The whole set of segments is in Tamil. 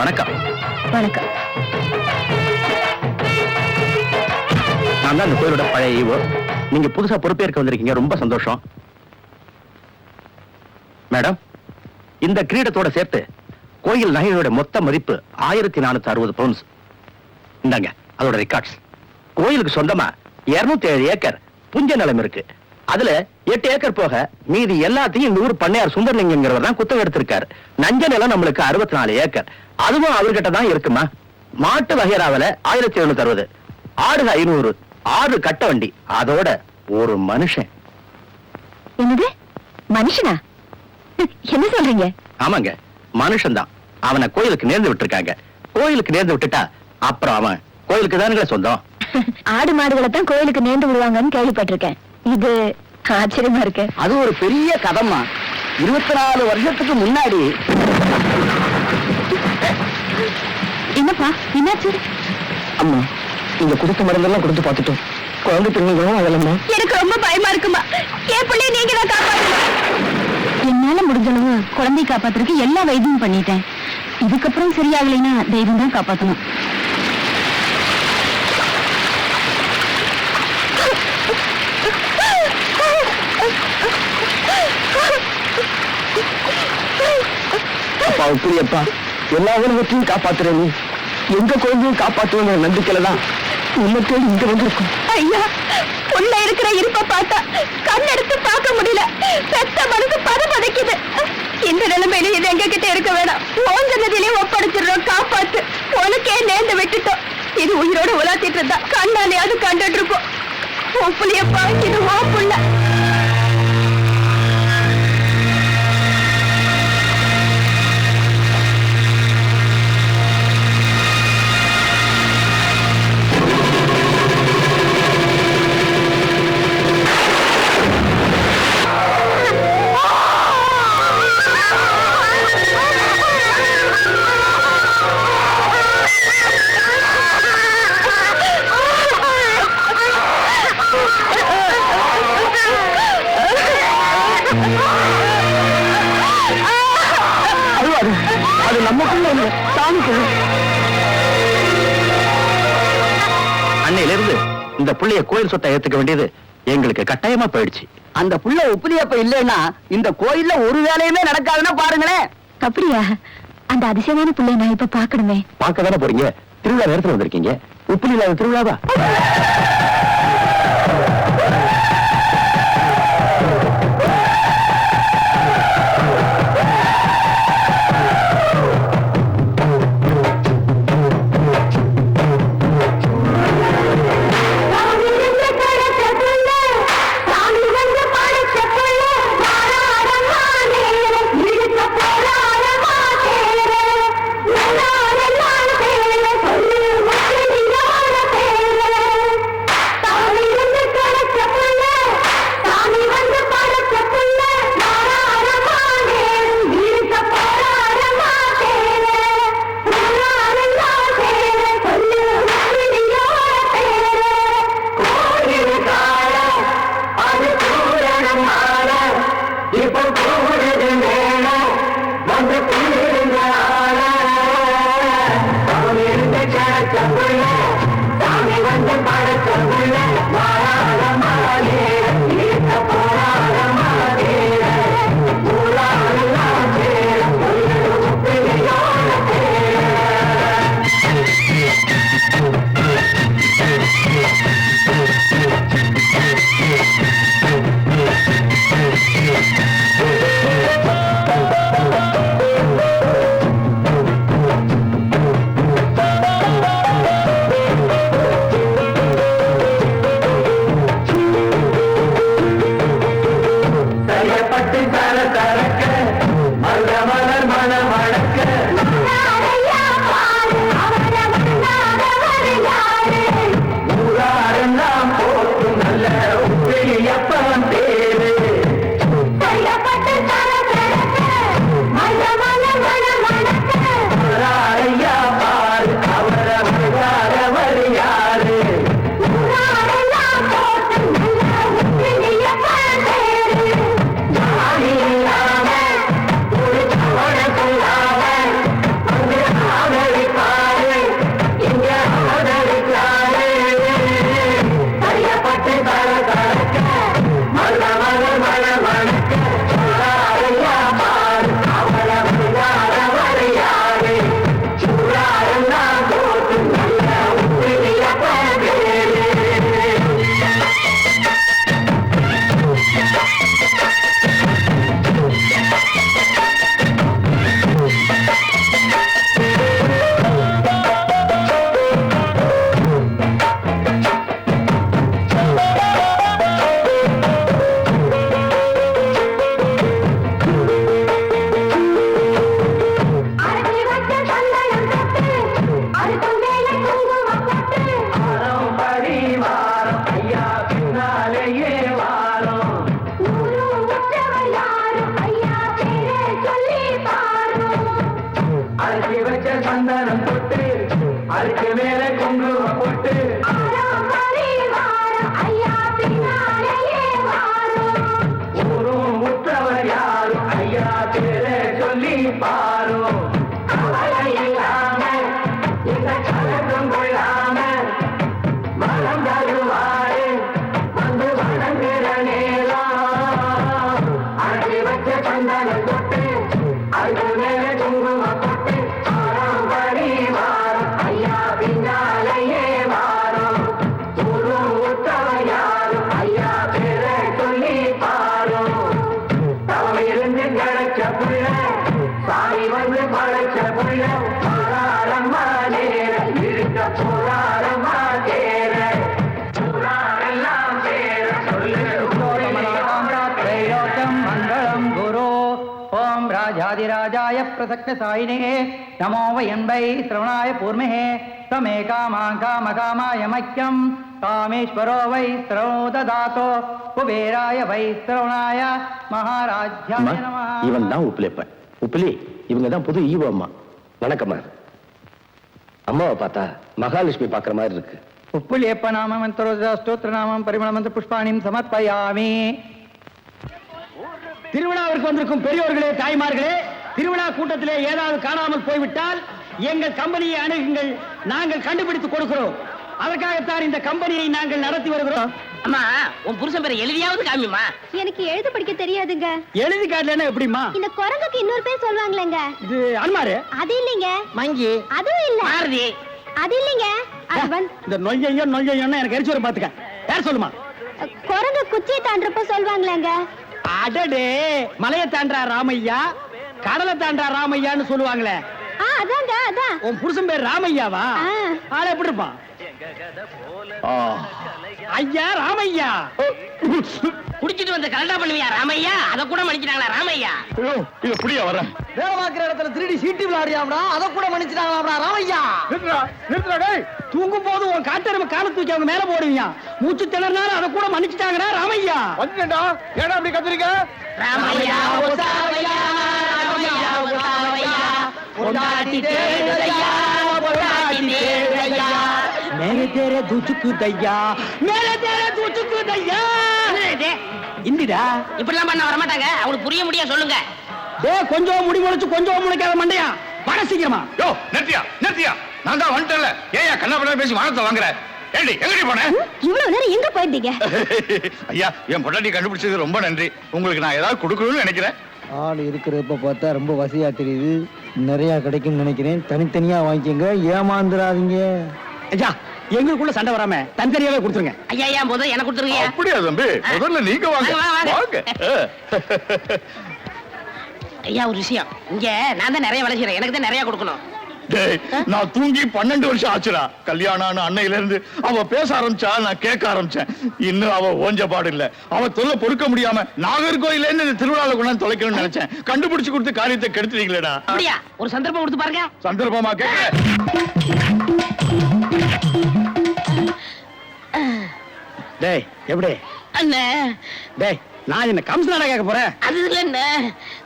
வணக்கம். வணக்கம். நான் தான் இந்த கோயிலோட பழைய ஈவோ. நீங்க புதுசா பொறுப்பேற்க வந்திருக்கீங்க, ரொம்ப சந்தோஷம். மேடம், இந்த கிரீடத்தோட சேர்த்து கோயில் நகையோட மொத்த மதிப்பு 1460 பவுண்ட்ஸ். இந்தாங்க அதோட ரெக்கார்ட்ஸ். கோயிலுக்கு சொந்தமா 207 ஏக்கர் புஞ்ச நிலம் இருக்கு. அதுல 8 ஏக்கர் போக மீதி எல்லாத்தையும் இந்த ஊர் பண்ணையார் சுந்தரலிங்கங்கிறவர் தான் குத்தகை எடுத்திருக்காரு. நஞ்ச நிலம் நம்மளுக்கு 64 ஏக்கர். அதுவும் அவர்கிட்ட தான் இருக்குமா. மாட்டு வகைராவில 1760, ஆடு 500, 6 கட்ட வண்டி, அதோட ஒரு மனுஷன். என்னது மனுஷனா? என்ன சொல்றீங்க? ஆமாங்க, மனுஷன் தான். அவனை கோயிலுக்கு நேர்ந்து விட்டுருக்காங்க. கோயிலுக்கு நேர்ந்து விட்டுட்டா அப்புறம் அவன் கோயிலுக்கு தானுங்களே சொந்தம். ஆடு மாடுகளை தான் கோயிலுக்கு நேர்ந்து விடுவாங்கன்னு கேள்விப்பட்டிருக்கேன். இது ஆச்சரியமா இருக்கு. அது ஒரு பெரிய கதமா. 24 வருஷத்துக்கு முன்னாடி. என்னப்பா என்னாச்சு? அம்மா, நீங்க கொடுத்த மருந்தெல்லாம் கொடுத்து பார்த்துட்டோம். குழந்தை பிள்ளைங்களும் அதெல்லாம். எனக்கு ரொம்ப பயமா இருக்குமா. என் பிள்ளைய நீங்க தான் காப்பாற்றணும். என்னால முடிஞ்சளவு குழந்தை காப்பாத்துறதுக்கு எல்லா வைத்தியம் பண்ணிட்டேன். இதுக்கப்புறம் சரியாகலைன்னா தெய்வம் தான் காப்பாற்றணும். அப்பா புரியப்பா, எல்லா உலகத்தையும் காப்பாத்துறேன். நீ எங்க குழந்தையும் காப்பாற்றுவங்கிற நம்பிக்கையில தான் உன்னை இங்க வந்திருக்கும். ஐயா, உள்ள இருக்கிற இருப்ப பார்த்தா கண்ணெடுத்து பார்க்க முடியல. பெத்த மனசு பதப்பதைக்குது. இந்த நிலைமையில இது எங்க கிட்ட இருக்க வேணாம். ஓஞ்ச நதியிலே ஒப்படைச்சிடுறோம். காப்பாத்து. உனக்கே நேர்ந்து விட்டுட்டோம். இது உயிரோட உலாத்திட்டு இருந்தா கண்ணாலையாவது கண்டுட்டு இருக்கோம். புள்ளியப்பா, இது ஓ புள்ள. அது நமக்குள்ள இல்ல, சாமிக்குள்ள. அன்னையிலிருந்து இந்த புள்ளைய கோயில் சொத்தை ஏத்துக்க வேண்டியது எங்களுக்கு கட்டாயமா போயிடுச்சு. அந்த புள்ள உப்புலியப்ப இல்லைன்னா இந்த கோயில்ல ஒரு வேலையுமே நடக்காதுன்னா பாருங்களேன். அப்படியா? அந்த அதிசயமான பிள்ளைய நான் இப்ப பாக்கணுமே. பார்க்க தானே போறீங்க? திருவிழா நேரத்துல வந்திருக்கீங்க. உப்புலி இல்லாத திருவிழாவா? அரிசி வச்ச சந்தனம் போட்டு அதுக்கு மேல குங்குமம் போட்டு ஊரும் முற்றவர் யாரும் ஐயா பேரை சொல்லி பாரும் இல்லாம இந்த கலக்கம் கொள்ளாம மனம் தருவாரு வந்து வணங்குற நேரம் அரிசி வச்ச சந்தனம் போட்டு அதுக்கு மேல குங்குமம் போட்டு ஆறாம் படி வாரம் ஐயா பின்னாலேயே வாரம் ஊரும் முற்றவர் யாரும் ஐயா பேரை சொல்லி பாரும் தவம் இருந்து கிடைச்ச புள்ள சாமி வந்து படைச்ச புள்ள போராடம்மா நேர இருக்க போராடம்மா தேர போராடெல்லாம் தேர சொல்லு மங்களம் குரு ஓம் ராஜாதிராஜாய பிரசக்த சாயினே நமோ வயன்பை சிரவணாய பூர்மஹே தமே காமாய மக்கியம் காமேஸ்வரோ வை சிரவணோ ததாதோ குபேராய வை சிரவணாய மகாராஜ்யாய நமः. இவன் தான் உப்பிலியப்பன். உப்பிலி இவங்க தான் புது ஈவோ அம்மா. வணக்கம்மா. அம்மாவை பார்த்தா மகாலட்சுமி பாக்குற மாதிரி இருக்கு. உப்புலியப்ப நாம மந்திரோஜா ஸ்தோத்திர நாமம் பரிமள மந்திர புஷ்பாணிம் சமர்ப்பயாமி. திருவிழாவிற்கு வந்திருக்கும் பெரியோர்களே, தாய்மார்களே, திருவிழா கூட்டத்திலே ஏதாவது காணாமல் போய்விட்டால் எங்கள் கம்பெனியை அணுகுங்கள், நாங்கள் கண்டுபிடித்து கொடுக்கிறோம். அதற்காகத்தான் இந்த கம்பெனியை நாங்கள் நடத்தி வருகிறோம். அம்மா உன் புருஷன் பேரை எழுதியாவது காமிமா. எனக்கு எழுத படிக்க தெரியாதுங்க. எழுதி காட்டலன்னா எப்படிமா? இந்த குரங்குக்கு இன்னொரு பேர் சொல்லுவாங்களேங்க. இது அனுமாரு, அது இல்லைங்க. மங்கி, அதுவும் இல்ல. மாருதி, அது இல்லைங்க. அது வந்து இந்த நொய்யன்னு எனக்கு எரிச்சு வர பாத்துக்க. யார் சொல்லுமா? குரங்கு குச்சியை தாண்டறப்ப சொல்லுவாங்களேங்க. அடடே, மலையை தாண்டா ராமையா, கடலை தாண்டா ராமையான்னு சொல்லுவாங்களே. அதாங்க அதான். உன் புருஷன் பேர் ராமையாவா? ஆ. ஆள எப்படி இருப்பான்? ஐயா ராமையா. குடிச்சிட்டு வந்து கலண்டா பண்ணுவியா ராமையா? அத கூட மன்னிச்சிட்டாங்களா ராமையா? இது புரிய வர வேலைவாக்குற இடத்துல திருடி சீட்டு விளையாடியாம்டா, அத கூட மன்னிச்சிட்டாங்களா ராமையா? தூங்கும் போது உன் காட்டெருமை கால தூக்கி அவங்க மேல போடுவீங்க, மூச்சு திணறினாலும் அத கூட மன்னிச்சிட்டாங்கடா ராமையா. வந்துடா. ஏடா அப்படி கத்துறீங்க? ராமையா ஓசாவையா, ராமையா ஓசாவையா, பொண்டாட்டி தேடுதையா, பொண்டாட்டி தேடுதையா. மேலே தேரே தூச்சுக்கு தையா, மேலே தேரே தூச்சுக்கு தையா. இந்திடா இப்படிலாம் பண்ண வர மாட்டாங்க. அவங்களுக்கு புரிய முடியா சொல்லுங்க. கொஞ்சம் முடி முளைச்சு கொஞ்சம் முளைக்காத மண்டையா, வர சீக்கிரமா. யோ நிறுத்தியா. நான் தான் வந்துட்டேன்ல. ஏயா கண்ணா பேசி வானத்தை வாங்குற? ஏண்டி எங்கடி போன? இவ்வளவு நேரம் எங்க போயிருந்தீங்க? ஐயா, என் பொண்டாட்டி கண்டுபிடிச்சது ரொம்ப நன்றி. உங்களுக்கு நான் ஏதாவது கொடுக்கணும்னு நினைக்கிறேன். ஆள் இருக்கிறப்ப பார்த்தா ரொம்ப வசதியா தெரியுது. நிறைய கிடைக்கும் நினைக்கிறேன். தனித்தனியா வாங்கிக்கங்க, ஏமாந்துடாதீங்க. ஐயா, எங்களுக்குள்ள சண்டை வராம தனித்தனியாவே கொடுத்துருங்க. ஐயா ஏன் போதும் எனக்கு கொடுத்துருங்க. அப்படியா தம்பி? முதல்ல நீங்க வாங்க. வாங்க. ஐயா ஒரு விஷயம், இங்க நான் தான் நிறைய வேலை செய்யறேன், எனக்கு தான் நிறைய கொடுக்கணும். டேய், நான் தூங்கி 12 வருஷம் ஆச்சுடா. கல்யாணம் அன்னையில இருந்து அவ பேச ஆரம்பிச்சா, நான் கேட்க ஆரம்பிச்சேன். இன்னும் அவ ஓஞ்ச பாடு இல்ல. அவ தொல்லை பொறுக்க முடியாம நாகர்கோயில இருந்து இந்த திருவிழாவில் கொண்டாந்து தொலைக்கணும்னு நினைச்சேன். கண்டுபிடிச்சு கொடுத்து காரியத்தை கெடுத்துட்டீங்களேடா. அப்படியா? ஒரு சந்தர்ப்பம் கொடுத்து பாருங்க. சந்தர்ப்பமா கேட்க? டேய் எப்படி? அண்ணே டேய், நான் என்ன கம்சனடா கேட்க போறேன்? அது இல்ல அண்ணே.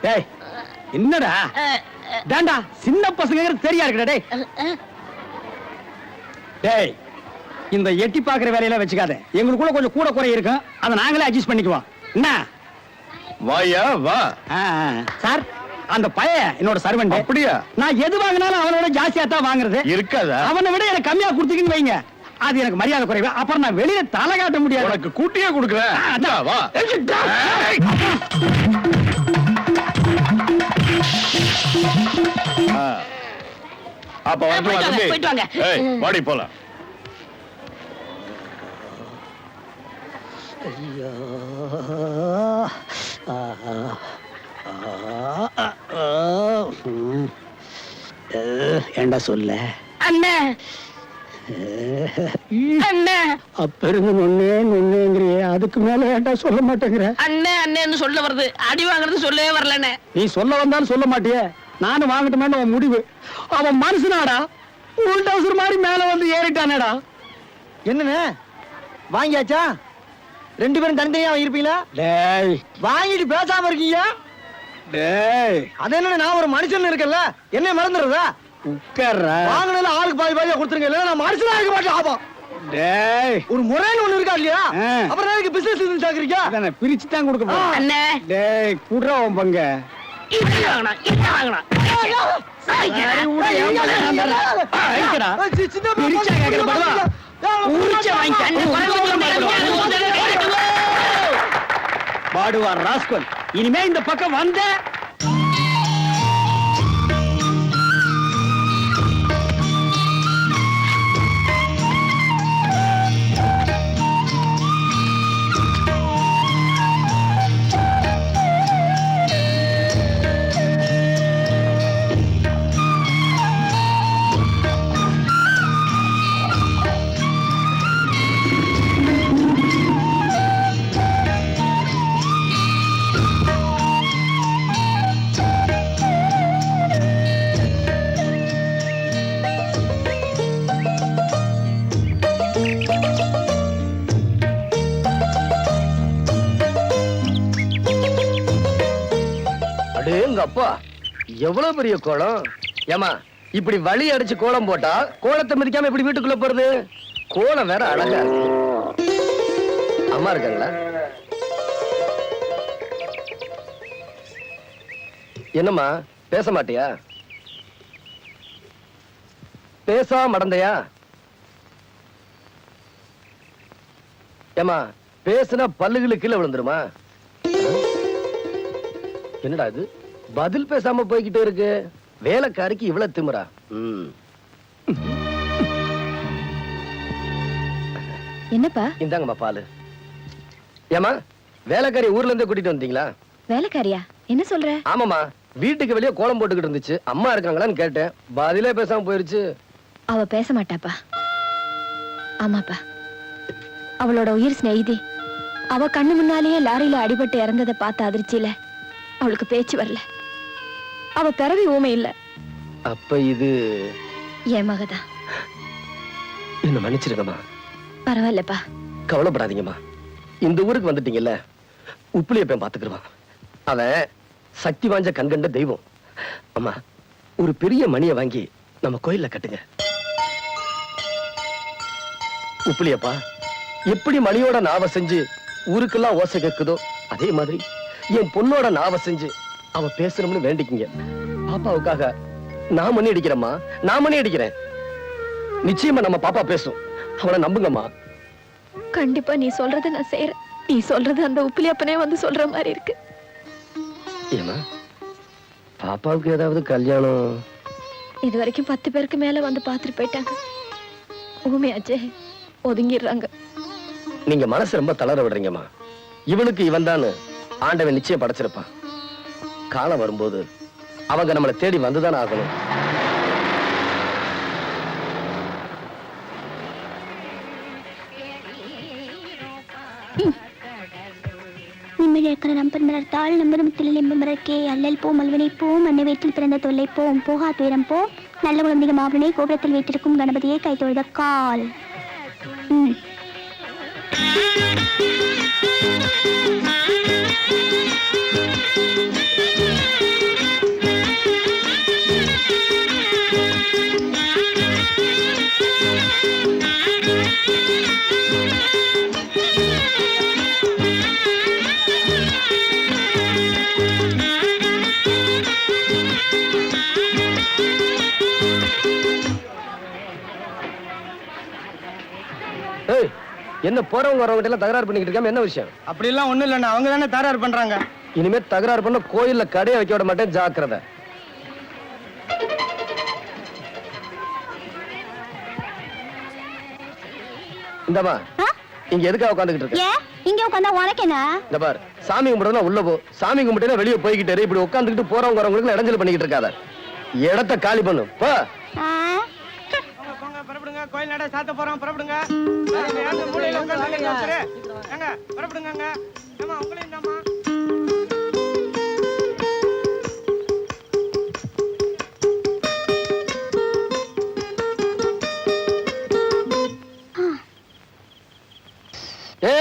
டேய் என்னடா? டேண்டா, சின்ன பசங்க தெரியா இருக்குடா. டேய் டேய், இந்த எட்டி பாக்குற வேலையில வச்சுக்காத. எங்களுக்குள்ள கொஞ்சம் கூட குறை இருக்கும், அதை நாங்களே அட்ஜஸ்ட் பண்ணிக்குவோம். என்ன வாயா வா. சார், அந்த பையன் என்னோட சர்வெண்ட். அப்படியா? நான் எது வாங்கினாலும் அவனோட ஜாஸ்தியா தான் வாங்குறது. இருக்காதா? அவனை விட எனக்கு கம்மியா கொடுத்தீங்கன்னு வைங்க, அது எனக்கு மரியாதை குறைவு. அப்புறம் நான் வெளியில தலை காட்ட முடியாது. உனக்கு கூட்டியே கொடுக்குறேன். அதான். வா. ஏய். அப்ப வந்து போயிட்டு வாங்க. ஏய், வாடி போலாம். ஏண்டா சொல்ல அண்ணே அண்ணே அப்ப இருந்து நொன்னேங்கிறியே, அதுக்கு மேல ஏண்டா சொல்ல மாட்டேங்கிற? அண்ணே அண்ணேன்னு சொல்ல வருது, அடி வாங்குறது சொல்லவே வரலண்ணே. நீ சொல்ல வந்தாலும் சொல்ல மாட்டியே, நானும் வாங்கட்டுமேன்னு உன் முடிவு. அவன் மனுஷனாடா, உள்டவுசர் மாதிரி மேல வந்து ஏறிட்டானேடா. என்னண்ணே வாங்கியாச்சா? 2 பேரும் தனித்தனியா வாங்கிருப்பீங்களா? டேய், வாங்கிட்டு பேசாம இருக்கீங்க. டேய் அது என்ன நான் ஒரு மனுஷன் இருக்கேன்ல என்ன மறந்துடுறதா உட்கார்றா. வாங்கினால ஆளுக்கு பாதி பாதியா கொடுத்துருங்க இல்ல நான் மனுஷனா இருக்க மாட்டேன் ஆபா டேய் ஒரு முறைன்னு ஒண்ணு இருக்கா இல்லையா ஆ. அப்புறம் எனக்கு பிசினஸ் சாக்குறீங்க அதானே பிரிச்சு தான் கொடுக்க போறேன். அண்ணே டேய் குடுறா உன் பங்க. இது வாங்கலாம் இது வாங்கலாம் பிரிச்சா கேக்குற படுவா உரிச்ச வாங்கி அண்ணே பாடுவார் ராஸ்கல் இனிமே இந்த பக்கம் வந்த அடேங்க அப்பா எவ்வளவு பெரிய கோலம். ஏமா இப்படி வழி அடிச்சு கோலம் போட்டா கோலத்தை மிதிக்காம இப்படி வீட்டுக்குள்ள போறது? கோலம் வேற அழகா இருக்கு. அம்மா இருக்காங்களா? என்னம்மா பேச மாட்டியா? பேசாம மடந்தையா? ஏமா பேசுனா பல்லுகளுக்கு கீழே விழுந்துருமா? என்னடா இது பதில் பேசாம போய்கிட்டே இருக்கு. வேலைக்காரிக்கு இவ்வளவு திமிரா? என்னப்பா இந்தாங்கம்மா பாலு. ஏமா வேலைக்காரி ஊர்ல இருந்து கூட்டிட்டு வந்தீங்களா? வேலைக்காரியா என்ன சொல்ற? ஆமாமா வீட்டுக்கு வெளியே கோலம் போட்டுக்கிட்டு இருந்துச்சு. அம்மா இருக்காங்களான்னு கேட்டேன். பதிலே பேசாம போயிருச்சு. அவ பேச மாட்டாப்பா. ஆமாப்பா அவளோட உயிர் சிநேகிதி அவ கண்ணு முன்னாலேயே லாரியில அடிபட்டு இறந்ததை பார்த்த அதிர்ச்சியில அவளுக்கு பேச்சு வரல. அவ பிறவி ஊமை இல்ல. அப்ப இது என் மகதான். என்ன மன்னிச்சிருங்கம்மா. பரவாயில்லப்பா. கவலைப்படாதீங்கம்மா. இந்த ஊருக்கு வந்துட்டீங்கல்ல உப்புளியப்பன் பாத்துக்கிடுவான். அவன் சக்தி வாய்ந்த கண்கண்ட தெய்வம். அம்மா ஒரு பெரிய மணியை வாங்கி நம்ம கோயில்ல கட்டுங்க. உப்புளியப்பா எப்படி மணியோட நாவ செஞ்சு ஊருக்கெல்லாம் ஓசை கேக்குதோ அதே மாதிரி என் பொண்ணோட நாவ செஞ்சு அவ பேசணும்னு வேண்டிக்கிங்க. பாப்பாவுக்காக நான் மணி அடிக்கிறேம்மா. நான் மணி அடிக்கிறேன். நிச்சயமா நம்ம பாப்பா பேசும். அவனை நம்புங்கம்மா. கண்டிப்பா நீ சொல்றதை நான் செய்யறேன். நீ சொல்றது அந்த உப்பிலியப்பனே வந்து சொல்ற மாதிரி இருக்கு. ஏமா பாப்பாவுக்கு ஏதாவது கல்யாணம்? இது வரைக்கும் 10 பேருக்கு மேல வந்து பாத்துட்டு போயிட்டாங்க. ஊமையாச்சே ஒதுங்கிடுறாங்க. நீங்க மனசு ரொம்ப தளர விடுறீங்கம்மா. இவனுக்கு இவன் தான் ஆண்டவன் நிச்சயம் படைச்சிருப்பான். காலம் வரும்போது அவங்க நம்மளை தேடி வந்துதான் ஆகணும். நிம்மதியற்கிற நம்பர் மலர்த்தாள் நம்பரும் தில்லிம்பு மலர்க்கே அல்லல் போ மல்வனை போ மண்ணை வயிற்றில் பிறந்த தொல்லை போம் போகா துயரம் போ நல்ல குழந்தைக மாவனை கோபுரத்தில் வைத்திருக்கும் கணபதியை கை தொழுத கால். ஏய், என்ன போறவங்க வரவங்க எல்லாம் தகராறு பண்ணிக்கிட்டு இருக்காம என்ன விஷயம்? அப்படி எல்லாம் ஒண்ணு இல்லண்ணா. அவங்க தானே தகராறு பண்றாங்க. இனிமே தகராறு பண்ண கோயில்ல கடையை வைக்க விட மாட்டேன். ஜாக்கிரதை. இந்தமா இங்க எதுக்காக உட்காந்துக்கிட்டு இருக்க? ஏன் இங்க உட்காந்தா உனக்கு என்ன? இந்த பார் சாமி கும்பிடுறா உள்ள போ. சாமி கும்பிட்டு வெளியே போய்கிட்டே இரு. இப்படி உட்காந்துக்கிட்டு போறவங்க வரவங்களுக்கு இடைஞ்சல் பண்ணிக்கிட்டு இருக்காத. இடத்த காலி பண்ணு போ. புறப்படுங்க. கோயில் நட சாத்த போறோம். புறப்படுங்க. அந்த மூலையில உட்கார்ந்துங்க சரி. ஏங்க புறப்படுங்கங்க. ஏமா உங்களையும் தாமா. ஏ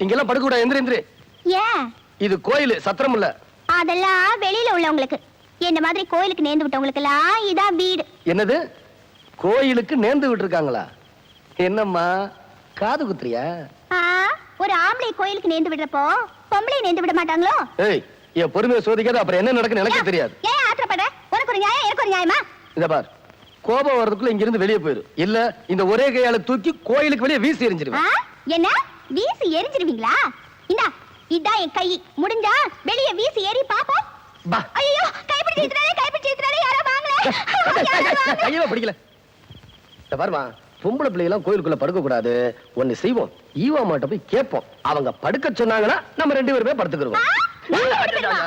இங்கெல்லாம் படுக்க கூடாது. எந்திரி எந்திரி. ஏன் இது கோயில் சத்திரம் இல்ல. அதெல்லாம் வெளியில உள்ளவங்களுக்கு. என்ன மாதிரி கோயிலுக்கு நேர்ந்து விட்டவங்களுக்கு எல்லாம் இதான் வீடு. என்னது, கோயிலுக்கு நேர்ந்து விட்டுருக்காங்களா? என்னம்மா காது குத்துறியா? ஆ, ஒரு ஆம்பளை கோயிலுக்கு நேர்ந்து விடுறப்போ பொம்பளை நேர்ந்து விட மாட்டாங்களோ? ஏய், என் பொறுமையை சோதிக்காத, அப்புறம் என்ன நடக்குன்னு எனக்கு தெரியாது. ஏன் ஆத்திரப்படுற? உனக்கு ஒரு நியாயம், எனக்கு ஒரு நியாயமா? இத பார், கோபம் வர்றதுக்குள்ள இங்க இருந்து வெளியே போயிரு. இல்ல இந்த ஒரே கையால தூக்கி கோயிலுக்கு வெளியே வீசி எறிஞ்சிருவேன். என்ன வீசி எரிஞ்சிருவீங்களா? இந்தா, இதான் என் கை. முடிஞ்சா வெளியே வீசி எறி பாப்போம். பா. ஐயோ, கைப்பிடிச்சு இழுத்துறானே, யாரோ வாங்கல. கையில பிடிக்கல. இத பாருமா, பொம்பளை பிள்ளைலாம் கோயிலுக்குள்ள படுக்க கூடாது. ஒன்னு செய்வோம், ஈவா மாட்ட போய் கேட்போம். அவங்க படுக்க சொன்னாங்கன்னா நம்ம 2 பேருமே படுத்துக்கிறோம்.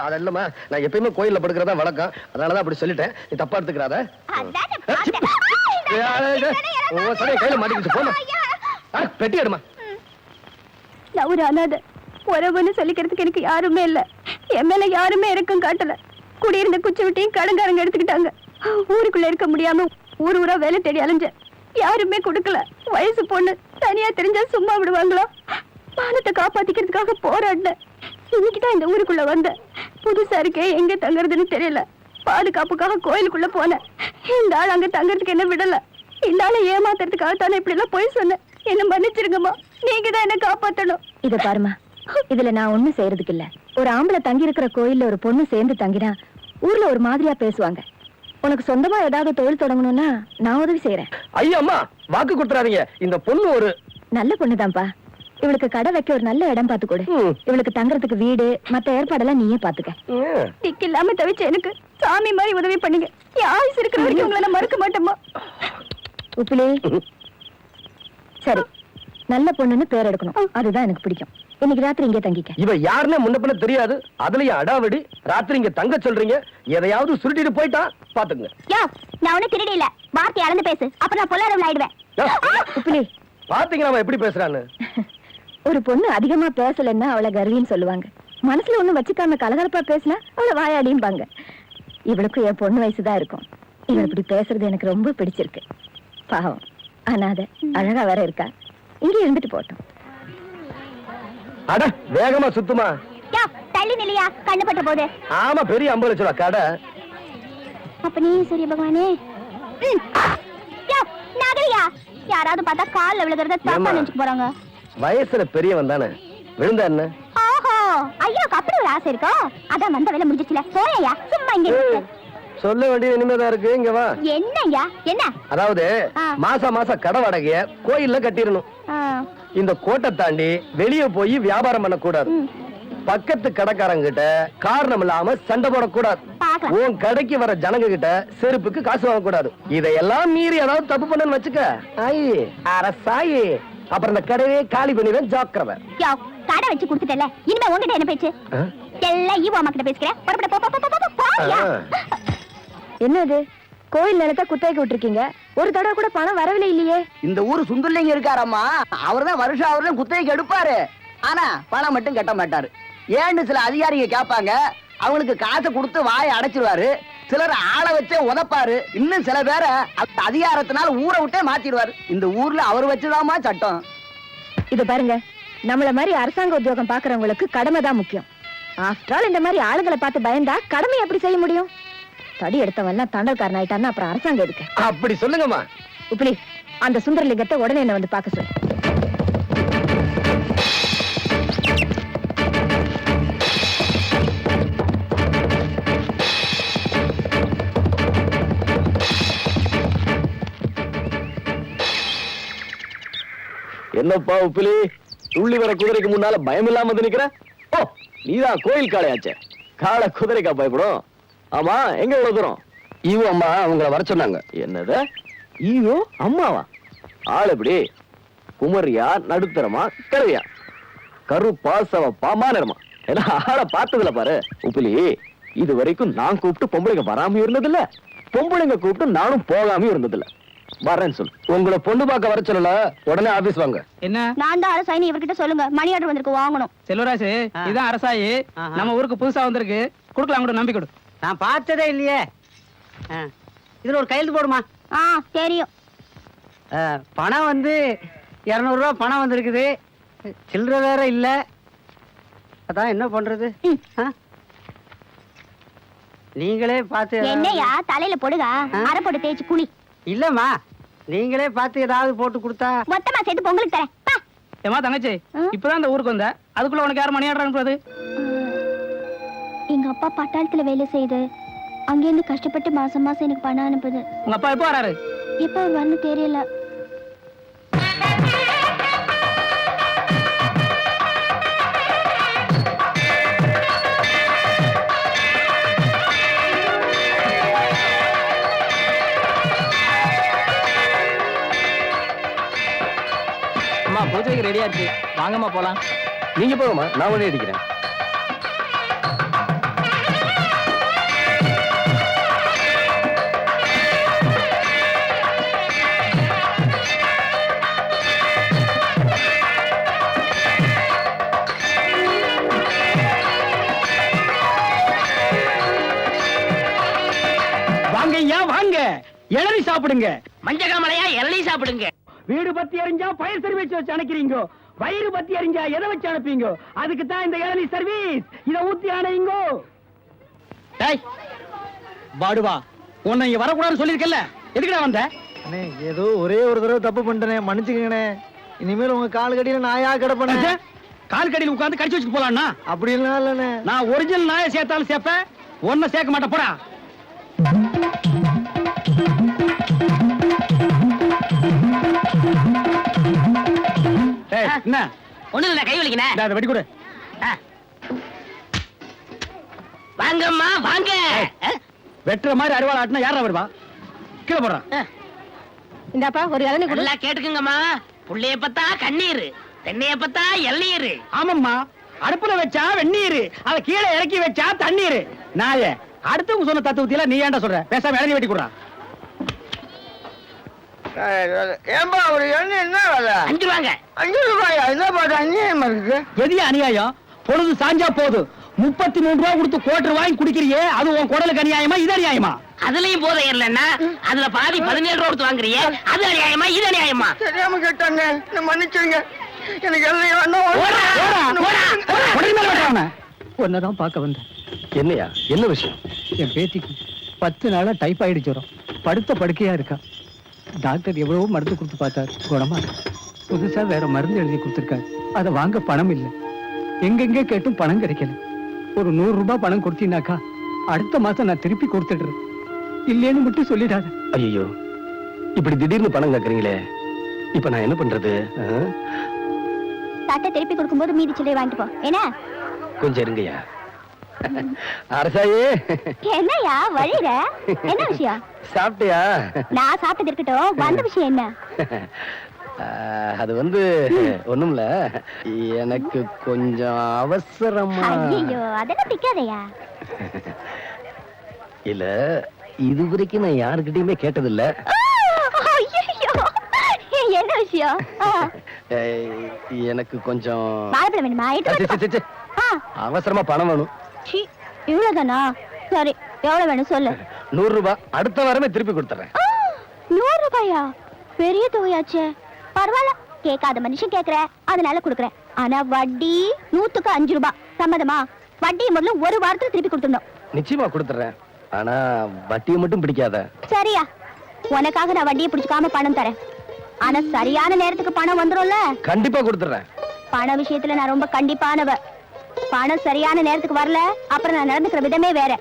அதெல்லாமா, நான் எப்பயுமே கோயில்ல படுக்கிறதா வழக்கம். அதனாலதான் அப்படி சொல்லிட்டேன். நீ தப்பா எடுத்துக்கிறாத. கையில மாட்டிக்கிச்சு போமா. பெட்டி எடுமா. நான் ஒரு அனாதை. உறவுன்னு சொல்லிக்கிறதுக்கு எனக்கு யாருமே இல்ல. என் மேல யாருமே இறக்கம் காட்டல. குடியிருந்த குச்சி விட்டையும் கடன்காரங்க எடுத்துக்கிட்டாங்க. ஊருக்குள்ள இருக்க முடியாம ஊர் ஊரா வேலை தேடி அலைஞ்சேன். யாருமே கொடுக்கல. வயசு பொண்ணு தனியா தெரிஞ்சா சும்மா விடுவாங்களோ? மானத்தை காப்பாத்திக்கிறதுக்காக போராடினேன். இன்னைக்குதான் இந்த ஊருக்குள்ள வந்தேன். புதுசா இருக்கே, எங்க தங்குறதுன்னு தெரியல. பாதுகாப்புக்காக கோயிலுக்குள்ள போனேன். இந்த ஆள் அங்க தங்குறதுக்கு என்ன விடல. இந்த ஆளை ஏமாத்துறதுக்காக தானே இப்படி எல்லாம் போய் சொன்னேன். என்ன மன்னிச்சிருங்கம்மா, நீங்க தான் என்ன காப்பாத்தணும். இத பாருமா, இதுல நான் ஒண்ணும் செய்யறதுக்கு இல்ல. ஒரு ஆம்பளை தங்கி இருக்கிற கோயில்ல ஒரு பொண்ணு சேர்ந்து தங்கினா ஊர்ல ஒரு மாதிரியா பேசுவாங்க. உனக்கு சொந்தமா ஏதாவது தொழில் தொடங்கணும்னா நான் உதவி செய்யறேன். ஐயா அம்மா, வாக்கு கொடுத்துறாதீங்க. இந்த பொண்ணு ஒரு நல்ல பொண்ணுதான்ப்பா. இவளுக்கு கடை வைக்க ஒரு நல்ல இடம் பாத்து கொடு. இவளுக்கு தங்கறதுக்கு வீடு, மத்த ஏற்பாடெல்லாம் நீயே பாத்துக்க. திக்கு இல்லாம தவிச்ச எனக்கு சாமி மாதிரி உதவி பண்ணீங்க. என் ஆயுசு இருக்கிற வரைக்கும் உங்களை நான் மறக்க மாட்டேம்மா. உப்பிலி, சரி, நல்ல பொண்ணுன்னு பேர் எடுக்கணும். அதுதான் எனக்கு பிடிக்கும். இன்னைக்கு ராத்திரி இங்கே தங்கிக்க. இவ யாருன்னு முன்ன பின்ன தெரியாது. அதுலயும் அடாவடி. ராத்திரி இங்க தங்க சொல்றீங்க. எதையாவது சுருட்டிட்டு போயிட்டா பாத்துங்க. யோ, நான் ஒண்ணு திருடி இல்ல. வார்த்தை அளந்து பேசு, அப்ப நான் பொல்லாதவன் ஆயிடுவேன். உப்பிலி, பாத்தீங்களா அவன் எப்படி பேசுறான்னு? ஒரு பொண்ணு அதிகமா பேசலன்னா அவளை கர்வின்னு சொல்லுவாங்க. மனசுல ஒண்ணும் வச்சுக்காம கலகலப்பா பேசினா அவளை வாயாடிம்பாங்க. இவளுக்கும் என் பொண்ணு வயசுதான் இருக்கும். இவள் இப்படி பேசுறது எனக்கு ரொம்ப பிடிச்சிருக்கு. பாவம், அனாதை, அழகா வேற இருக்கா. இங்கே இருந்துட்டு போட்டோம். அட, வேகமா சுத்துமா. யோ, தள்ளி நிலையா, கண்ணு பட்ட போது. ஆமா, பெரிய 50 லட்சம் ரூபாய் கடை. அப்ப நீ சூரிய பகவானே. யோ, நகரியா, யாராவது பார்த்தா கால்ல விழுகிறத தப்பா நினைச்சு போறாங்க. வயசுல பெரியவன் தானே, விழுந்தா என்ன? ஓஹோ, ஐயாவுக்கு அப்படி ஒரு ஆசை இருக்கோ? அதான் வந்த வேலை முடிஞ்சிச்சுல. போயா, சும்மா இங்க இரு. சொல்ல வேண்டியது இனிமேதான் இருக்கு. இங்க வா. என்னய்யா, என்ன? அதாவது மாசம் கடை வாடகைய கோயில்ல கட்டிடணும். இந்த கோட்டை தாண்டி வெளியே போய் வியாபாரம் பண்ண கூடாது. பக்கத்து கடைக்காரங்க கிட்ட காரணம் இல்லாம சண்டை போடக்கூடாது. உன் கடைக்கு வர ஜனங்க கிட்ட செருப்புக்கு காசு வாங்க கூடாது. இதையெல்லாம் மீறி ஏதாவது தப்பு பண்ணு வச்சுக்க, ஐயே அரசாயி, அப்புறம் இந்த கடையே காலி பண்ணிடுவேன். ஜாக்கிரதை. கடை வச்சு கொடுத்துட்டல, இனிமே உங்ககிட்ட என்ன பேச்சு? எல்லாம் ஈவோ அம்மா கிட்ட பேசுகிறேன். என்னது, கோயில் நிலத்தை குத்தகைக்கு விட்டுருக்கீங்க? ஒரு தடவை கூட பணம் வரவில்லை இல்லையே. இந்த ஊரு சுந்தர்லிங்க இருக்காரம்மா, அவர்தான் வருஷம் அவர்தான் குத்தகைக்கு எடுப்பாரு. ஆனா பணம் மட்டும் கட்ட மாட்டாரு. ஏன்னு சில அதிகாரிங்க கேட்பாங்க. அவங்களுக்கு காசை கொடுத்து வாயை அடைச்சிருவாரு. சிலர் ஆளை வச்சே உதப்பாரு. இன்னும் சில பேரை அதிகாரத்தினால ஊரை விட்டே மாத்திடுவாரு. இந்த ஊர்ல அவர் வச்சுதாமா சட்டம். இத பாருங்க, நம்மள மாதிரி அரசாங்க உத்தியோகம் பாக்குறவங்களுக்கு கடமை தான் முக்கியம். ஆஃப்டர் ஆல் இந்த மாதிரி ஆளுங்களை பார்த்து பயந்தா கடமை எப்படி செய்ய முடியும்? தடி எடுத்தவெல்லாம் தண்டல்காரன் ஆயிட்டான்னா அப்புறம் அரசாங்கம் இருக்கு. அப்படி சொல்லுங்கம்மா. உப்பிலி, அந்த சுந்தரலிங்கத்தை உடனே என்ன வந்து பார்க்க சொல்லு. என்னப்பா உப்பிலி, துள்ளி வர குதிரைக்கு முன்னால பயம் இல்லாம வந்து நிக்கிற? ஓ, நீதான் கோயில் காளையாச்சே. காளை குதிரைக்கா பயப்படும்? ஆமா, எங்க எவ்வளவு தூரம்? ஈவோ அம்மா அவங்கள வர சொன்னாங்க. என்னது, ஈவோ அம்மாவா? ஆள் எப்படி? குமரியா, நடுத்தரமா, கிழவியா, கருப்பா, சவப்பா, மாநிறமா? எல்லாம் ஆளை பார்த்ததுல பாரு. உப்பிலி, இது வரைக்கும் நான் கூப்பிட்டு பொம்பளைங்க வராம இருந்ததில்ல, பொம்பளைங்க கூப்பிட்டு நானும் போகாம இருந்ததில்ல. வரேன்னு சொல்லு. உங்களை பொண்ணு பார்க்க வர சொல்லல, உடனே ஆபீஸ் வாங்க. என்ன, நான் தான் அரசாணி, இவர்கிட்ட சொல்லுங்க. மணி ஆர்டர் வந்திருக்கு, வாங்கணும். செல்வராசு, இதான் அரசாயி. நம்ம ஊருக்கு புதுசா வந்திருக்கு. கொடுக்கலாம் கூட, நம்பி கொடு. நான் பார்த்ததே இல்லையே. இதுல ஒரு கையெழுத்து போடுமா? தெரியும். பணம் வந்து 200 ரூபாய் பணம் வந்திருக்குது. சில்லற வேற இல்ல. அதான் என்ன பண்றது? நீங்களே பார்த்து என்னையா தலையில போடுகா அரை போட்டு தேய்ச்சு குளி. இல்லம்மா, நீங்களே பார்த்து ஏதாவது போட்டு கொடுத்தா. மொத்தமா சேர்த்து பொங்கலுக்கு தரேன். பா. ஏமா தங்கச்சி, இப்பதான் இந்த ஊருக்கு வந்த, அதுக்குள்ள உனக்கு யாரும் மணி ஆடுறான்னு? எங்க அப்பா பட்டாளத்துல வேலை செய்யுது, அங்கேருந்து கஷ்டப்பட்டு மாசம் மாசம் எனக்கு பணம் அனுப்புது. உங்க அப்பா எப்போ வராரு? எப்ப அவர் வரணும் தெரியல. அம்மா பூஜைக்கு ரெடியா இருக்கு, வாங்கம்மா போலாம். நீங்க போங்கம்மா, நான் உடனே அடிக்கிறேன். வாங்க ஐயா வாங்க, இளநீ சாப்பிடுங்க. மஞ்சகாமலையா இளநீ சாப்பிடுங்க. வீடு பத்தி எரிஞ்சா ஃபயர் சர்வீஸ் வச்சு அணைக்கிறீங்க, வயிறு பத்தி எரிஞ்சா எதை வச்சு அனுப்பீங்க? அதுக்கு தான் இந்த இளநீ சர்வீஸ். இத ஊத்தி அணைங்க. டேய் பாடுவா, உன்னை இங்க வரக்கூடாதுன்னு சொல்லிருக்கல, எதுக்குடா வந்த? அண்ணே, ஏதோ ஒரே ஒரு தடவை தப்பு பண்ணிட்டேனே, மன்னிச்சுக்கங்கண்ணே. இனிமேல் உங்க கால் கடியில நாயா கிடப்பேன். கால் கடியில் உட்கார்ந்து கடிச்சு வச்சுட்டு போலாம்னா? அப்படி இல்லண்ணே. நான் ஒரிஜினல் நாயை சேர்த்தாலும் சேர்ப்பேன், ஒன்னும் சேர்க்க மாட்டேன். போடா. என்ன ஒண்ணு இல்ல, கை வலிக்கிறேன். வெடி கொடு. வாங்கம்மா வாங்க. வெட்டுற மாதிரி அருவாள் ஆட்டினா யாரா வருவா? கீழே போடுறான். இந்தாப்பா ஒரு இளநீ கொடு. நல்லா கேட்டுக்குங்கம்மா, புள்ளைய பத்தா கண்ணீர், தென்னைய பத்தா இளநீர். ஆமாம்மா, அடுப்புல வச்சா வெந்நீர், அத கீழே இறக்கி வச்சா தண்ணீர். நாயே, அடுத்தவங்க சொன்ன தத்துவத்தில நீ ஏன்டா சொல்ற? பேசாம இளநீ வெட்டி கொடுறா. ஏம்பா ஒரு எண்ணெய் என்ன வேலை? 5 ரூபாங்க. 5 ரூபாயா? என்ன பாட்டு அநியாயமா இருக்கு. எது அநியாயம்? பொழுது சாஞ்சா போதும் 33 ரூபாய் கொடுத்து கோட்டர் வாங்கி குடிக்கிறியே, அது உன் குடலுக்கு அநியாயமா? இது அநியாயமா? அதுலயும் போதை ஏறலன்னா அதுல பாதி 17 ரூபா கொடுத்து வாங்குறியே, அது அநியாயமா இது அநியாயமா? தெரியாம கேட்டாங்க, மன்னிச்சிருங்க. எனக்கு எண்ணெய் வேண்டாம். ஒன்னதான் பார்க்க வந்தேன். என்னையா, என்ன விஷயம்? என் பேத்திக்கு 10 நாளா டைபாய்டு ஜுரம், படுத்த படுக்கையா இருக்கா. டாக்டர் எவ்வளவோ மருந்து கொடுத்து பார்த்தாரு, குணமா இருக்கு. புதுசா வேற மருந்து எழுதி கொடுத்திருக்காரு, அதை வாங்க பணம் இல்லை. எங்கெங்க கேட்டும் பணம் கிடைக்கல. ஒரு 100 ரூபாய் பணம் கொடுத்தீங்கன்னாக்கா அடுத்த மாசம் நான் திருப்பி கொடுத்துடுறேன். இல்லேன்னு மட்டும் சொல்லிடாத. ஐயோ, இப்படி திடீர்னு பணம் கேக்குறீங்களே, இப்ப நான் என்ன பண்றது? தாத்தா திருப்பி கொடுக்கும்போது மீதி சில்லறை வாங்கிட்டு போ. என்ன கொஞ்சம் இருங்கய்யா. அரசாயே, என்னையா வழிற? என்ன விஷயம்? சாப்பிட்டியா? நான் சாப்பிட்டது இருக்கட்டும், வந்த விஷயம் என்ன? அது வந்து ஒண்ணுமில்ல, எனக்கு கொஞ்சம் அவசரமா. ஐயோ, அதெல்லாம் பிக்காதையா. இல்ல, இதுவரைக்கும் நான் யாருக்கிட்டயுமே கேட்டதில்ல. என்ன விஷயம்? எனக்கு கொஞ்சம் வாழைப்பழம் வேணுமா? அவசரமா பணம் வேணும். இவ்வளவுதானா? சரி, எவ்வளவு வேணும் சொல்லு. 100 ரூபாய், அடுத்த வாரமே திருப்பி கொடுத்துறேன். 100 ரூபாயா? பெரிய தொகையாச்சே. பரவாயில்ல, கேட்காத மனுஷன் கேக்குற, அதனால கொடுக்குறேன். ஆனா வட்டி 100க்கு 5 ரூபாய். சம்மதமா? வட்டியை முதல்ல ஒரு வாரத்துல திருப்பி கொடுத்துடணும். நிச்சயமா கொடுத்துறேன், ஆனா வட்டியை மட்டும் பிடிக்காத. சரியா? உனக்காக நான் வட்டியை பிடிச்சுக்காம பணம் தரேன், ஆனா சரியான நேரத்துக்கு பணம் வந்துரும்ல? கண்டிப்பா கொடுத்துறேன். பண விஷயத்துல நான் ரொம்ப கண்டிப்பானவ. பணம் சரியான நேரத்துக்கு வரல, அப்புறம் நான் நடந்துக்கிற விதமே வேற.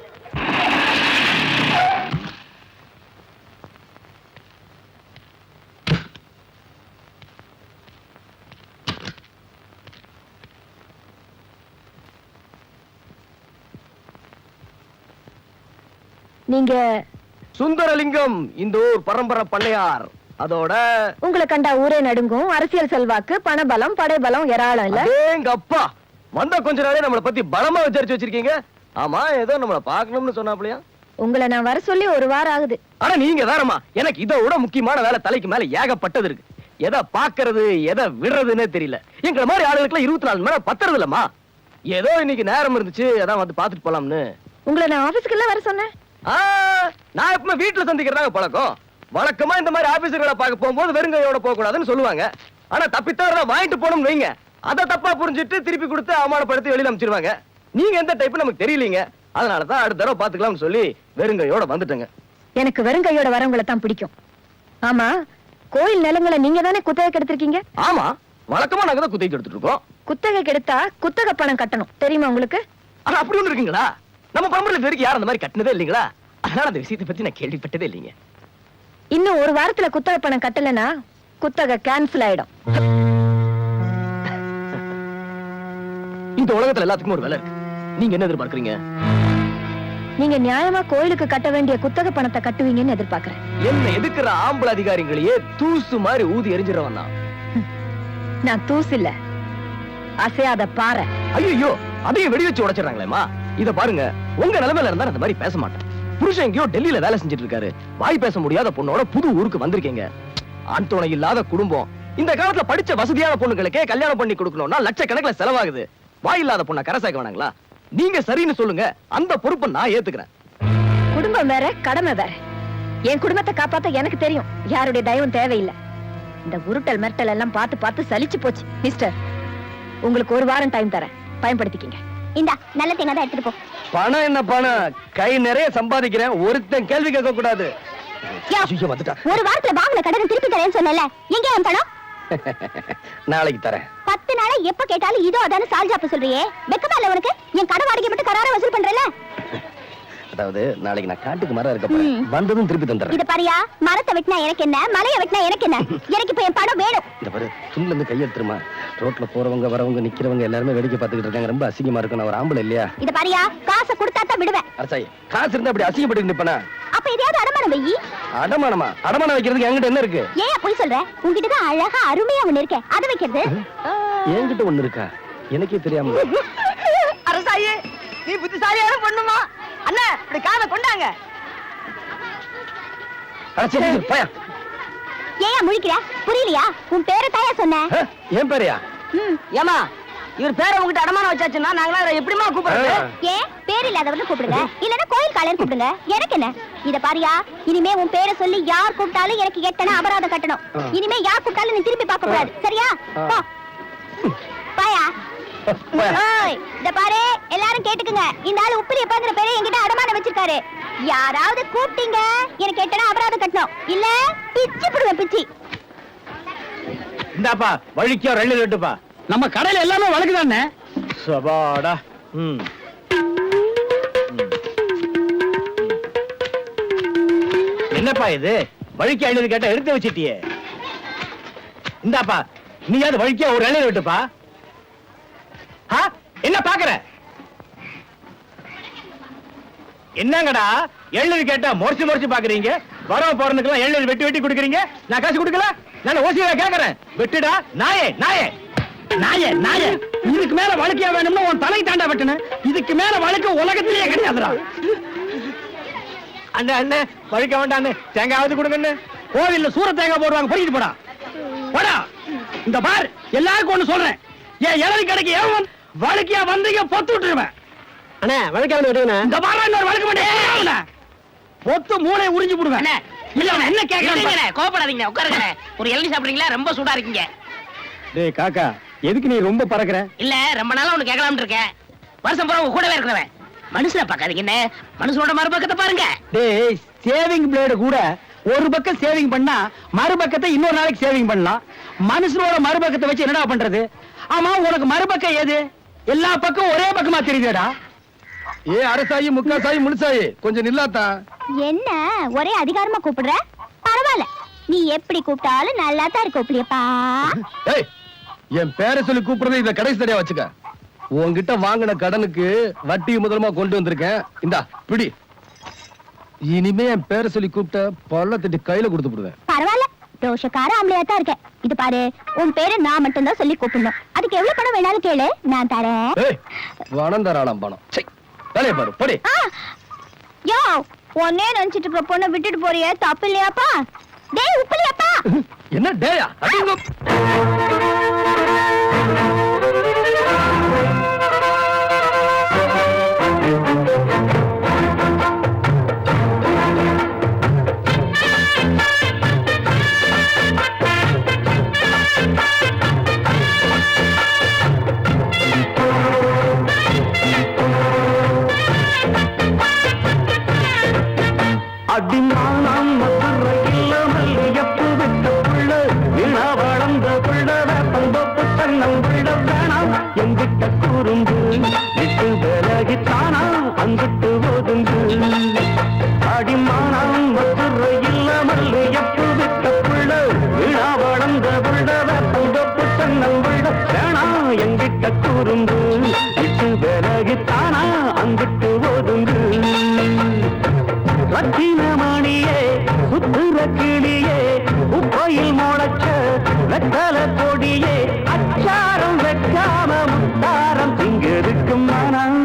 நீங்க சுந்தரலிங்கம், இந்த ஊர் பரம்பரை பண்ணையார். அதோட உங்களை கண்டா ஊரே நடுங்கும். அரசியல் செல்வாக்கு, பணபலம், படைபலம் ஏராளம் இல்ல? எங்க அப்பா வந்த கொஞ்ச நாளே நம்மளை பத்தி பலமா விசாரிச்சு வச்சிருக்கீங்க. ஆமா, ஏதோ நம்மள பாக்கணும்னு சொன்னாப்லையா? உங்களை நான் வர சொல்லி ஒரு வாரம் ஆகுது. ஆனா நீங்க வேறமா, எனக்கு இதை விட முக்கியமான வேலை தலைக்கு மேல ஏகப்பட்டது இருக்கு. எதை பாக்குறது எதை விடுறதுன்னே தெரியல. எங்களை மாதிரி ஆளுகளுக்கு 24 மணி நேரம் பத்துறது இல்லம்மா. ஏதோ இன்னைக்கு நேரம் இருந்துச்சு, அதான் வந்து பாத்துட்டு போலாம்னு. உங்களை நான் ஆபீஸ்க்கு எல்லாம் வர சொன்னேன். நான் எப்பவுமே வீட்டுல சந்திக்கிறதாங்க பழக்கம். வழக்கமா இந்த மாதிரி ஆபீஸர்களை பார்க்க போகும்போது வெறுங்கையோட போக கூடாதுன்னு சொல்லுவாங்க. ஆனா தப்பித்தவரை வாங்கிட்டு போகணும்னு வைங்க, அதை தப்பா புரிஞ்சுட்டு திருப்பி கொடுத்து அவமானப்படுத்தி வெளியில அனுப்பிச்சிருவாங்க. நீங்க எந்த டைப் நமக்கு தெரியலீங்க. அதனாலதான் அடுத்த தடவை பாத்துக்கலாம்னு சொல்லி வெறுங்கையோட வந்துட்டேங்க. எனக்கு வெறுங்கையோட வரவங்களை தான் பிடிக்கும். ஆமா, கோயில் நிலங்களை நீங்க தானே குத்தகைக்கு எடுத்திருக்கீங்க? ஆமா, வழக்கமா நாங்க தான் குத்தகைக்கு எடுத்துட்டு இருக்கோம். குத்தகைக்கு எடுத்தா குத்தகை பணம் கட்டணும், தெரியுமா உங்களுக்கு? ஆனா அப்படி ஒண்ணு இருக்குங்களா? நம்ம பரம்பரையில வரைக்கும் யாரும் அந்த மாதிரி கட்டினதே இல்லைங்களா? அதனால அந்த விஷயத்தை பத்தி நான் கேள்விப்பட்டதே இல்லைங்க. இன்னும் ஒரு வாரத்துல குத்தகை பணம் கட்டலனா குத்தகை கேன்சல் ஆயிடும். இந்த உலகத்துல எல்லாத்துக்கும் ஒரு விலை இருக்கு. நீங்க என்ன எதிர்பார்க்கறீங்க? நீங்க நியாயமா கோயிலுக்கு கட்ட வேண்டிய குத்தகை பணத்தை கட்டுவீங்கன்னு எதிர்பார்க்கறேன். என்ன எதுக்குற ஆம்பளை அதிகாரிகளையே தூசு மாதிரி ஊதி எரிஞ்சிடவன் தான். நான் தூசு இல்ல, அசையாத பாறை. ஐயோ, அதையும் வெடி வச்சு உடைச்சிடறாங்களேமா. இத பாருங்க, உங்க நிலைமையில இருந்தா அந்த மாதிரி பேச மாட்டேன். புருஷன் எங்கேயோ டெல்லியில வேலை செஞ்சுட்டு இருக்காரு. வாய் பேச முடியாத பொண்ணோட புது ஊருக்கு வந்திருக்கீங்க. ஆண் துணை இல்லாத குடும்பம். இந்த காலத்துல படிச்ச வசதியான பொண்ணுகளுக்கே கல்யாணம் பண்ணி கொடுக்கணும்னா லட்சக்கணக்கில் செலவாகுது. வாய் இல்லாத பொண்ணை கரை சேர்க்க வேணாங்களா? நீங்க சரின்னு சொல்லுங்க, அந்த பொறுப்பை நான் ஏத்துக்கிறேன். குடும்பம் வேற, கடமை வேற. என் குடும்பத்தை காப்பாத்த எனக்கு தெரியும், யாருடைய தயவும் தேவையில்லை. இந்த உருட்டல் மிரட்டல் எல்லாம் பார்த்து பார்த்து சலிச்சு போச்சு. மிஸ்டர், உங்களுக்கு ஒரு வாரம் டைம் தரேன், பயன்படுத்திக்கிங்க. இந்தா நல்ல தேங்காய் தான் எடுத்துட்டு போ. பணம் என்ன பணம்? கை நிறைய சம்பாதிக்கிறேன், ஒருத்தன் கேள்வி கேட்க கூடாது. யா, ஒரு வாரத்துல வாங்கின கடனை திருப்பி தரேன்னு சொன்னல, எங்க என் பணம்? நாளைக்கு தரேன். 10 நாளா எப்ப கேட்டாலும் இதோ அதான சால்ஜாப்ப சொல்றியே, வெக்கமா இல்ல உனக்கு? என் கடை வாடகை மட்டும் கராரா வசூல் பண்றல. அதாவது நாளைக்கு நான் காட்டுக்கு மரம் இருக்க போறேன், வந்ததும் திருப்பி தந்துறேன். இத பாரியா, மரத்தை வெட்டினா எனக்கு என்ன, மலையை வெட்டினா எனக்கு என்ன? எனக்கு இப்ப என் பணம் வேணும். இந்த பாரு, துண்ணுல இருந்து கையெடுத்துருமா. ரோட்ல போறவங்க வரவங்க நிக்கிறவங்க எல்லாருமே வேடிக்கை பார்த்துக்கிட்டு இருக்காங்க. ரொம்ப அசிங்கமா இருக்கும். நான் ஒரு ஆம்பளை இல்லையா? இத பாரியா, காசை கொடுத்தா தான் விடுவேன். அரசாயி, காசு இருந்தா அப்படி அசிங்கப்பட்டு நிப்பனா? அப்ப எதையாவது அடமானம் வை. அடமானமா? அடமானம் வைக்கிறதுக்கு என்கிட்ட என்ன இருக்கு? ஏன் போய் சொல்ற? உன்கிட்ட தான் அழகா அருமையா ஒண்ணு இருக்கே, அதை வைக்கிறது. என்கிட்ட ஒண்ணு இருக்கா? எனக்கே தெரியாம. அரசாயி, நீ புத்திசாலியான பொண்ணுமா? அண்ணா, இப்படி காதை கொண்டாங்க. போயா. ஏன் முழிக்கிற? புரியலையா? உன் பேரை தாயா சொன்ன. ஏன் பேரையா? ஏமா, இவர் பேரை உங்ககிட்ட அடமானம் வச்சாச்சுன்னா நாங்களாம் எப்படிமா கூப்பிடுறது? ஏன் பேர் இல்லாதவன்னு கூப்பிடுங்க, இல்லன்னா கோயில் காலையர் கூப்பிடுங்க, எனக்கு என்ன? இத பாரியா, இனிமே உன் பேரை சொல்லி யார் கூப்பிட்டாலும் எனக்கு எட்டன அபராதம் கட்டணும். இனிமே யார் கூப்பிட்டாலும் நீ திரும்பி பார்க்க கூடாது, சரியா? போ பாயா. இத பாரு, எல்லாரும் கேட்டுக்குங்க. இந்த ஆளு உப்பிலியப்பாங்கிற பேரை என்கிட்ட அடமானம் வச்சிருக்காரு. யாராவது கூப்பிட்டீங்க எனக்கு எட்டன அபராதம் கட்டணும், இல்ல பிச்சு புடுவேன், பிச்சி. இந்தாப்பா வழிக்கோ ரெண்டு ரெட்டுப்பா. நம்ம கடையில எல்லாமே வழக்குதானே. சபாடா. என்னப்பா இது? வழிக்கு எழுதி கேட்ட எடுத்து வச்சிட்டியே. இந்தாப்பா, நீயாவது வழிக்கோ ஒரு இலையில விட்டுப்பா. என்ன பாக்குற? என்னங்கடா எழுதி கேட்டா முறைச்சு முறைச்சு பாக்குறீங்க? வரவ போறதுக்கெல்லாம் எழுதி வெட்டி வெட்டி கொடுக்குறீங்க. நான் காசு கொடுக்கல, நான் ஓசியா கேக்குறேன். வெட்டுடா நாயே நாயே நாயே நாயே. இதுக்கு மேல வழக்கியா வேணும்னு உன் தலை தாண்டா வெட்டன. இதுக்கு மேல வழக்கு உலகத்திலேயே கிடையாதுடா. அண்ணே அண்ணே, வழிக்க வேண்டாண்ணே, தேங்காவது கொடுங்கண்ணே. கோவில்ல சூர தேங்காய் போடுவாங்க, பொறிக்கிட்டு போடா போடா. இந்த பார், எல்லாருக்கும் ஒண்ணு சொல்றேன், ஏன் இளவி கடைக்கு ஏன் வழக்கியா வந்தீங்க பொத்து விட்டுருவேன். அண்ணே, வழக்காவது விடுங்க. இந்த பாரா இன்னொரு வழக்கு மாட்டேன், பொத்து மூளை உறிஞ்சு போடுவேன். இல்ல என்ன கேக்குறீங்க? கோபப்படாதீங்க, உட்காருங்க. ஒரு இளநீ சாப்பிடுறீங்களா? ரொம்ப சூடா இருக்கீங்க. டேய் காக்கா, எதுக்கு நீ ரொம்ப பறக்குற? இல்ல, ரொம்ப நாளா ஒண்ணு கேட்கலாம்னு இருக்கேன். வருஷம் பூரா உங்க கூடவே இருக்கிறவன். மனுஷனை பார்க்காதீங்க, என்ன மனுஷனோட மறுபக்கத்தை பாருங்க. டேய், சேவிங் பிளேடு கூட ஒரு பக்கம் சேவிங் பண்ணா மறுபக்கத்தை இன்னொரு நாளைக்கு சேவிங் பண்ணலாம். மனுஷனோட மறுபக்கத்தை வச்சு என்னடா பண்றது? ஆமா, உனக்கு மறுபக்கம் ஏது? எல்லா பக்கம் ஒரே பக்கமா தெரியுதுடா. ஏ அரசாயி, முக்காசாயி, முழுசாயி, கொஞ்சம் நில்லாத்தா. என்ன ஒரே அதிகாரமா கூப்பிடுற? பரவாயில்ல, நீ எப்படி கூப்பிட்டாலும் நல்லா தான் இருக்க உப்பிலியப்பா. ஏய், என் பேரை சொல்லி கூப்பிடுறது இத கடைசி தடையா வச்சுக்க. உன்கிட்ட வாங்கின கடனுக்கு வட்டி முதலமா கொண்டு வந்திருக்கேன். இந்தா பிடி. இனிமே என் பேரை சொல்லி கூப்பிட்ட பள்ளத்திட்டு கையில கொடுத்து விடுவேன். பரவாயில்ல, ரோஷக்கார ஆம்பளையா தான் இருக்க. இது பாரு, உன் பேரை நான் மட்டும் தான் சொல்லி கூப்பிடணும். அதுக்கு எவ்வளவு பணம் வேணாலும் கேளு, நான் தரேன். ஏய், பணம் தராளாம் பணம். சை, வேலைய பாரு, போடி. யோ, ஒன்னே நினைச்சிட்டு இருக்க பொண்ணை விட்டுட்டு போறியே, தப்பு இல்லையாப்பா? டேய் உப்பிலியப்பா. என்ன டேயா? முத்துற கிளியே உப்பையில் முளைச்ச வெத்தல கொடியே அச்சாரம் வைக்காம முத்தாரம் இங்க இருக்கும் மனம்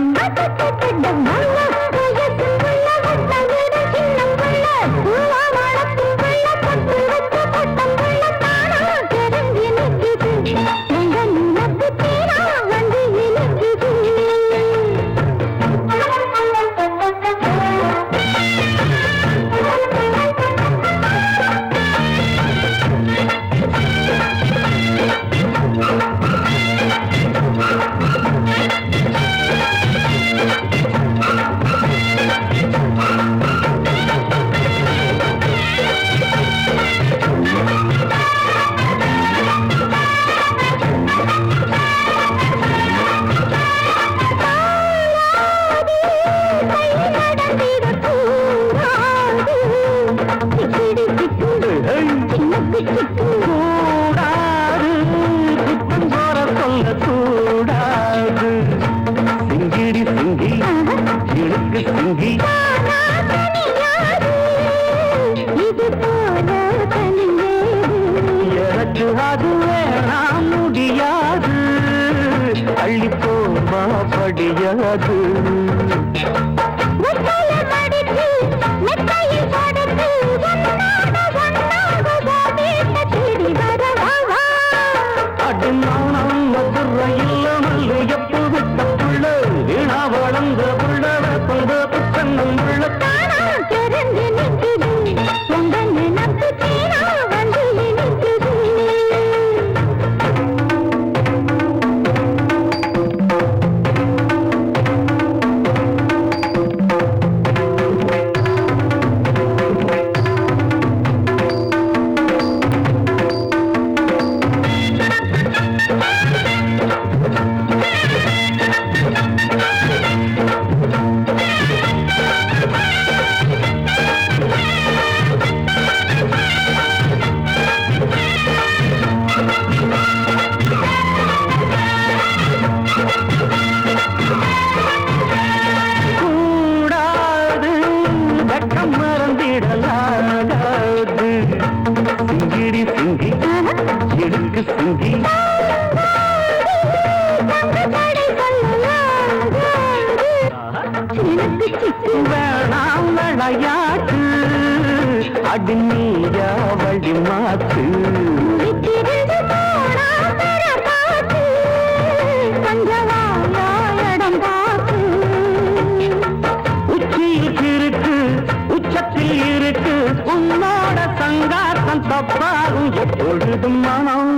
படியாது அடிமானம் மதுரையில் மல்லு எப்பு விட்ட புள்ள வீணா வளர்ந்த புள்ள கொண்டு புத்தன்னம் உள்ள வேணாம் விளையாட்டு அடிமையா வழி மாற்று உச்சியில் இருக்கு உச்சத்தில் இருக்கு உன்னோட சங்காத்தம் தப்பாகும் எப்பொழுதும் மனம்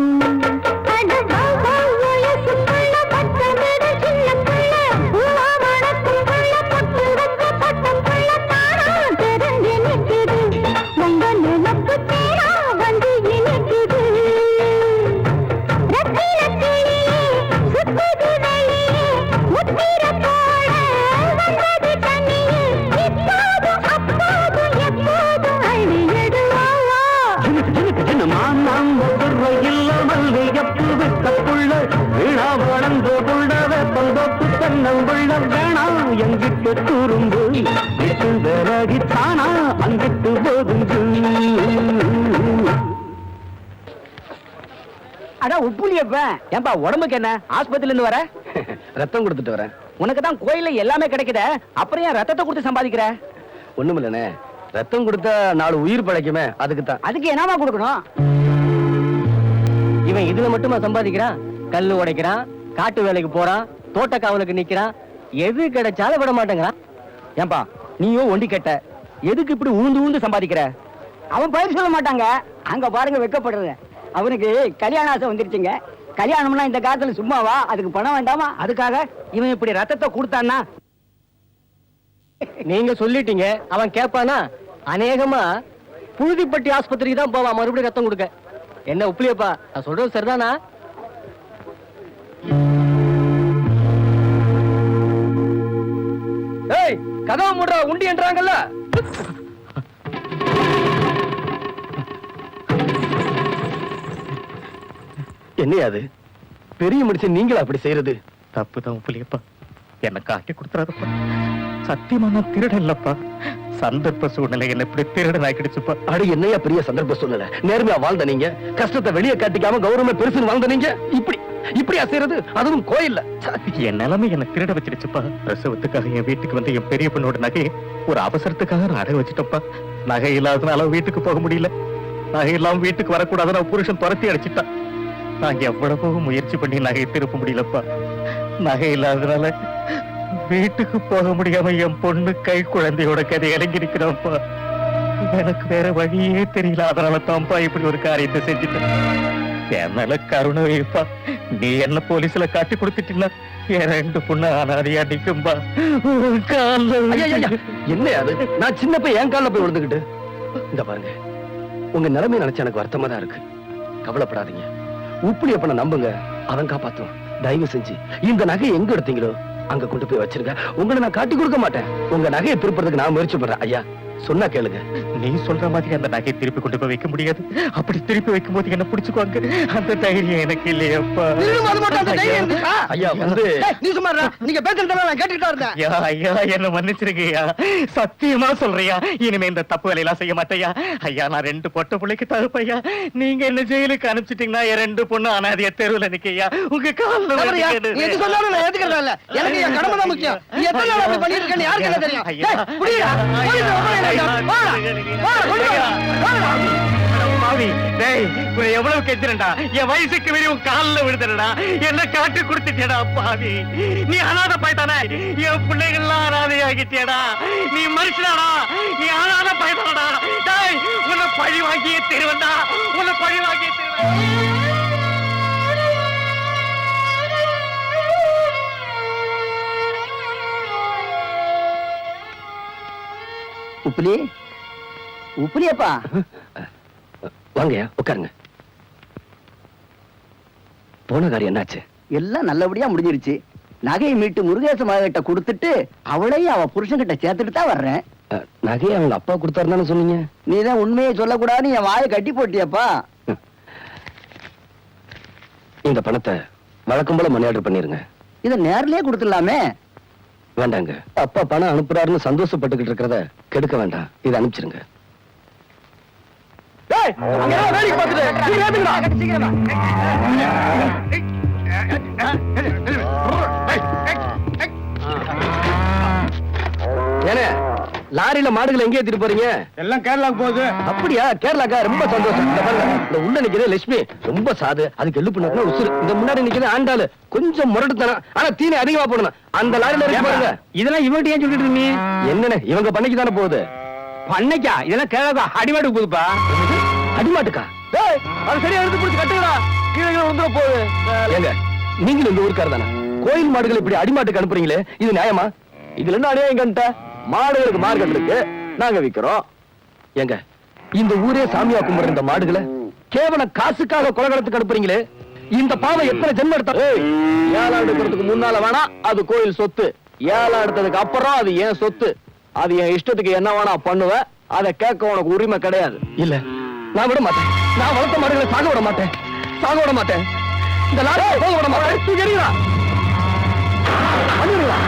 எங்கிட்டு துரும்பு விட்டு விலகித்தானா அங்கிட்டு போதுங்கு அடா உப்புலியப்ப ஏன்பா உடம்புக்கு என்ன ஆஸ்பத்திரியில இருந்து வர ரத்தம் கொடுத்துட்டு வரேன். உனக்கு தான் கோயில்ல எல்லாமே கிடைக்குத அப்புறம் ஏன் ரத்தத்தை கொடுத்து சம்பாதிக்கிற ஒண்ணுமில்லண்ணே, ரத்தம் கொடுத்தா 4 உயிர் பழைக்குமே, அதுக்கு தான். அதுக்கு என்னமா கொடுக்கணும் இவன் இதுல மட்டுமா சம்பாதிக்கிறான்? கல்லு உடைக்கிறான், காட்டு வேலைக்கு போறான், தோட்ட காவலுக்கு நிக்கிறான், எது கிடைச்சாலும் விட மாட்டேங்கிறான். ஏன்பா நீயும் ஒண்டி கெட்ட எதுக்கு இப்படி ஊந்து ஊந்து சம்பாதிக்கிற அவன் பயிர் சொல்ல மாட்டாங்க அங்க பாருங்க வெக்கப்படுறது அவனுக்கு கல்யாண ஆசை வந்துருச்சுங்க கல்யாணம்னா இந்த காலத்துல சும்மாவா அதுக்கு பணம் வேண்டாமா அதுக்காக இவன் இப்படி ரத்தத்தை கொடுத்தான்னா நீங்க சொல்லிட்டீங்க, அவன் கேட்பானா? அநேகமா புழுதிப்பட்டி ஆஸ்பத்திரிக்கு தான் போவான் மறுபடியும் ரத்தம் கொடுக்க. என்ன உப்புலியப்பா, நான் சொல்றது சரிதானா? ஏய், கதவு மூடுறா, உண்டி என்றாங்கல்ல. என்னையா அது? பெரிய மனுஷன் நீங்களா அப்படி செய்யறது? தப்புதான் உப்புலியப்பா, என்ன காட்டி கொடுத்துறாதப்பா. சத்தியமா நான் திருடல்லப்பா, சந்தர்ப்ப சூழ்நிலை என்ன இப்படி திருடன் ஆக்கிடுச்சுப்பா. அடி என்னையா பெரிய சந்தர்ப்ப சூழ்நிலை. நேர்மையா வாழ்ந்த நீங்க, கஷ்டத்தை வெளியே காட்டிக்காம கௌரவமா பெருசுன்னு வாழ்ந்த நீங்க இப்படியா செய்யறது, அதுவும் கோயில்ல. என் நிலைமை என்ன திருட வச்சிருச்சுப்பா. பிரசவத்துக்காக என் வீட்டுக்கு வந்து என் பெரிய பொண்ணோட நகையை ஒரு அவசரத்துக்காக நான் அடகு வச்சுட்டப்பா. நகை இல்லாதனால வீட்டுக்கு போக முடியல. நகை இல்லாம வீட்டுக்கு வரக்கூடாதுன்னு புருஷன் துரத்தி அடிச்சுட்டான். நாங்க எவ்வளவோ முயற்சி பண்ணி நகையை திருப்ப முடியலப்பா. நகை இல்லாதனால வீட்டுக்கு போக முடியாம என் பொண்ணு கை குழந்தையோட கதை இறங்கி நிக்கிறப்பா. எனக்கு வேற வழியே தெரியல. அதனால தான்ப்பா இப்படி ஒரு காரியத்தை செஞ்சுட்டேன். என் மேல கருணை வைப்பா. நீ என்ன போலீஸ்ல காட்டி கொடுத்துட்டீங்கன்னா என் 2 பொண்ணு அனாதையா நிக்கும்பா. என்ன அது? நான் சின்னப்ப என் கால போய் விழுந்துகிட்டு. இந்த பாருங்க, உங்க நிலைமை நினைச்சா எனக்கு வருத்தமா தான் இருக்கு. கவலைப்படாதீங்க. உப்புளியப்பனை நம்புங்க, அவன் காப்பாத்தும். தயவு செஞ்சு இந்த நகை எங்க எடுத்தீங்களோ அங்க கொண்டு போய் வச்சிருங்க. உங்களை நான் காட்டி கொடுக்க மாட்டேன். உங்க நகையை திருப்பறதுக்கு நான் முயற்சி பண்றேன். ஐயா சொன்னா கேளுங்க. நீ சொல்ற மாதிரி அந்த நகையை திருப்பி கொண்டு போய் வைக்க முடியாது. அப்படி திருப்பி வைக்கும் போது என்ன பிடிச்சுக்குவாங்க. அந்த தைரியம் எனக்கு இல்லையப்பா. ஐயா வந்து நீ சும்மா நீங்க பேசுறதெல்லாம் நான் கேட்டுட்டு இருந்தேன். ஐயா ஐயா என்ன மன்னிச்சிருக்கையா. சத்தியமா சொல்றியா இனிமே இந்த தப்பு வேலையெல்லாம் செய்ய மாட்டேயா. ஐயா நான் 2 பொட்ட பிள்ளைக்கு தகுப்பையா. நீங்க என்ன ஜெயிலுக்கு அனுப்பிச்சிட்டீங்கன்னா என் 2 பொண்ணு அனாதைய தெருவுல நிக்கையா. உங்க கால்ல எது சொன்னாலும் நான் ஏத்துக்கிறதா இல்ல. எனக்கு என் கடமை தான் முக்கியம். நீ எத்தனை நாள் அப்படி பண்ணிட்டு இருக்கேன்னு யாருக்கு என்ன தெரியும்? புரியுதா? எவ்வளவு கெஞ்சிரண்டா. என் வயசுக்கு வெளியே உன் காலில் விழுதுடா. என்ன காட்டி கொடுத்துட்டேடா பாவி. நீ அனாத பாய்த்தானே. என் பிள்ளைகள்லாம் அனாதை ஆகிட்டேடா. நீ மனுஷனாடா. நீ அனாத பாய்த்தானடா. உன்னை பழி வாங்கியே திருவண்டா. உன்னை பழி வாங்கியே திருவண்டா. உப்புலியப்பா வாங்கயா உட்காருங்க. போன காரியம் என்னாச்சு? எல்லாம் நல்லபடியா முடிஞ்சிருச்சு. நகையை மீட்டு முருகேச மகிட்ட கொடுத்துட்டு அவளையும் அவ புருஷன்கிட்ட சேர்த்துட்டு தான் வர்றேன். நகையை அவங்க அப்பா கொடுத்தாருன்னு சொன்னீங்க. நீதான் உண்மையை சொல்லக்கூடாதுன்னு என் வாயை கட்டி போட்டியப்பா. இந்த பணத்தை வழக்கம் போல மணி ஆர்டர் பண்ணிருங்க. இதை நேர்லயே கொடுத்துடலாமே. வேண்டாங்க, அப்பா பணம் அனுப்புறாருன்னு சந்தோஷப்பட்டுக்கிட்டு இருக்கிறத கெடுக்க வேண்டாம். இதை அனுப்பிச்சிருங்க. லாரியில மாடுகளை எங்கே ஏத்திட்டு போறீங்க? எல்லாம் கேரளாக்கு போகுது. அப்படியா? கேரளாக்கா? ரொம்ப சந்தோஷம். இந்த உள்ள நிக்கிறது லட்சுமி, ரொம்ப சாது. அதுக்கு எழுப்பு பண்ணா உசுறு. இந்த முன்னாடி நிக்கிறது ஆண்டாளு, கொஞ்சம் முரட்டுத்தனம். ஆனா தீனி அதிகமா போடணும். அந்த லாரியில இருக்கு பாருங்க. இதெல்லாம் இவன்ட்டு ஏன் சொல்லிட்டு இருந்தீங்க? என்னன்னு இவங்க பண்ணைக்கு தானே போகுது. பண்ணைக்கா? இதெல்லாம் கேரளா அடிமாட்டுக்கு போகுதுப்பா. அடிமாட்டுக்கா? அது சரியா எடுத்து பிடிச்சி கட்டுங்களா, கீழே விழுந்துட போகுது. ஏங்க நீங்களும் இந்த ஊருக்கார தானே? கோயில் மாடுகள் இப்படி அடிமாட்டுக்கு அனுப்புறீங்களே, இது நியாயமா? இதுல என்ன அநியாயம்ட்ட? மாடுகளுக்கு மார்க்கெட் இருக்கு, நாங்க விக்கிறோம். ஏங்க இந்த ஊரே சாமியா கும்பிடுற இந்த மாடுகளை கேவலம் காசுக்காக கொலகலத்துக்கு அனுப்புறீங்களே, இந்த பாவம் எத்தனை ஜென்மம் எடுத்த? ஏழா எடுக்கிறதுக்கு முன்னால வேணா அது கோயில் சொத்து, ஏழா எடுத்ததுக்கு அப்புறம் அது ஏன் சொத்து. அது என் இஷ்டத்துக்கு என்ன வேணா பண்ணுவேன். அதை கேட்க உனக்கு உரிமை கிடையாது. இல்ல நான் விட மாட்டேன். நான் வளர்த்த மாடுகளை சாக விட மாட்டேன். சாக விட மாட்டேன். இந்த லாரியை போக விட மாட்டேன். தூக்கிறீங்களா? பண்ணிடுங்களா?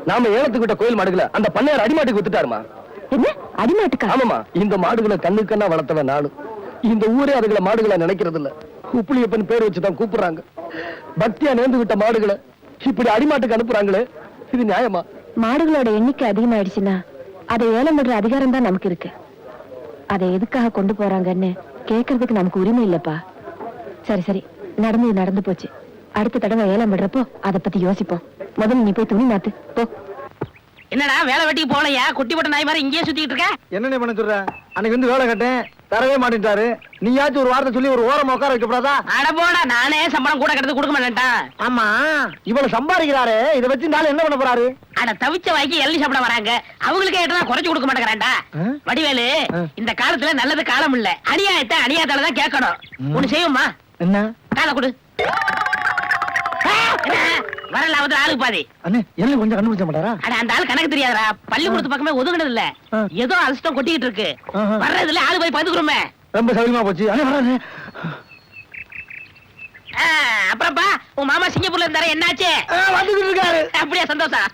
நாம ஏலத்துக்கிட்ட கோயில் மாடுகளை அந்த பண்ணையார் அடிமாட்டுக்கு வித்துட்டாருமா. என்ன அடிமாட்டுக்கா? ஆமாமா, இந்த மாடுகளை கண்ணுக்கண்ணா வளர்த்தவன் நானு. இந்த ஊரே அதுகளை மாடுகளை நினைக்கிறது இல்ல. உப்புளியப்பன் பேர் வச்சுதான் கூப்பிடுறாங்க. பக்தியா நேர்ந்து விட்ட மாடுகளை இப்படி அடிமாட்டுக்கு அனுப்புறாங்களே, இது நியாயமா? மாடுகளோட எண்ணிக்கை அதிகமாயிடுச்சுன்னா அதை ஏலம் விடுற அதிகாரம் தான் நமக்கு இருக்கு. அதை எதுக்காக கொண்டு போறாங்கன்னு கேட்கறதுக்கு நமக்கு உரிமை இல்லப்பா. சரி சரி, நடந்து போச்சு. அடுத்த தடவை ஏலம் விடுறப்போ அதை பத்தி யோசிப்போம். முதல்ல நீ போய் துணி மாத்து போ. என்னடா வேலை வெட்டிக்கு போலையா? குட்டி போட்ட நாய் மாதிரி இங்கேயே சுத்திட்டு இருக்க? என்ன பண்ண சொல்ற? அன்னைக்கு வந்து வேலை கேட்டேன், தரவே மாட்டேன்ட்டாரு. நீயாச்சும் ஒரு வார்த்தை சொல்லி ஒரு ஓரம் உட்கார வைக்கப்படாதா? அட போடா, நானே சம்பளம் கூட கிடந்து கொடுக்க மாட்டேன்ட்டான். ஆமா, இவ்வளவு சம்பாதிக்கிறாரு, இதை வச்சு நாள் என்ன பண்ண போறாரு? அட தவிச்ச வாய்க்கு எள்ளி சாப்பிட வராங்க, அவங்களுக்கே ஏற்றா குறைச்சு கொடுக்க மாட்டேங்கிறான்டா. வடிவேலு, இந்த காலத்துல நல்லது காலம் இல்ல, அநியாயத்தை அநியாயத்தாலதான் கேட்கணும். ஒண்ணு செய்யுமா? என்ன? காலை கொடு. வரல அவத்துல ஆளுக்கு பாதி. அண்ணே, என்ன கொஞ்சம் கண்டுபிடிச்ச மாட்டாரா? அட அந்த ஆளு கணக்கு தெரியாதா? பள்ளிக்கூடத்து பக்கமே ஒதுங்கினது இல்ல, ஏதோ அலசிட்டம் கொட்டிக்கிட்டு இருக்கு. வர்றதுல ஆளு போய் பதுக்குறோமே. ரொம்ப சௌரியமா போச்சு. அண்ணே வரானே. அப்புறம்ப்பா, உன் மாமா சிங்கப்பூர்ல இருந்தாரு, என்னாச்சு? வந்துட்டு இருக்காரு. அப்படியே சந்தோஷம்.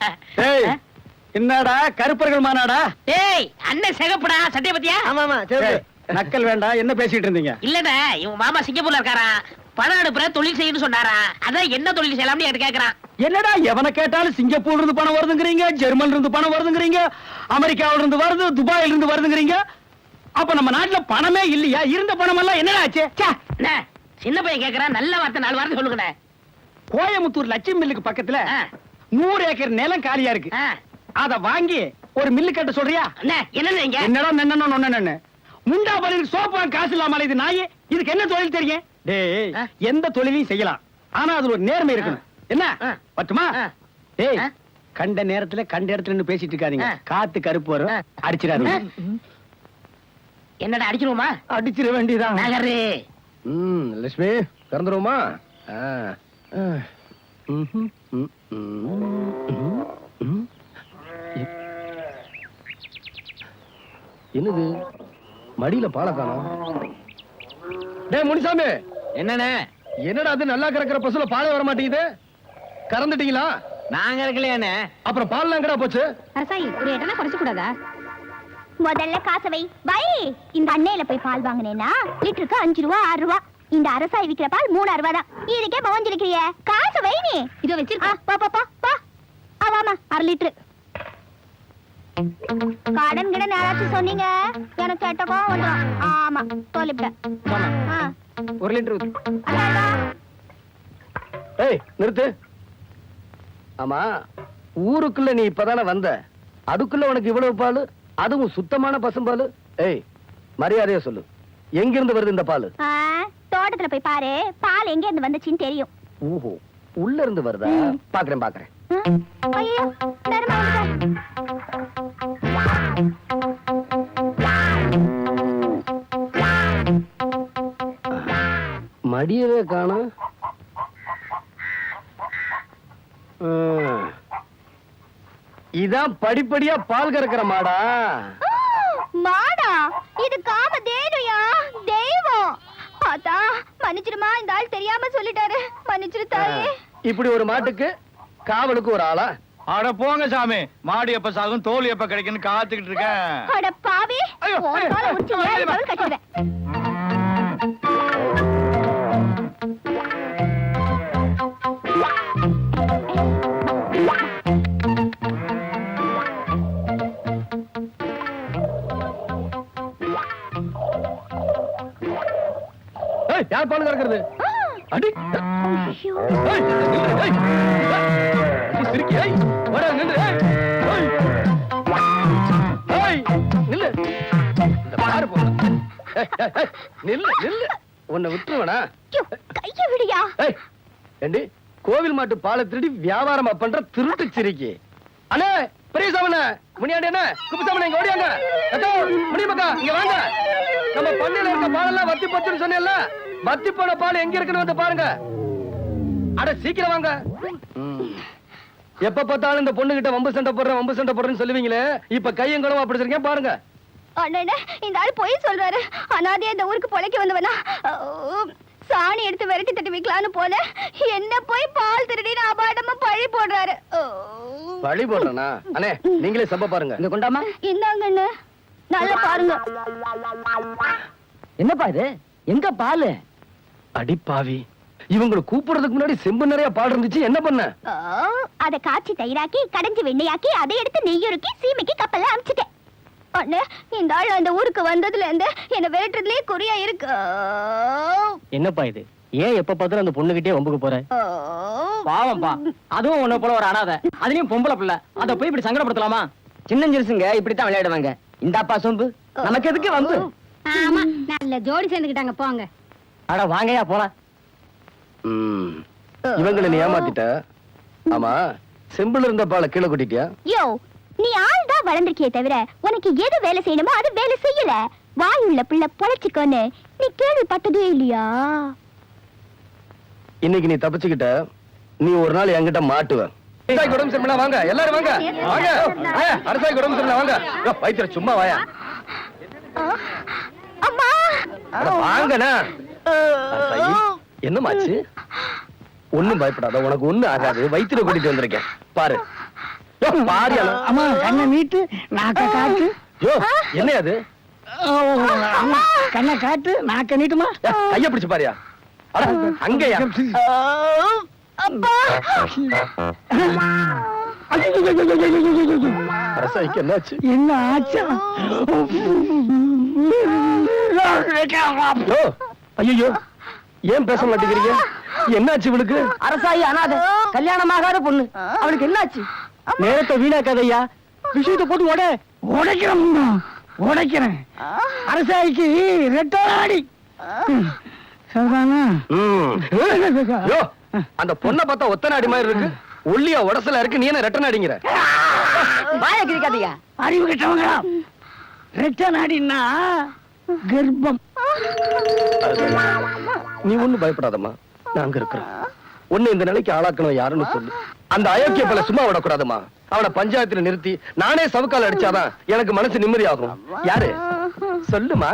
என்னடா கருப்பர்கள் மாநாடா? டேய், அண்ணன் சிகப்புடா, சட்டைய பத்தியா? ஆமா சரி. நக்கல் வேண்டாம், என்ன பேசிட்டு இருந்தீங்க? இல்லடா, இவன் மாமா சிங்கப்பூர்ல இருக்காரா, பணம் அனுப்புற தொழில் செய்யணும்னு சொன்னாரா, அதான் என்ன தொழில் செய்யலாம்னு என்கிட்ட கேக்குறான். என்னடா எவனை கேட்டாலும் சிங்கப்பூர்ல இருந்து பணம் வருதுங்கிறீங்க, ஜெர்மன்ல இருந்து பணம் வருதுங்கிறீங்க, அமெரிக்காவில இருந்து வருது, துபாயில இருந்து வருதுங்கிறீங்க. அப்ப நம்ம நாட்டுல பணமே இல்லையா? இருந்த பணம் எல்லாம் என்னடா ஆச்சு? சின்ன பையன் கேக்குறான், நல்ல வார்த்தை 4 வார்த்தை சொல்லுங்க. கோயமுத்தூர் லட்சுமி மில்லுக்கு பக்கத்துல 100 ஏக்கர் நிலம் காலியா இருக்கு. அத வாங்கி ஒரு மில்லு கட்ட சொல்றியா? என்னடா நன்னன்னு முண்டா பலிக்கு சோப்பா காசு இல்லாம இது நாயே, இதுக்கு என்ன தொழில் தெரியும்? டேய், எந்த தொழிலையும் செய்யலாம், ஆனா அதுல ஒரு நேர்மை இருக்கணும். என்ன பட்டுமா? டேய், கண்ட நேரத்துல கண்ட இடத்துல நின்னு பேசிட்டு இருக்காதீங்க. காத்து கருப்பு வரும், அடிச்சிடாதீங்க. என்னடா அடிச்சிருவோமா? அடிச்சிட வேண்டியதான். நகரு. லட்சுமி, திறந்துருவோமா? என்னது மடியில பால காணோம்? டேய் முனிசாமி, என்னண்ணே? என்னடா அது நல்லா கறக்கிற பசுல பாலே வர மாட்டேங்குது? கறந்துட்டீங்களா? நாங்க இருக்கலையானே. அப்புறம் பால் எங்கடா போச்சு? அரசாயி ஒரு எட்டனா குறைச்சு கூடாதா? முதல்ல காசை வை. இந்த அன்னையில போய் பால் வாங்கினேன்னா லிட்டருக்கு 5 ரூபா 6 ரூபா. இந்த அரசாய் விக்கிற பால் 3 ரூபா தான். இதுக்கே பவஞ்சிருக்கிறிய, காசை வை. நீ இதோ வச்சிருக்கா. பா பா பா பா. ஆமாமா, 1/2 லிட்டர். கடன் கிட யாராச்சும் சொன்னீங்க, எனக்கு கேட்ட கோவம் வந்துடும். ஆமா, சொல்லிவிட்டேன். 1 லிட்டர். ஏய் நிறுத்து. ஆமா, ஊருக்குள்ள நீ இப்பதானே வந்த, அதுக்குள்ள உனக்கு இவ்வளவு பால், அதுவும் சுத்தமான பசும்பால். ஏய், மரியாதையா சொல்லு, எங்கிருந்து வருது இந்த பால்? தோட்டத்துல போய் பாரு, பால் எங்க இருந்து வந்துச்சுன்னு தெரியும். ஓஹோ, உள்ள இருந்து வருதா? பாக்குறேன். ஐயோ, மடியவே காணோம். இதான் படிப்படியா பால் கறக்கிற மாடா? மாடா? இது காம தேனுயா, தெய்வம். ஆத்தா மன்னிச்சிடுமா, இந்த ஆள் தெரியாம சொல்லிட்டாரு, மன்னிச்சிரு தாயே. இப்படி ஒரு மாட்டுக்கு காவலுக்கு ஒரு ஆளா? அட போங்க சாமி, மாடு எப்ப சாகும் தோல் எப்ப கிடைக்குன்னு காத்துக்கிட்டு இருக்கேன். அட பாவி, ஒரு கால உச்சி ஏறி கட்டிடுவேன். யார் பால் கறக்கிறது? அடி சிரிக்கி. உன்னை விட்டுருவனா? கைய விடியா. ஏண்டி, கோவில் மாட்டு பாலை திருடி வியாபாரமா பண்ற திருட்டு சிரிக்கி. அண்ணே, பெரியசாமண்ண, முனியாண்டி என்ன, குப்புசாமண்ண, இங்க ஓடியாங்க. முடியுமாக்கா, இங்க வாங்க. நம்ம பண்ணையில இருக்க பாலெல்லாம் வத்தி போச்சுன்னு சொன்னேன்ல, வத்தி போன பால் எங்க இருக்குன்னு வந்து பாருங்க. அட சீக்கிரம் வாங்க. எப்ப பார்த்தாலும் இந்த பொண்ணு கிட்ட வம்பு சண்டை போடுறேன்னு சொல்லுவீங்களே, இப்ப கையங்களும் அப்படி இருக்கேன் பாருங்க. அண்ணே, இந்த ஆள் பொய் சொல்றாரு. அனாதையா இந்த ஊருக்கு பொழைக்க வந்தவனா, சாணி எடுத்து விரட்டி தட்டி வைக்கலான்னு போல என்ன போய் பால் திருடின்னு அபாடமா பழி போடுறாரு. பழி போடுறனா அண்ணே, நீங்களே சப்ப பாருங்க. இங்க கொண்டாமா. இந்தாங்கண்ணு நல்லா பாருங்க. என்னப்பா இது? எங்க பாலு? அடி பாவி, இவங்களை கூப்பிடுறதுக்கு முன்னாடி செம்பு நிறைய பால் இருந்துச்சு, என்ன பண்ண? அதை காய்ச்சி தயிராக்கி கடைஞ்சி வெண்ணையாக்கி அதை எடுத்து நெய்யுருக்கி சீமைக்கு கப்பல்ல அனுப்பிச்சிட்டேன். அண்ணே, இந்த ஆள் அந்த ஊருக்கு வந்ததுல இருந்து என்ன விரட்டுறதுலயே குறியா இருக்கு. என்னப்பா இது? ஏன் எப்ப பார்த்தாலும் அந்த பொண்ணுகிட்டே வம்புக்கு போற? பாவம்பா, அதுவும் உன்ன போல ஒரு அனாதை, அதுலயும் பொம்பளை பிள்ளை, அத போய் இப்படி சங்கடப்படுத்தலாமா? சின்னஞ்சிறுசுங்க இப்படித்தான் விளையாடுவாங்க. இந்தாப்பா சொம்பு, நமக்கு எதுக்கு வம்பு? ஆமா, நல்ல ஜோடி சேர்ந்துக்கிட்டாங்க போங்க. அட வாங்கயா போலாம். இவங்களை நீ ஏமாத்திட்ட. ஆமா, செம்புல இருந்த பாலை கீழே கொட்டிட்டியா? யோ, நீ ஆள் தான் வளர்ந்திருக்கியே தவிர உனக்கு எது வேலை செய்யணுமோ அது வேலை செய்யல. வாயுள்ள பிள்ளை பொழைச்சிக்கோன்னு நீ கேள்விப்பட்டதே இல்லையா? இன்னைக்கு நீ தப்பிச்சுக்கிட்ட, நீ ஒரு நாள் என்கிட்ட மாட்டுவ. அரசாய் குடம் செம்பனா வாங்க, எல்லாரும் வாங்க வாங்க. அரசாய் குடம் செம்பனா வாங்க. வைத்திர சும்மா வாயா. அம்மா வாங்கண்ணா. என்னமாச்சு? ஒண்ணும் பயப்படாத, உனக்கு ஒண்ணு ஆகாது. வைத்திர கூட்டிட்டு வந்திருக்கேன் பாரு. பாரு அம்மா, கண்ணை நீட்டு, நாக்க காட்டு. என்ன அது? கண்ணை காட்டு, நாக்க நீட்டுமா. கைய பிடிச்சு பாரியா. அங்கயா? அரசாய்க்கு என்னாச்சு? என்ன ஆச்சா? ஐயோ, ஏன் பேச மாட்டேங்கிறீங்க? என்னாச்சு இவளுக்கு? அரசாயி அனாதை, கல்யாணமாகாத பொண்ணு, அவளுக்கு என்னாச்சு? நேரத்தை வீணாக்காதையா, விஷயத்தை போட்டு உடைக்கிறேன். அரசாய்க்கு ரெட்டாடி. அந்த பொண்ணை பார்த்தா ஒத்த நாடி மாதிரி இருக்கு, ஒல்லியா உடசல இருக்கு, நீ என்ன ரெட்ட நாடிங்கிற? வாய கிரிக்காதீங்க. அறிவு கிட்டவங்களா? ரெட்ட நாடின்னா கர்ப்பம். நீ ஒண்ணும் பயப்படாதம்மா, நாங்க இருக்கிறோம். ஒண்ணு இந்த நிலைக்கு ஆளாக்கணும் யாருன்னு சொல்லு. அந்த அயோக்கிய பல சும்மா விடக்கூடாதுமா. அவனை பஞ்சாயத்துல நிறுத்தி நானே சவுக்கால் அடிச்சாதான் எனக்கு மனசு நிம்மதி ஆகும். யாரு சொல்லுமா?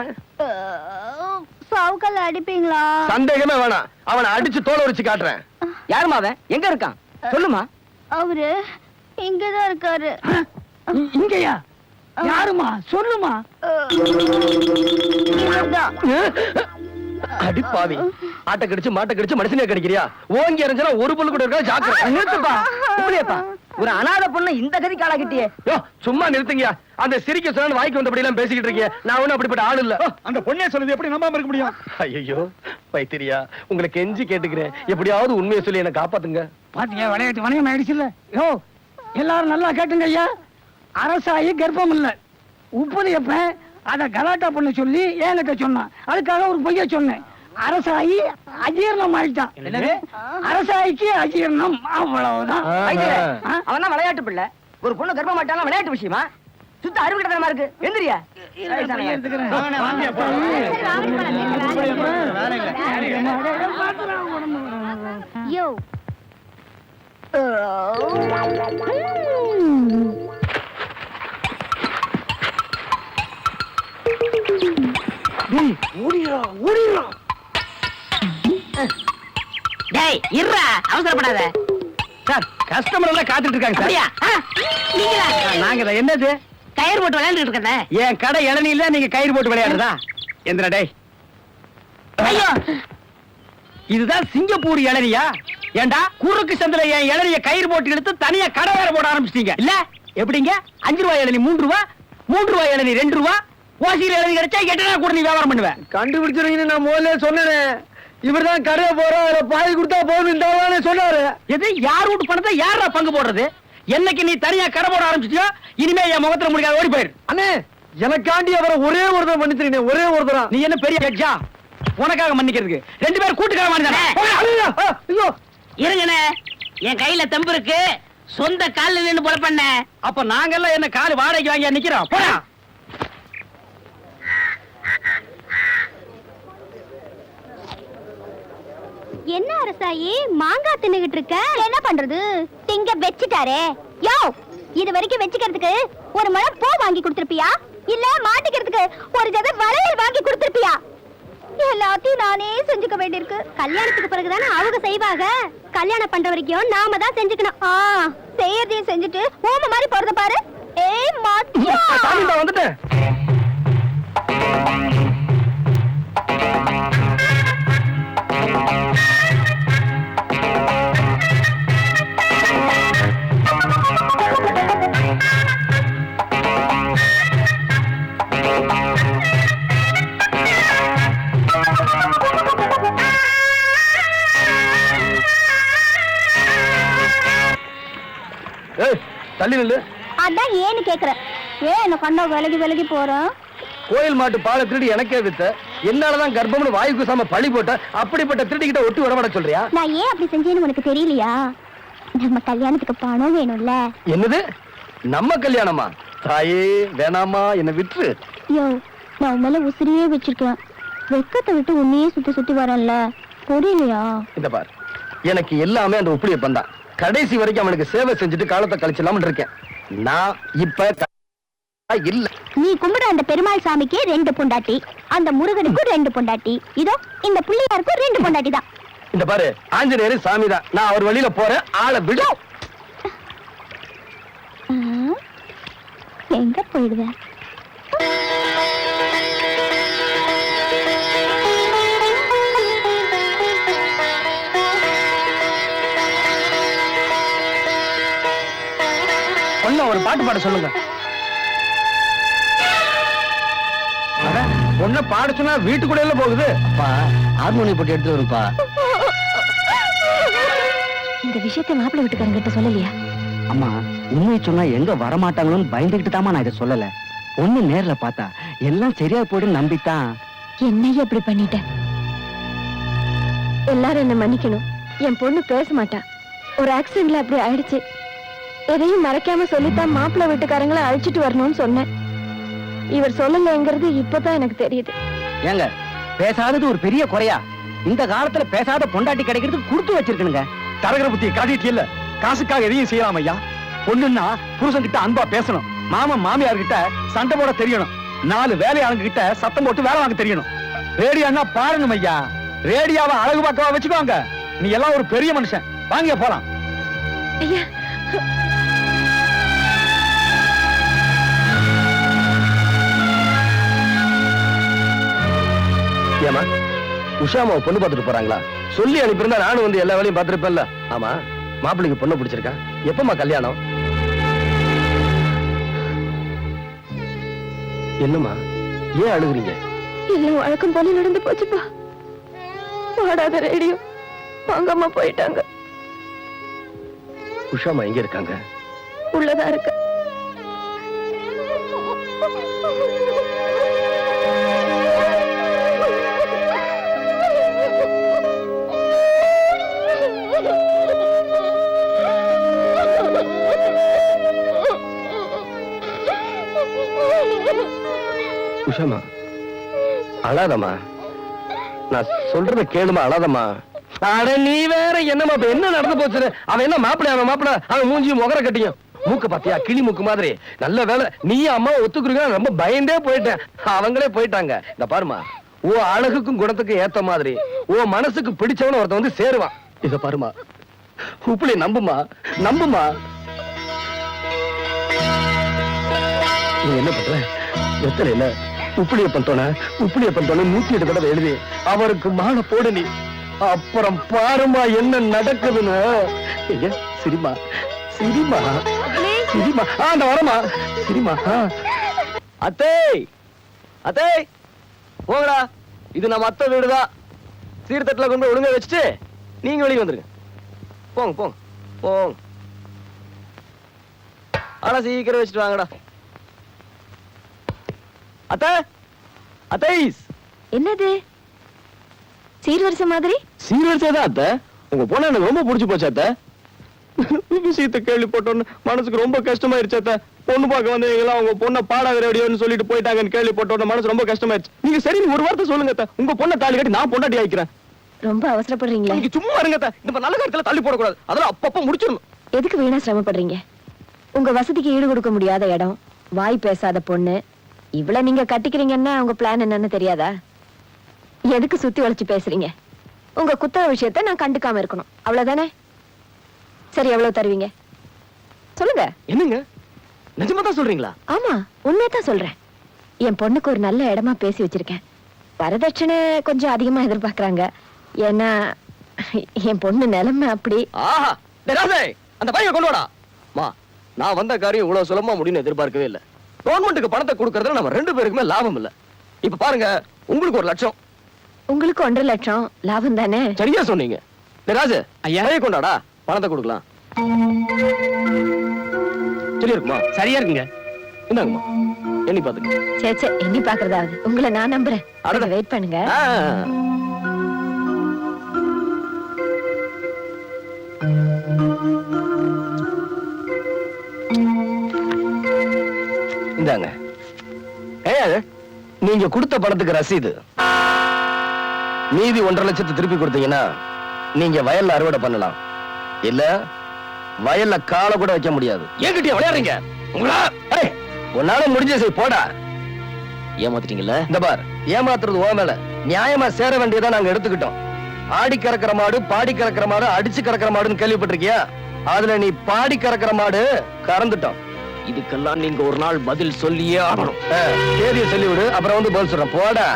சாவுக்கல்ல அடிப்பீங்களா? சந்தேகமே வேணாம், அவனை அடிச்சு தோலை உரிச்சு காட்டுறேன். யாருமா அவன்? எங்க இருக்கான் சொல்லுமா. அவரு இங்கதான் இருக்காரு. இங்கயா? யாருமா சொல்லுமா. இவர்தான். அடி பாவி, ஆட்டை கடிச்சு மாட்டை கடிச்சு மனுஷனே கடிக்கிறியா? ஓங்கி அறிஞ்சா ஒரு பொண்ணு கூட இருக்கா? ஜாக்கிரதை. நிறுத்துப்பா. இப்படியேப்பா ஒரு அனாதை பொண்ணு இந்த கதிக்கு ஆளாகிட்டியே. சும்மா நிறுத்துங்க. அந்த சிரிக்க சொன்ன வாய்க்கு வந்தபடி எல்லாம் பேசிக்கிட்டு இருக்கீங்க. நான் ஒண்ணும் அப்படிப்பட்ட ஆள் இல்ல. அந்த பொண்ணே சொல்லுது, எப்படி நம்பாம இருக்க முடியும்? ஐயோ வைத்திரியா, உங்களை கெஞ்சி கேட்டுக்கிறேன், எப்படியாவது உண்மையை சொல்லி என்ன காப்பாத்துங்க. பாத்தீங்க, விளையாட்டு வணிகம் ஆயிடுச்சுல்ல. யோ, எல்லாரும் நல்லா கேட்டுங்க ஐயா. அரசாயி கர்ப்பம் இல்ல, உப்புலியப்ப அத கலாட்டா பண்ண சொல்லி என்கிட்ட சொன்னான். அதுக்காக ஒரு பொய்ய சொன்னேன். அரசாயி அஜீர்ணம் ஆயிட்டான். அரசாய்க்கு அஜீர்ணம், அவ்வளவுதான். அவன் தான் விளையாட்டு பிள்ளை. ஒரு பொண்ணு கர்ப்பம் மாட்டாலும் விளையாட்டு விஷயமா? சுத்த அறிவு கிட்டமா இருக்கு. எந்திரியா. யோ, டேய் இருடா, அவசரப்படாத. சார், கஸ்டமர் எல்லாம் காத்துட்டு இருக்காங்க சார். நாங்க என்னது கயிறு போட்டு விளையாண்டுட்டு இருக்கத? என் கடை இளநீல நீங்க கயிறு போட்டு விளையாடுறதா? எந்திரா டேய். ஐயோ, இதுதான் சிங்கப்பூர் இளநியா? ஏண்டா குறுக்கு சந்தில என் இளநிய கயிறு போட்டு எடுத்து தனியா கடை வேற போட ஆரம்பிச்சிட்டீங்க இல்ல? எப்படிங்க? 5 ரூபாய் இளநீ 3 ரூபாய், 3 ரூபாய் இளநீ 2 ரூபாய், ஓசியில இளநீ கிடைச்சா 8 ரூபாய் கூட நீ வியாபாரம் பண்ணுவேன். கண்டுபிடிச்சிருக்கீங்க, நான் முதல்ல சொன்னேன். இவர்தான் கடையை போற பாதி கொடுத்தா போதும் சொன்னாரு. எது? யார் வீட்டு பணத்தை யாரா பங்கு போடுறது? என்னைக்கு நீ தனியா கடை போட ஆரம்பிச்சிட்டியோ இனிமே என் முகத்துல முடிக்காத, ஓடி போயிரு. அண்ணே, எனக்காண்டி அவரை ஒரே ஒரு தடவை மன்னிச்சிருக்கீங்க, ஒரே ஒரு தடவை. நீ என்ன பெரிய ஜட்ஜா உனக்காக மன்னிக்கிறதுக்கு? 2 பேரும் கூட்டுக்கார மாதிரி. இருங்கண்ணே, என் கையில தெம்பு இருக்கு. சொந்த கால்ல நின்னு போல பண்ண. அப்ப நாங்கெல்லாம் என்ன காலு வாடகைக்கு வாங்கி நிக்கிறோம்? போடா. என்ன அரசாயி மாங்காய் தின்னுகிட்டு இருக்க? என்ன பண்றது, திங்க வச்சுட்டாரே. யோ, இது வரைக்கும் வச்சுக்கிறதுக்கு ஒரு முழம் பூ வாங்கி கொடுத்திருப்பியா, இல்ல மாட்டிக்கிறதுக்கு ஒரு ஜத வளையல் வாங்கி கொடுத்திருப்பியா? எல்லாத்தையும் நானே செஞ்சுக்க வேண்டியிருக்கு. கல்யாணத்துக்கு பிறகுதானே அவங்க செய்வாங்க. கல்யாணம் பண்ற வரைக்கும் நாம தான் செஞ்சுக்கணும். செய்யறதையும் செஞ்சுட்டு ஓம மாதிரி போறத பாரு. ஏய் மாட்டியா வந்துட்டேன். தள்ளி நில்லு. அதான் ஏன்னு கேக்குறேன். ஏன் என்ன கண்ணா விலகி விலகி போறோம்? கோயில் மாட்டு பாலை திருடி எனக்கே வித்த, என்னாலதான் கர்ப்பம்னு வாயு குசாம பழி போட்ட. அப்படிப்பட்ட திருடிக்கிட்ட ஒட்டி விடமாட சொல்றியா? நான் ஏன் அப்படி செஞ்சேன்னு உனக்கு தெரியலையா? நம்ம கல்யாணத்துக்கு பணம் வேணும்ல. என்னது நம்ம கல்யாணமா? தாயே வேணாமா, என்ன விட்டுரு. யோ, நான் உன் மேல உசிரியே வச்சிருக்கேன். வெக்கத்தை விட்டு உன்னையே சுத்தி சுத்தி வரல, புரியலையா? இந்த பார், எனக்கு எல்லாமே அந்த உப்புளிய பந்தான். கடைசி வரைக்கும் அவனுக்கு சேவை செஞ்சுட்டு காலத்தை கழிச்சலாம்னு இருக்கேன். நான் இப்ப இல்ல. நீ கும்பிடுற அந்த பெருமாள் சாமிக்கு 2 பொண்டாட்டி, அந்த முருகனுக்கும் 2 பொண்டாட்டி, இதோ இந்த பிள்ளையாருக்கும் 2 பொண்டாட்டி தான். இந்த பாரு, ஆஞ்சநேயர் சாமி தான். நான் அவர் வழியில போறேன், ஆளை விடு. எங்க போயிடுவேன்? ஒரு பாட்டு பாட சொல்லுங்க. ஒன்ன பாட சொன்னா வீட்டுக்குள்ள போகுது. ஹார்மோனி போட்டு எடுத்து வரும்பா. இந்த விஷயத்தை மாப்பிள்ளை வீட்டுக்காரங்க கிட்ட சொல்லலையா? அம்மா, உண்மையை சொன்னா எங்க வரமாட்டாங்களோன்னு பயந்துகிட்டு தாமா நான் இதை சொல்லல. ஒண்ணு நேர்ல பார்த்தா எல்லாம் சரியா போயிடும் நம்பித்தான். என்னைய அப்படி பண்ணிட்டேன். எல்லாரும் என்ன மன்னிக்கணும். என் பொண்ணு பேச மாட்டா. ஒரு ஆக்சிடென்ட்ல அப்படி ஆயிடுச்சு. எதையும் மறைக்காம சொல்லித்தான் மாப்பிள்ளை வீட்டுக்காரங்களை அழைச்சிட்டு வரணும்னு சொன்னேன். இவர் சொல்லலைங்கிறது இப்பதான் எனக்கு தெரியுது. ஏங்க, பேசாதது ஒரு பெரிய குறையா? இந்த காலத்துல பேசாத பொண்டாட்டி கிடைக்கிறதுக்கு கொடுத்து வச்சிருக்கணுங்க. தரகர புத்தி காட்டிட்டு இல்ல, காசுக்காக எதையும் செய்யலாம் ஐயா. பொண்ணுன்னா புருஷன் கிட்ட அன்பா பேசணும். மாமன் மாமியார் கிட்ட சண்டை போட தெரியணும். 4 வேலையாளங்க கிட்ட சத்தம் போட்டு வேலை வாங்க தெரியணும். ரேடியோன்னா பாருங்க ஐயா, ரேடியோவை அழகு பார்க்கவா வச்சுக்கோங்க. நீ எல்லாம் ஒரு பெரிய மனுஷன். வாங்க போலாம். ஐயா, ஏமா உஷாமாவை பொண்ணு பார்த்துட்டு போறாங்களா? சொல்லி அனுப்பியிருந்தா நானும் வந்து எல்லா வேலையும் பார்த்திருப்பேன்ல. ஆமா, மாப்பிள்ளைக்கு பொண்ணு பிடிச்சிருக்கா? எப்பமா கல்யாணம்? என்னம்மா, ஏன் அழுகுறீங்க? எல்லாம் வழக்கம் போல நடந்து போச்சுப்பா. பாடாத ரேடியோ வாங்காம போயிட்டாங்க. உஷாமா எங்க இருக்காங்க? உள்ளதா இருக்க. உஷாமா, அழாதம்மா. நான் சொல்றத கேளுமா, அழாதம்மா. அட நீ வேற என்னமா, என்ன நடந்து போச்சு? அவன் என்ன மாப்பிள்ளை? அவன் மாப்பிள்ளை, அவன் மூஞ்சியும் முகர கட்டியும். மூக்கு பாத்தியா, கிளி மூக்கு மாதிரி. நல்ல வேலை நீ அம்மா ஒத்துக்குறீங்க. ரொம்ப பயந்தே போயிட்டேன். அவங்களே போயிட்டாங்க. இந்த பாருமா, ஓ அழகுக்கும் குணத்துக்கும் ஏத்த மாதிரி ஓ மனசுக்கு பிடிச்சவன ஒருத்த வந்து சேருவான். இத பாருமா, உப்புளி நம்புமா, நம்புமா. நீ என்ன பண்ற? எத்தனை இல்ல உப்புளிய பண்றோன 108 தடவை எழுதி அவருக்கு மாலை போடு நீ. அப்புறம் பாருமா என்ன நடக்குதுன்னு. சிரிமா சிரிமா சிரிமா. அந்த வரமா சிரிமா. அத்தை அத்தை போங்கடா, இது நம்ம அத்தை வீடுதான். சீர்தட்டுல கொண்டு ஒழுங்கா வச்சுட்டு நீங்க வெளியே வந்துருங்க. போங்க போங்க போங்க. ஆனா சீக்கிரம் வச்சுட்டு வாங்கடா. அத்தை அத்தைஸ். என்னது சீர்வரிசை மாதிரி? சீர்வரிசை தான் அத்தை. உங்க பொண்ணு எனக்கு ரொம்ப பிடிச்சு போச்சு அத்தை. விஷயத்தை கேள்விப்பட்டோன்னு மனசுக்கு ரொம்ப கஷ்டமாயிருச்சு அத்தை. பொண்ணு பார்க்க வந்து எல்லாம் உங்க பொண்ணை பாடாத ரேடியோன்னு சொல்லிட்டு போயிட்டாங்கன்னு கேள்விப்பட்டோன்னு மனசு ரொம்ப கஷ்டமாயிருச்சு. நீங்க சரி ஒரு வார்த்தை சொல்லுங்க அத்தை. உங்க பொண்ணை தாலி கட்டி நான் பொண்டாட்டி ஆயிக்கிறேன். ரொம்ப அவசரப்படுறீங்களா? நீங்க சும்மா இருங்க அத்தை. இந்த நல்ல காலத்துல தள்ளி போடக்கூடாது. அதெல்லாம் அப்பப்ப முடிச்சிடணும். எதுக்கு வீணா சிரமப்படுறீங்க? உங்க வசதிக்கு ஈடு கொடுக்க முடியாத இடம், வாய் பேசாத பொண்ணு, இவ்வளவு நீங்க கட்டிக்கிறீங்கன்னா உங்க பிளான் என்னன்னு தெரியாதா? எதுக்கு சுத்தி வளைச்சு பேசுறீங்க? உங்க குத்தக விஷயத்தை நான் கண்டுக்காம இருக்கணும், அவ்வளவுதானே? சரி, எவ்வளவு தருவீங்க சொல்லுங்க. என்னங்க, நிஜமா தான் சொல்றீங்களா? ஆமா, உண்மையதான் சொல்றேன். என் பொண்ணுக்கு ஒரு நல்ல இடமா பேசி வச்சிருக்கேன். வரதட்சணை கொஞ்சம் அதிகமா எதிர்பார்க்கறாங்க. ஏன்னா என் பொண்ணு நிலைமை அப்படி. ஆஹா, அந்த பையன் கொண்டு வாடா. நான் வந்த காரியம் இவ்வளவு சுலபமா முடியும்னு எதிர்பார்க்கவே இல்ல. கவர்மெண்ட்டுக்கு பணத்தை கொடுக்கறதுல நம்ம 2 பேருக்குமே லாபம் இல்ல. இப்ப பாருங்க, உங்களுக்கு 1 லட்சம், உங்களுக்கு 1.5 லட்சம் லாபம் தானே? சரியா சொன்னீங்க. ராஜு ஐயா, கொண்டாடா, பணத்தை கொடுக்கலாம். சரியா இருக்குமா? சரியா இருக்குங்க. இந்தாங்கம்மா, எண்ணி பாத்துக்க. சே எண்ணி பாக்குறதாவது உங்களை நான் நம்புறேன். வெயிட் பண்ணுங்க. இந்தாங்க. நீங்க கொடுத்த பணத்துக்கு ரசீது. மீதி 1.5 லட்சத்தை திருப்பி கொடுத்தீங்கன்னா நீங்க வயல்ல அறுவடை பண்ணலாம். இல்ல வயல்ல காலை கூட வைக்க முடியாது. ஏங்கிட்டியா விளையாடுறீங்க? உன்னால முடிஞ்ச செய் போடா. ஏமாத்திட்டீங்கல்ல? இந்த பார், ஏமாத்துறது ஓ மேல. நியாயமா சேர வேண்டியதை நாங்க எடுத்துக்கிட்டோம். ஆடி கறக்கிற மாடு, பாடி கறக்கிற மாடு, அடிச்சு கறக்கிற மாடுன்னு கேள்விப்பட்டிருக்கியா? அதுல நீ பாடி கறக்கிற மாடு கறந்துட்டோம். இதுக்கெல்லாம் நீங்க ஒரு நாள் பதில் சொல்லியே ஆகணும். தேதியை சொல்லிவிடு, அப்புறம் வந்து பதில் சொல்றேன். போடா.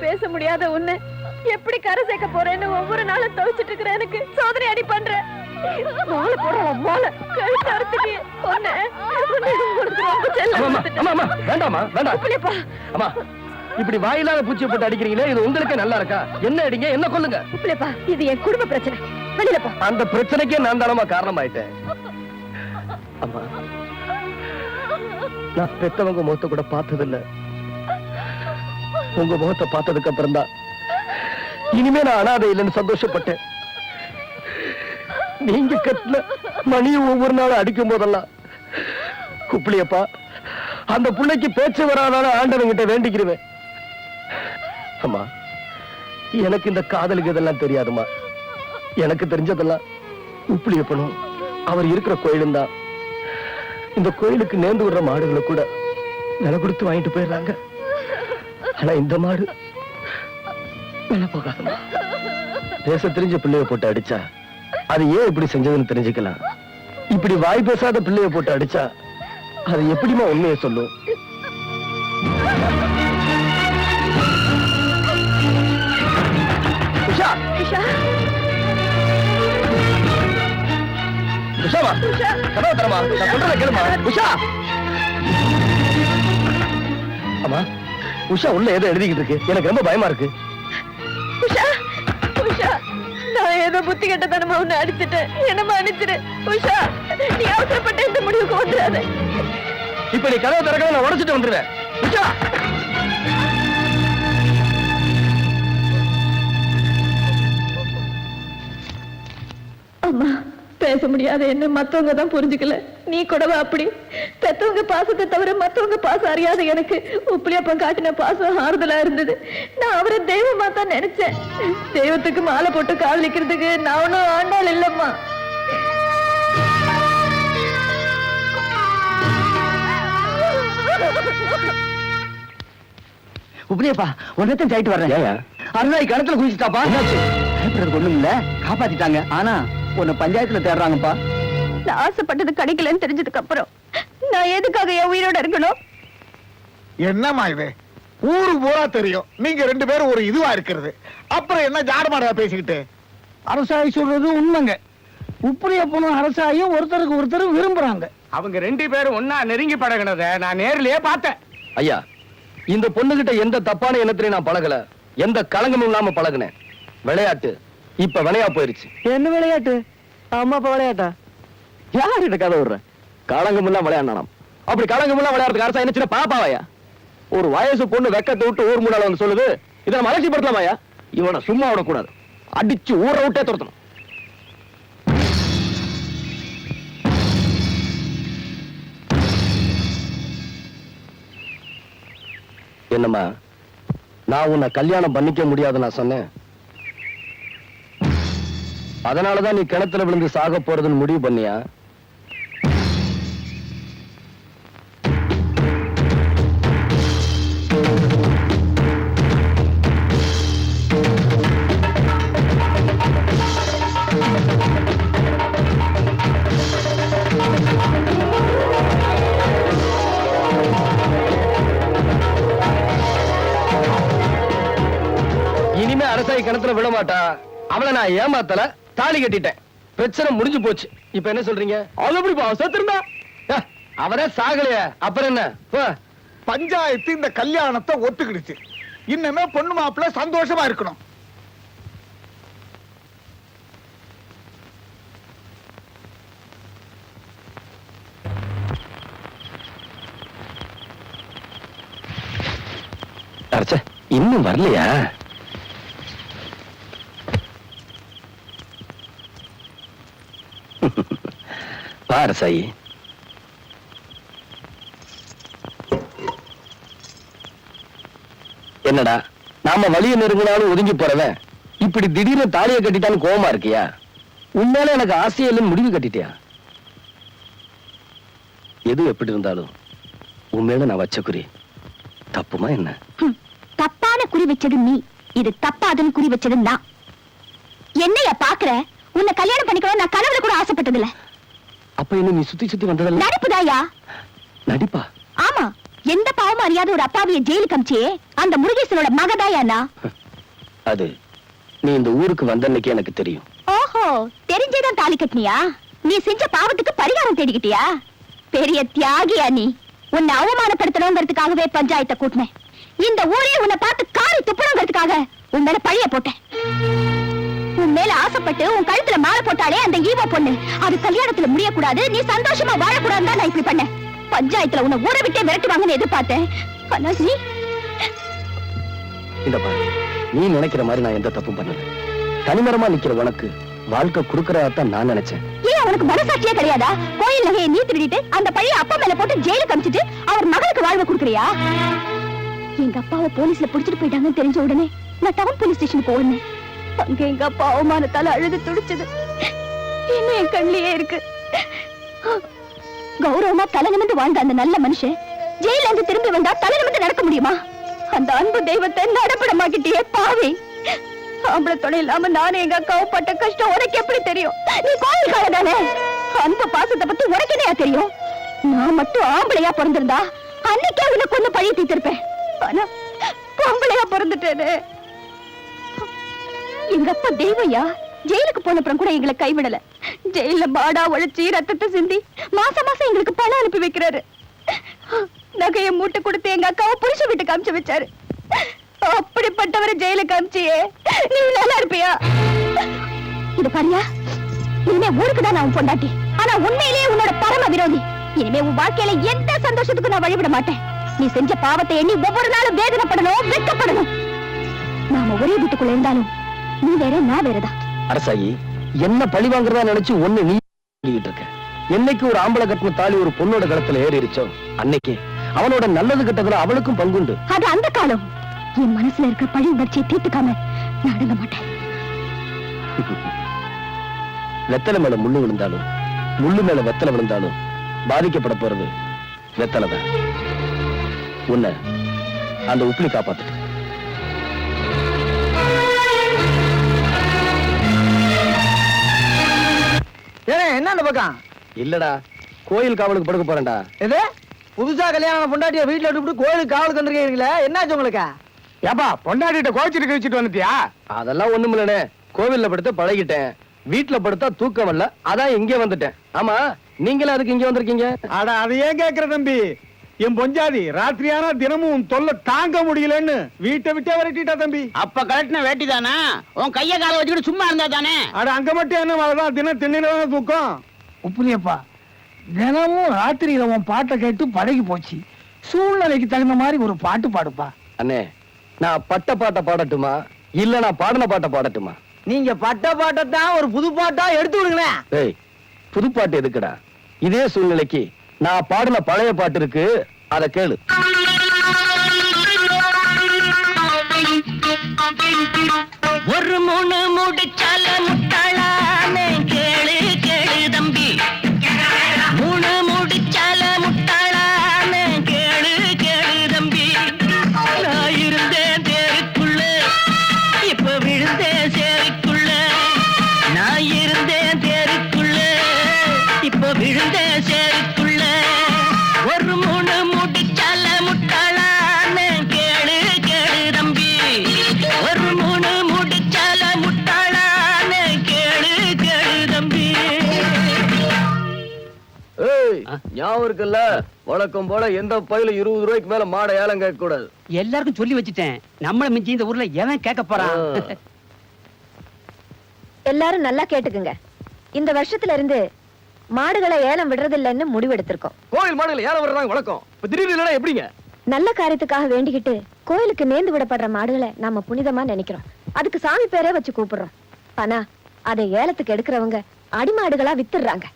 பேச முடியாத உன்னை எப்படி கரை சேர்க்க போறேன்னு ஒவ்வொரு நாளும் தவிச்சிட்டு இருக்கிற எனக்கு சோதனை அடி பண்ற. மாலை போடுறோம், மாலை கழுத்து அறுத்துட்டு வேண்டாமா வேண்டாம். அம்மா, இப்படி வாயிலாத பூச்சியை போட்டு அடிக்கிறீங்களே, இது உங்களுக்கு நல்லா இருக்கா? என்ன அடிங்க, என்ன கொல்லுங்க. உப்பிலேப்பா, இது என் குடும்ப பிரச்சனை. வெளியிலப்பா. அந்த பிரச்சனைக்கே நான் தானமா காரணமாயிட்டேன். அம்மா, நான் பெத்தவங்க முகத்தை கூட பார்த்ததில்லை. உங்க முகத்தை பார்த்ததுக்கு அப்புறம் தான் இனிமே நான் அனாதை இல்லைன்னு சந்தோஷப்பட்டேன். நீங்க கட்டின மணியை ஒவ்வொரு நாளும் அடிக்கும் போதெல்லாம் குப்பிலியப்பா, அந்த பிள்ளைக்கு பேச்சு வராதான ஆண்டவங்கிட்ட வேண்டிக்கிறேன். அம்மா, எனக்கு இந்த காதலுக்கு இதெல்லாம் தெரியாதுமா. எனக்கு தெரிஞ்சதெல்லாம் உப்பிலியப்பனும் அவர் இருக்கிற கோயிலும் தான். இந்த கோயிலுக்கு நேர்ந்து விடுற மாடுகளை கூட விலை கொடுத்து வாங்கிட்டு போயிடுறாங்க. ஆனா இந்த மாடு விலை போகாதுமா. பேச தெரிஞ்ச பிள்ளைய போட்டு அடிச்சா அது ஏன் இப்படி செஞ்சதுன்னு தெரிஞ்சுக்கலாம். இப்படி வாய் பேசாத பிள்ளைய போட்டு அடிச்சா அது எப்படிமா உண்மையை சொல்லும்? உஷா, உஷாமா, கதவை தரமா, நான் சொல்றத கேளுமா. உஷா, அம்மா, உஷா உள்ள ஏதோ எழுதிக்கிட்டு இருக்கு. எனக்கு ரொம்ப பயமா இருக்கு. உஷா, உஷா, நான் ஏதோ புத்தி கெட்டத்தனமா உன்னை அடிச்சுட்டேன். என்னமா அடிச்சிரு. உஷா, நீ அவசரப்பட்ட இந்த முடிவுக்கு வந்துடாத. இப்ப நீ கதவை திறக்க நான் உடைச்சிட்டு வந்துருவேன். உஷா, அம்மா பேச முடியாத என்ன மத்தவங்க தான் புரிஞ்சுக்கல. நீ கூடவா அப்படி? பெத்தவங்க பாசத்தை தவிர மத்தவங்க பாசம் அறியாத எனக்கு உப்புலியப்பன் காட்டின பாசம் ஆறுதலா இருந்தது. நான் அவரை தெய்வமா தான் நினைச்சேன். தெய்வத்துக்கு மாலை போட்டு காதலிக்கிறதுக்கு நான் ஒன்னும் ஆண்டாள் இல்லம்மா. உப்புலியப்பா ஒன்னத்தையும் சாயிட்டு வர்றேன். அருணாய் கிணத்துல குதிச்சுட்டாப்பா. ஒண்ணும் இல்ல, காப்பாத்திட்டாங்க. ஆனா உன்னை பஞ்சாயத்துல தேடுறாங்கப்பா. நான் ஆசைப்பட்டது கிடைக்கலன்னு தெரிஞ்சதுக்கு அப்புறம் நான் எதுக்காக என் உயிரோட இருக்கணும்? என்னம்மா இது? ஊரு பூரா தெரியும் நீங்க ரெண்டு பேரும் ஒரு இதுவா இருக்கிறது. அப்புறம் என்ன ஜாடமாடா பேசிக்கிட்டு? அரசாயி சொல்றது உண்மைங்க. உப்புலியப்பனும் அரசாயும் ஒருத்தருக்கு ஒருத்தர் விரும்புறாங்க. அவங்க ரெண்டு பேரும் ஒன்னா நெருங்கி பழகினத நான் நேர்லயே பார்த்தேன். ஐயா, இந்த பொண்ணுகிட்ட எந்த தப்பான எண்ணத்திலையும் நான் பழகல. எந்த களங்கமும் இல்லாம பழகுனேன். விளையாட்டு இப்ப விளையா போயிருச்சு. என்ன விளையாட்டு? அம்மா அப்பா விளையாட்டா? யார்கிட்ட கதை விடுற? களங்கம் எல்லாம் விளையாடணும். அப்படி களங்கம் எல்லாம் விளையாடுறதுக்கு அரசா என்ன சின்ன பாப்பாவையா? ஒரு வயசு பொண்ணு வெக்கத்தை விட்டு ஊர் மூடால வந்து சொல்லுது. இதை நம்ம அலட்சிப்படுத்தலாமாயா? இவனை சும்மா விடக்கூடாது, அடிச்சு ஊரை விட்டே துரத்தணும். என்னம்மா, நான் உன்னை கல்யாணம் பண்ணிக்க முடியாது நான் சொன்னேன். அதனாலதான் நீ கிணத்துல விழுந்து சாக போறதுன்னு முடிவு பண்ணியா? இனிமே அரசாய் கிணத்துல விட மாட்டா. அவளை நான் ஏமாத்தல, தாலி கட்டிட்டேன். பிரச்சனை முடிஞ்சு போச்சு. இப்ப என்ன சொல்றீங்க? அது எப்படி செத்துருந்தா? அவரே சாகலையா? அப்புறம் என்ன? பஞ்சாயத்து இந்த கல்யாணத்தை ஒத்துக்கிடுச்சு. இன்னுமே பொண்ணு மாப்பிள்ள சந்தோஷமா இருக்கணும். இன்னும் வரலையா? பாரு சாயி, என்னடா நாம வழிய நெருங்கினாலும் ஒதுங்கி போறவன் இப்படி திடீர்னு தாலியை கட்டிட்டான்னு கோவமா இருக்கியா? உண்மையில எனக்கு ஆசையே இல்லைன்னு முடிவு கட்டிட்டியா? எது எப்படி இருந்தாலும் உண்மையில நான் வச்ச குறி தப்புமா என்ன? தப்பான குறி வச்சது நீ, இது தப்பாதுன்னு குறி வச்சது நான். என்னைய பாக்குற? உன்னை கல்யாணம் பண்ணிக்கணும் நான் கனவுல கூட ஆசைப்பட்டதில்ல. அப்ப இன்னும் நீ சுத்தி சுத்தி வந்ததல்ல நடிப்புதாயா? நடிப்பா? ஆமா, எந்த பாவமும் அறியாத ஒரு அப்பாவிய ஜெயிலுக்கு அமிச்சே அந்த முருகேசனோட மகதாயானா? அது நீ இந்த ஊருக்கு வந்தன்னைக்கு எனக்கு தெரியும். ஓஹோ, தெரிஞ்சேதான் தாலி கட்டினியா? நீ செஞ்ச பாவத்துக்கு பரிகாரம் தேடிக்கிட்டியா? பெரிய தியாகியா நீ. உன்னை அவமானப்படுத்தணுங்கிறதுக்காகவே பஞ்சாயத்தை கூட்டினேன். இந்த ஊரே உன்னை பார்த்து காரி துப்புறங்கிறதுக்காக உன் மேல பழிய போட்டேன். உன் மேல ஆசைப்பட்டு உன் கழுத்துல மாலை போட்டாலே அந்த ஈவோ பொண்ணு, அது கல்யாணத்துல முடியக்கூடாது, நீ சந்தோஷமா வாழக்கூடாதுன்னு தான் நான் இப்படி பண்ணேன். பஞ்சாயத்துல உன்னை ஊரை விட்டே விரட்டுவாங்கன்னு எதிர்பார்த்தேன். ஆனா இந்த பாரு, நீ நினைக்கிற மாதிரி நான் எந்த தப்பும் பண்ணல. தனிமரமா நிக்கிற உனக்கு வாழ்க்கை குடுக்கறதான் நான் நினைச்சேன். ஏன் உனக்கு மனசாட்சியே கிடையாதா? கோயில் நகையை நீ திருடிட்டு அந்த பழிய அப்பா மேல போட்டு ஜெயிலுக்கு அமிச்சிட்டு அவர் மகளுக்கு வாழ்வை கொடுக்கறியா? எங்க அப்பாவை போலீஸ்ல புடிச்சிட்டு போயிட்டாங்கன்னு தெரிஞ்ச உடனே நான் டவுன் போலீஸ் ஸ்டேஷனுக்கு போனேன். அங்க எங்க அப்பா அவமானத்தால அழுது துடிச்சது இன்னும் என் கண்ணிலேயே இருக்கு. கௌரவமா தலை நிமிர்ந்து வாழ்ந்த அந்த நல்ல மனுஷன் ஜெயில இருந்து திரும்பி வந்தா தலை நிமிர்ந்து நடக்க முடியுமா? அந்த அன்பு தெய்வத்தை நடப்படமாக்கிட்டே பாவி. ஆம்பளை துணை இல்லாம நானும் எங்க அக்காவும் பட்ட கஷ்டம் உனக்கு எப்படி தெரியும்? நீ கோயில்கார தானே. அன்பு பாசத்தை பத்தி உனக்கு என்னையா தெரியும்? நான் மட்டும் ஆம்பளையா பிறந்திருந்தா அன்னைக்கே உன்னை கொண்டு பழி தீர்த்திருப்பேன். ஆனா பொம்பளையா பிறந்துட்டேனே. எங்க அப்பா தெய்வயா ஜெயிலுக்கு போனப்புறம் கூட எங்களை கைவிடல. ஜெயில பாடா உழைச்சி ரத்தத்தை சிந்தி மாசம் மாசம் எங்களுக்கு பணம் அனுப்பி வைக்கிறாரு. நகையை மூட்டை கொடுத்து எங்க அக்காவை புருஷ வீட்டுக்கு அனுப்பிச்சு வச்சாரு. அப்படிப்பட்டவரை ஜெயிலுக்கு அனுப்பிச்சியே நீ நல்லா இருப்பியா? இது பாரியா, இனிமே ஊருக்கு தான் நான் பொண்டாட்டி. ஆனா உண்மையிலேயே உன்னோட பரம விரோதி. இனிமே உன் வாழ்க்கையில எந்த சந்தோஷத்துக்கும் நான் வழிவிட மாட்டேன். நீ செஞ்ச பாவத்தை எண்ணி ஒவ்வொரு நாளும் வேதனைப்படணும், வெட்கப்படணும். நாம ஒரே வீட்டுக்குள்ள இருந்தாலும் நீ வேற நான் வேறதான். அரசாயி, என்ன பழி வாங்குறதா நினைச்சு ஒண்ணு நீ சொல்லிட்டு இருக்க. என்னைக்கு ஒரு ஆம்பளை கட்டின தாலி ஒரு பொண்ணோட கழுத்துல ஏறிடுச்சோ அன்னைக்கு அவனோட நல்லது கெட்டதுல அவளுக்கும் பங்குண்டு. அது அந்த காலம். என் மனசுல இருக்க பழி உணர்ச்சியை தீர்த்துக்காம நான் அடங்க மாட்டேன். வெத்தலை மேல முள்ளு விழுந்தாலும் முள்ளு மேல வெத்தலை விழுந்தாலும் பாதிக்கப்பட போறது வெத்தலை தான். உன்னை அந்த உப்புலி காப்பாத்து. என்ன அந்த பக்கம் இல்லடா, கோயில் காவலுக்கு படுக்க போறேன்டா. இது புதுசா கல்யாணம் பொண்டாட்டிய வீட்டுல விட்டு கோயிலுக்கு காவலுக்கு வந்துருக்கீங்களே, என்னாச்சு உங்களுக்கு? ஏப்பா பொண்டாட்டிட்ட கோச்சிட்டு கழிச்சிட்டு வந்துட்டியா? அதெல்லாம் ஒண்ணும் இல்லனே, கோவில்ல படுத்து பழகிட்டேன். வீட்டுல படுத்தா தூக்கம் வரல, அதான் இங்க வந்துட்டேன். ஆமா, நீங்களே அதுக்கு இங்க வந்திருக்கீங்க? அட அது ஏன் கேக்குற தம்பி, என் பொஞ்சாதி ராத்திரியானா தினமும் தொல்லை தாங்க முடியலன்னு வீட்டை விட்டே விரட்டிட்டா தம்பி. அப்ப கரெக்ட்னா வேட்டி தானா? உன் கைய கால வச்சுக்கிட்டு சும்மா இருந்தா தானே? அட அங்க மட்டும் என்ன வரதான், தினம் திண்ணில தூக்கம். உப்புலியப்பா, தினமும் ராத்திரியில உன் பாட்டை கேட்டு பழகி போச்சு. சூழ்நிலைக்கு தகுந்த மாதிரி ஒரு பாட்டு பாடுப்பா. அண்ணே, நான் பட்ட பாட்டை பாடட்டுமா இல்ல நான் பாடின பாட்டை பாடட்டுமா? நீங்க பட்ட பாட்டத்தான் ஒரு புது பாட்டா எடுத்து விடுங்களேன். ஏய், புது பாட்டு எதுக்குடா? இதே சூழ்நிலைக்கு நான் பாடின பழைய பாட்டு இருக்கு, அத கேளு. ஒரு மூணு முடிச்சால முட்டாளானே கேளு கேளு தம்பி. மூணு முடிச்சால முட்டாளானே கேளு கேளு தம்பி. நான் இருந்தேன் தேருக்குள்ள, இப்ப விழுந்தேன் சேருக்குள்ள. நான் இருந்தேன் தேருக்குள்ள, இப்ப விழுந்தேன் சேருக்குள்ள. ஒரு மூணு முடிச்சால முட்டாளானே கேளு கேளு தம்பி. ஒரு மூணு முடிச்சால முட்டாளானே கேளு கேளு தம்பி. ஏய், ஞாபகம் இருக்குல்ல, வழக்கம் போல எந்த பையில 20 ரூபாய்க்கு மேல மாடை ஏலம் கேட்க கூடாது. எல்லாருக்கும் சொல்லி வச்சுட்டேன். நம்மள மிஞ்சி இந்த ஊர்ல எவன் கேட்க போறான்? எல்லாரும் நல்லா கேட்டுக்குங்க. இந்த வருஷத்துல இருந்து மாடுகளை ஏலம் விடுறதில்லைன்னு முடிவெடுத்திருக்கோம். கோயில் மாடுகள் ஏலம் விடுறாங்க வழக்கம். இப்ப திடீர்னு இல்லைன்னா எப்படிங்க? நல்ல காரியத்துக்காக வேண்டிக்கிட்டு கோயிலுக்கு நேர்ந்து விடப்படுற மாடுகளை நாம புனிதமா நினைக்கிறோம். அதுக்கு சாமி பேரே வச்சு கூப்பிடுறோம். ஆனா அதை ஏலத்துக்கு எடுக்கிறவங்க அடிமாடுகளா வித்துடுறாங்க.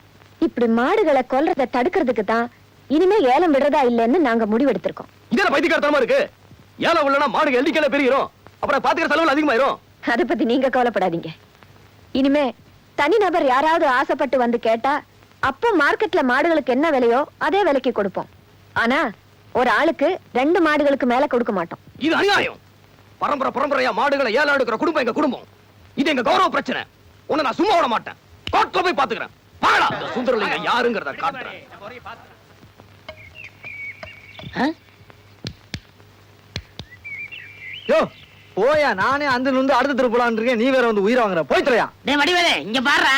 இப்படி மாடுகளை கொல்றதை தடுக்கிறதுக்கு தான் இனிமே ஏலம் விடுறதா இல்லைன்னு நாங்க முடிவெடுத்திருக்கோம். இதெல்லாம் பைத்தியக்காரத்தனமா இருக்கு. ஏலம் இல்லைன்னா மாடுகள் எண்ணிக்கையில பெருகிறோம், அப்புறம் பாத்துக்கிற செலவுகள் அதிகமாயிரும். அதை பத்தி நீங்க கவலைப்படாதீங்க. இனிமே தனிநபர் யாராவது ஆசைப்பட்டு வந்து கேட்டா அப்போ மார்க்கெட்ல மாடுகளுக்கு என்ன விலையோ அதே விலைக்கு கொடுப்போம். ஆனா ஒரு ஆளுக்கு 2 மாடுகளுக்கு மேல கொடுக்க மாட்டோம். இது அநியாயம். பரம்பரையா மாடுகளை ஏலம் எடுக்கிற குடும்பம் எங்க குடும்பம். இது எங்க கௌரவ பிரச்சனை. உன்னை நான் சும்மா விட மாட்டேன். கோர்ட்ல போய் பாத்துக்கிறேன். பாடா, சுந்தரலிங்க யாருங்கிறத காட்டுறேன். யோ போயா, நானே அந்த நுந்து அடுத்த திருப்பலான் இருக்கேன், நீ வேற வந்து உயிரை வாங்குற. போய்த்துறையா. டேய் வடிவேலு, இங்க பாருடா.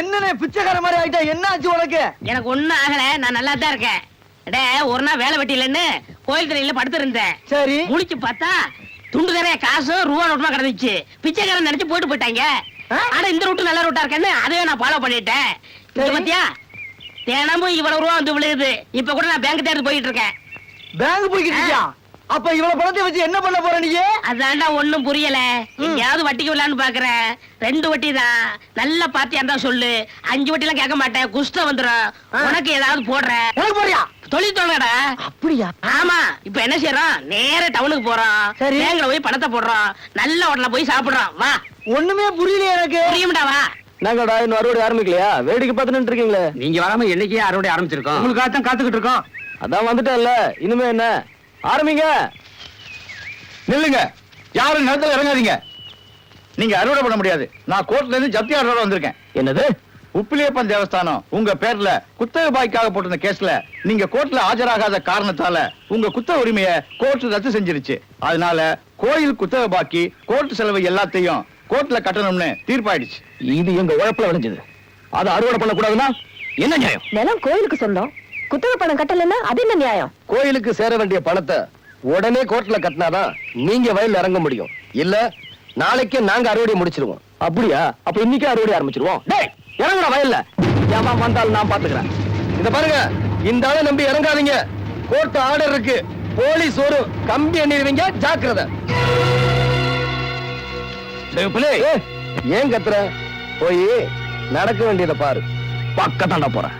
என்னனே பிச்சைக்கார மாதிரி ஆயிட்டா, என்ன ஆச்சு உனக்கு? எனக்கு ஒண்ணும் ஆகல, நான் நல்லா தான் இருக்கேன். டே, ஒரு நாள் வேலை வெட்டி இல்லைன்னு கோயில் திரையில படுத்து இருந்தேன். சரி, முடிச்சு பார்த்தா துண்டு நிறைய காசு ரூபா நோட்டுமா கிடந்துச்சு. பிச்சைக்காரன் நினைச்சு போயிட்டு போயிட்டாங்க. ஆனா இந்த ரூட்டு நல்ல ரூட்டா இருக்கேன்னு அதுவே நான் ஃபாலோ பண்ணிட்டேன். பாத்தியா, தினமும் இவ்வளவு ரூபா வந்து விழுகுது. இப்ப கூட நான் பேங்க் தேடி போயிட்டு இருக்கேன். பேங்க் போய்க்கிட்டியா? அப்ப இவ்வளவு பணத்தை வச்சு என்ன பண்ண போற நீ? அதான்டா ஒண்ணும் புரியல. எங்கயாவது வட்டிக்கு விடலான்னு பாக்குறேன். 2 வட்டி தான். நல்ல பாத்தியா இருந்தா சொல்லு. 5 வட்டி எல்லாம் கேட்க மாட்டேன், குஷ்டம் வந்துடும். உனக்கு ஏதாவது போடுறேன். உனக்கு போறியா? தொழில் தொடங்கடா. அப்படியா? ஆமா. இப்ப என்ன செய்யறோம், நேர டவுனுக்கு போறோம். சரி, பேங்க்ல போய் பணத்தை போடுறோம். நல்ல ஹோட்டல்ல போய் சாப்பிடுறோம். வா. ஒண்ணுமே புரியல எனக்கு. புரியும்டா, வா. நாங்கடா இன்னும் அறுவடை ஆரம்பிக்கலையா? வேடிக்கை பார்த்துட்டு இருக்கீங்களே. நீங்க வராம என்னைக்கே அறுவடை ஆரம்பிச்சிருக்கோம். உங்களுக்காகத்தான் காத்துக்கிட்டு இருக்கோம். அதான் வந்துட்டேன்ல, இனிமே என்ன ஆரம்பிங்க. நில்லுங்க, யாரும் நிலத்துல இறங்காதீங்க. நீங்க அறுவடை பண்ண முடியாது. நான் கோர்ட்ல இருந்து ஜப்தி ஆர்டரோட வந்திருக்கேன். என்னது? உப்பிலியப்பன் தேவஸ்தானம் உங்க பேர்ல குத்தகை பாய்க்காக போட்டிருந்த கேஸ்ல நீங்க கோர்ட்ல ஆஜராகாத காரணத்தால உங்க குத்தக உரிமையை கோர்ட் ரத்து செஞ்சிருச்சு. அதனால கோயில் குத்தகை பாக்கி கோர்ட் செலவு எல்லாத்தையும் கோர்ட்ல கட்டணும்னு தீர்ப்பாயிடுச்சு. இது எங்க உழைப்புல விளைஞ்சது. அதை அறுவடை பண்ண கூடாதுன்னா என்ன நியாயம்? நிலம் கோயிலுக்கு சொந்தம், குத்தகை பணம் கட்டலன்னா அது என்ன நியாயம்? கோயிலுக்கு சேர வேண்டிய பணத்தை உடனே கோர்ட்ல கட்டினாதான் நீங்க வயல்ல இறங்க முடியும். இல்ல நாளைக்கே நாங்க அறுவடை முடிச்சிருவோம். அப்படியா? அப்ப இன்னைக்கே அறுவடை ஆரம்பிச்சிருவோம். டேய், இறங்குற வயல்ல. ஏமா வந்தாலும் நான் பாத்துக்கிறேன். இத பாருங்க, இந்த ஆளை நம்பி இறங்காதீங்க. கோர்ட் ஆர்டர் இருக்கு. போலீஸ் ஒரு கம்பி எண்ணிடுவீங்க, ஜாக்கிரதை. ஏன் கத்துற? போய் நடக்க வேண்டியதை பாரு. பக்கத்தாண்ட போறேன்.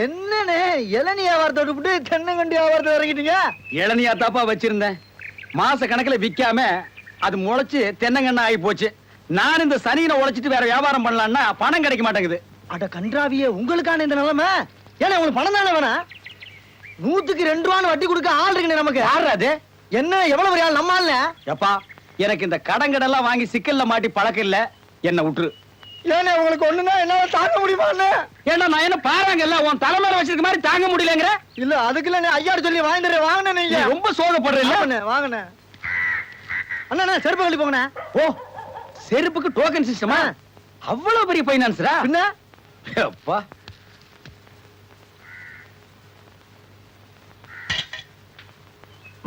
என்னன்னு இளநீ வியாபாரத்தை விட்டு தென்னங்கண்டி வியாபாரத்தை இறங்கிட்டீங்க? இளநியா தாப்பா வச்சிருந்தேன். மாச கணக்குல விக்காம அது முளைச்சு தென்னங்கண்ணா ஆகி போச்சு. நான் இந்த சனியில உழைச்சிட்டு வேற வியாபாரம் பண்ணலாம்னா பணம் கிடைக்க மாட்டேங்குது. அட கன்றாவியே, உங்களுக்கான இந்த நிலைமை. ஏன்னா உங்களுக்கு பணம் தானே வேணாம்? 100க்கு 2 ரூபான்னு வட்டி கொடுக்க ஆள் இருக்குங்க நமக்கு. யாரு அது? என்ன எவ்வளவு பெரிய ஆள் நம்ம ஆள்ல? எப்பா எனக்கு இந்த கடங்கடெல்லாம் வாங்கி சிக்கல்ல மாட்டி பழக்கம் இல்ல, என்ன விட்டுரு. ஏன்னா உங்களுக்கு ஒண்ணுன்னா என்னால தாங்க முடியுமா? ஏன்னா நான் என்ன பாருங்கல்ல உன் தலைமையில வச்சிருக்க மாதிரி தாங்க முடியலங்கிற. இல்ல அதுக்குள்ள ஐயாரு சொல்லி வாங்கிடுறேன். வாங்கினேன். நீ நீங்க ரொம்ப சோகப்படுறீல்ல. வாங்கினேன். அண்ணா செருப்பு கழட்டி போங்கண்ணே. ஓ, செருப்புக்கு டோக்கன் சிஸ்டமா? அவ்வளவு பெரிய பைனான்ஸ்ரா? என்ன அப்பா